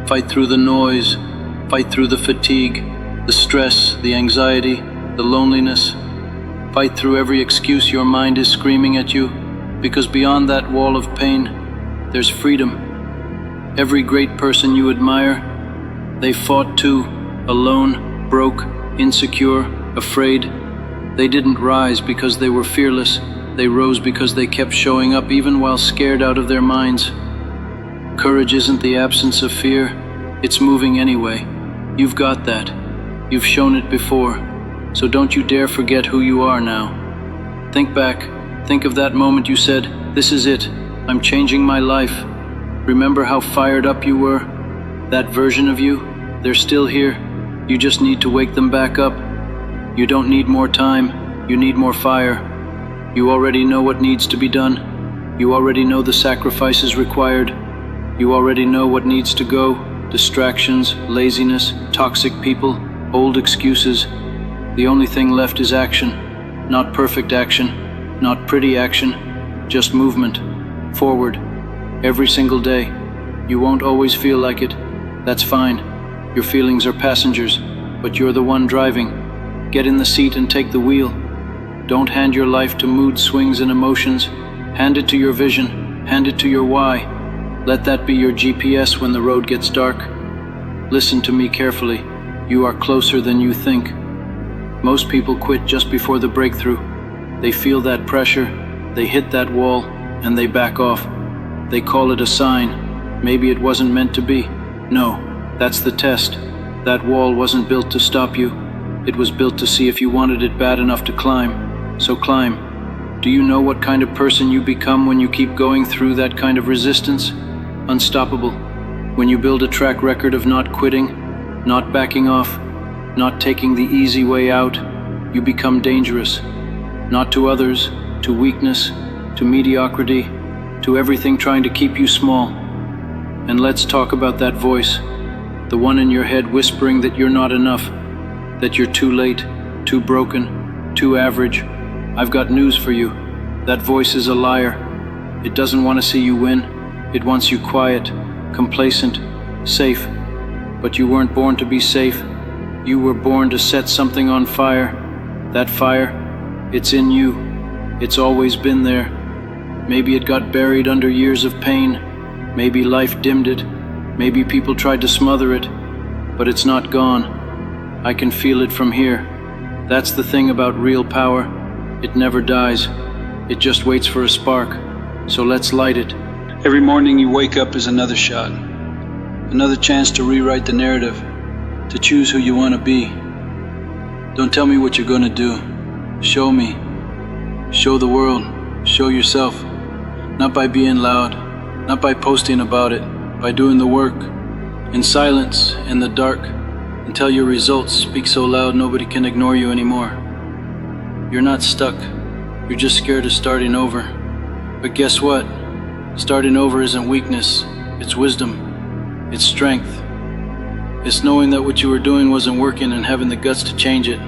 Fight through the noise. Fight through the fatigue, the stress, the anxiety, the loneliness. Fight through every excuse your mind is screaming at you, because beyond that wall of pain, there's freedom. Every great person you admire, they fought too, alone, broke, insecure, afraid. They didn't rise because they were fearless. They rose because they kept showing up even while scared out of their minds. Courage isn't the absence of fear, it's moving anyway. You've got that. You've shown it before. So don't you dare forget who you are now. Think back. Think of that moment you said, "This is it. I'm changing my life." Remember how fired up you were? That version of you? They're still here. You just need to wake them back up. You don't need more time. You need more fire. You already know what needs to be done. You already know the sacrifices required. You already know what needs to go. Distractions, laziness, toxic people, old excuses. The only thing left is action. Not perfect action, not pretty action, just movement, forward, every single day. You won't always feel like it. That's fine. Your feelings are passengers, but you're the one driving. Get in the seat and take the wheel. Don't hand your life to mood swings and emotions. Hand it to your vision. Hand it to your why. Let that be your GPS when the road gets dark. Listen to me carefully. You are closer than you think. Most people quit just before the breakthrough. They feel that pressure, they hit that wall, and they back off. They call it a sign. Maybe it wasn't meant to be. No, that's the test. That wall wasn't built to stop you. It was built to see if you wanted it bad enough to climb. So climb. Do you know what kind of person you become when you keep going through that kind of resistance? Unstoppable. When you build a track record of not quitting, not backing off, not taking the easy way out, you become dangerous. Not to others, to weakness, to mediocrity, to everything trying to keep you small. And let's talk about that voice, the one in your head whispering that you're not enough, that you're too late, too broken, too average. I've got news for you. That voice is a liar. It doesn't want to see you win. It wants you quiet, complacent, safe. But you weren't born to be safe. You were born to set something on fire. That fire, it's in you. It's always been there. Maybe it got buried under years of pain. Maybe life dimmed it. Maybe people tried to smother it. But it's not gone. I can feel it from here. That's the thing about real power. It never dies. It just waits for a spark. So let's light it. Every morning you wake up is another shot. Another chance to rewrite the narrative. To choose who you want to be. Don't tell me what you're going to do. Show me. Show the world. Show yourself. Not by being loud. Not by posting about it. By doing the work. In silence, in the dark. Until your results speak so loud nobody can ignore you anymore. You're not stuck. You're just scared of starting over. But guess what? Starting over isn't weakness. It's wisdom. It's strength. It's knowing that what you were doing wasn't working and having the guts to change it.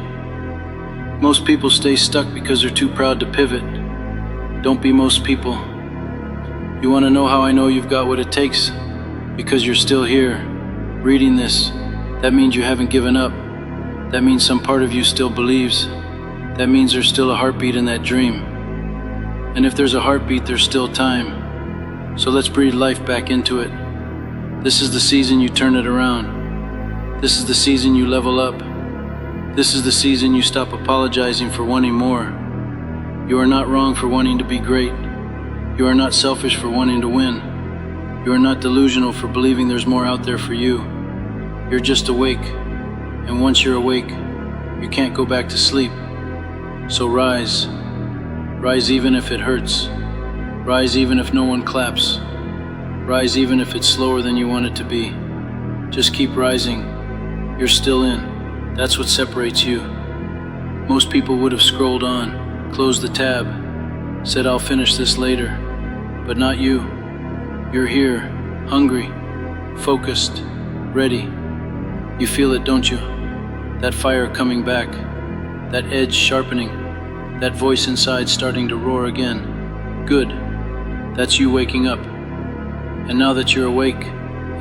Most people stay stuck because they're too proud to pivot. Don't be most people. You want to know how I know you've got what it takes? Because you're still here, reading this. That means you haven't given up. That means some part of you still believes. That means there's still a heartbeat in that dream. And if there's a heartbeat, there's still time. So let's breathe life back into it. This is the season you turn it around. This is the season you level up. This is the season you stop apologizing for wanting more. You are not wrong for wanting to be great. You are not selfish for wanting to win. You are not delusional for believing there's more out there for you. You're just awake. And once you're awake, you can't go back to sleep. So rise. Rise even if it hurts. Rise even if no one claps. Rise even if it's slower than you want it to be. Just keep rising. You're still in. That's what separates you. Most people would have scrolled on, closed the tab, said I'll finish this later. But not you. You're here, hungry, focused, ready. You feel it, don't you? That fire coming back, that edge sharpening, that voice inside starting to roar again. Good. That's you waking up. And now that you're awake,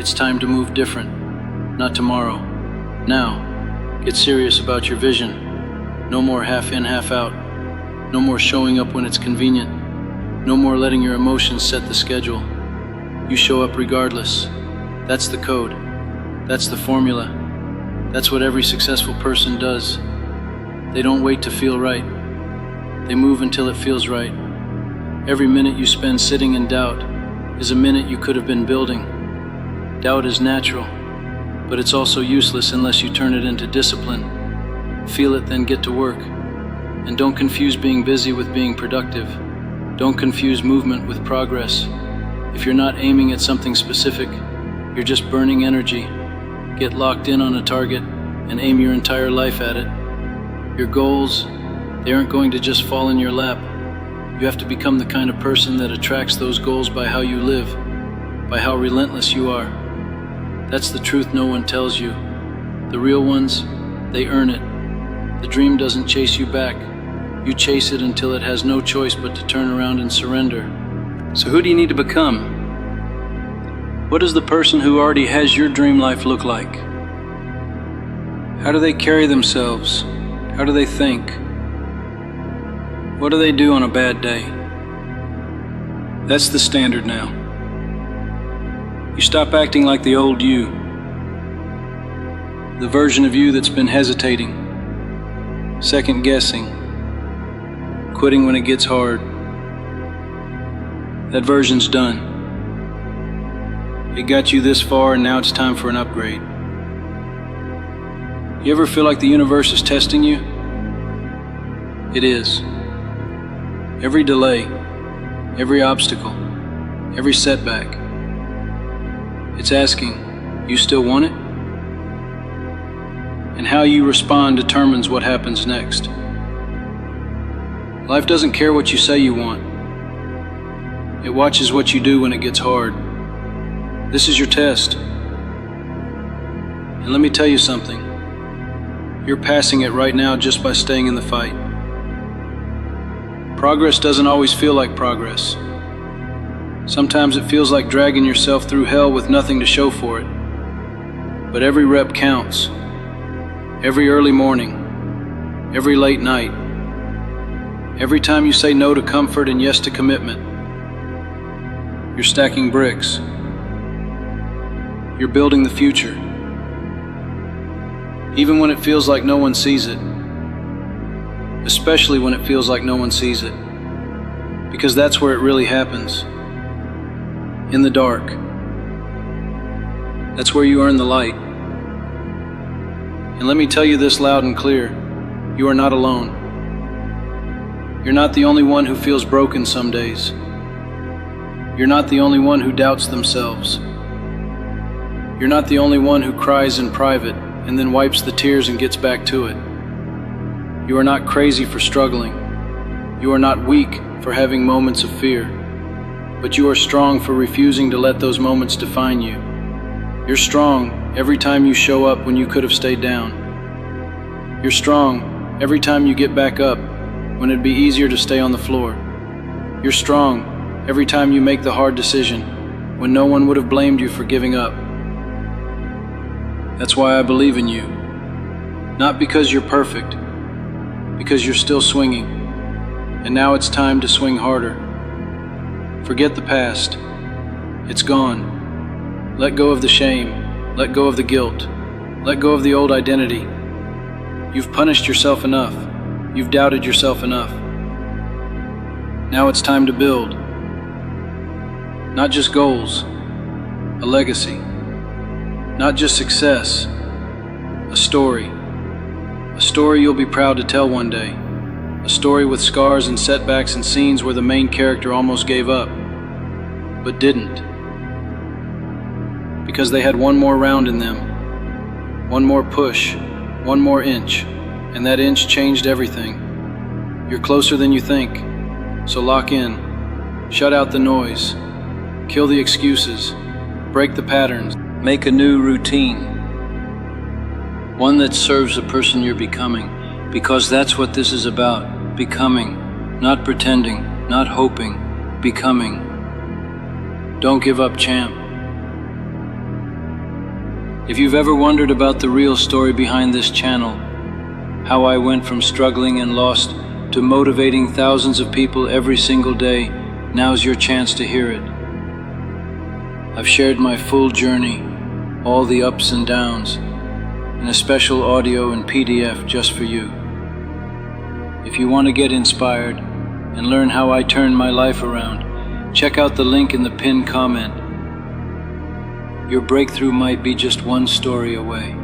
it's time to move different. Not tomorrow. Now. Get serious about your vision. No more half in, half out. No more showing up when it's convenient. No more letting your emotions set the schedule. You show up regardless. That's the code. That's the formula. That's what every successful person does. They don't wait to feel right. They move until it feels right. Every minute you spend sitting in doubt is a minute you could have been building. Doubt is natural, but it's also useless unless you turn it into discipline. Feel it, then get to work. And don't confuse being busy with being productive. Don't confuse movement with progress. If you're not aiming at something specific, you're just burning energy. Get locked in on a target and aim your entire life at it. Your goals, They aren't going to just fall in your lap. You have to become the kind of person that attracts those goals by how you live, by how relentless you are. That's the truth no one tells you. The real ones, they earn it. The dream doesn't chase you back. You chase it until it has no choice but to turn around and surrender. So who do you need to become? What does the person who already has your dream life look like? How do they carry themselves? How do they think? What do they do on a bad day? That's the standard now. You stop acting like the old you, the version of you that's been hesitating, second guessing, quitting when it gets hard. That version's done. It got you this far, and now it's time for an upgrade. You ever feel like the universe is testing you? It is. Every delay, every obstacle, every setback. It's asking, you still want it? And how you respond determines what happens next. Life doesn't care what you say you want. It watches what you do when it gets hard. This is your test. And let me tell you something. You're passing it right now just by staying in the fight. Progress doesn't always feel like progress. Sometimes it feels like dragging yourself through hell with nothing to show for it. But every rep counts. Every early morning. Every late night. Every time you say no to comfort and yes to commitment. You're stacking bricks. You're building the future. Even when it feels like no one sees it. Especially when it feels like no one sees it. Because that's where it really happens. In the dark. That's where you earn the light. And let me tell you this loud and clear. You are not alone. You're not the only one who feels broken some days. You're not the only one who doubts themselves. You're not the only one who cries in private and then wipes the tears and gets back to it. You are not crazy for struggling. You are not weak for having moments of fear. But you are strong for refusing to let those moments define you. You're strong every time you show up when you could have stayed down. You're strong every time you get back up when it'd be easier to stay on the floor. You're strong every time you make the hard decision when no one would have blamed you for giving up. That's why I believe in you. Not because you're perfect, because you're still swinging. And now it's time to swing harder. Forget the past. It's gone. Let go of the shame. Let go of the guilt. Let go of the old identity. You've punished yourself enough. You've doubted yourself enough. Now it's time to build. Not just goals, a legacy. Not just success, a story. A story you'll be proud to tell one day. A story with scars and setbacks and scenes where the main character almost gave up, but didn't. Because they had one more round in them, one more push, one more inch, and that inch changed everything. You're closer than you think, so lock in. Shut out the noise. Kill the excuses. Break the patterns. Make a new routine. One that serves the person you're becoming, because that's what this is about. Becoming, not pretending, not hoping, becoming. Don't give up, champ. If you've ever wondered about the real story behind this channel, how I went from struggling and lost to motivating thousands of people every single day, now's your chance to hear it. I've shared my full journey, all the ups and downs, in a special audio and PDF just for you. If you want to get inspired and learn how I turned my life around, check out the link in the pinned comment. Your breakthrough might be just one story away.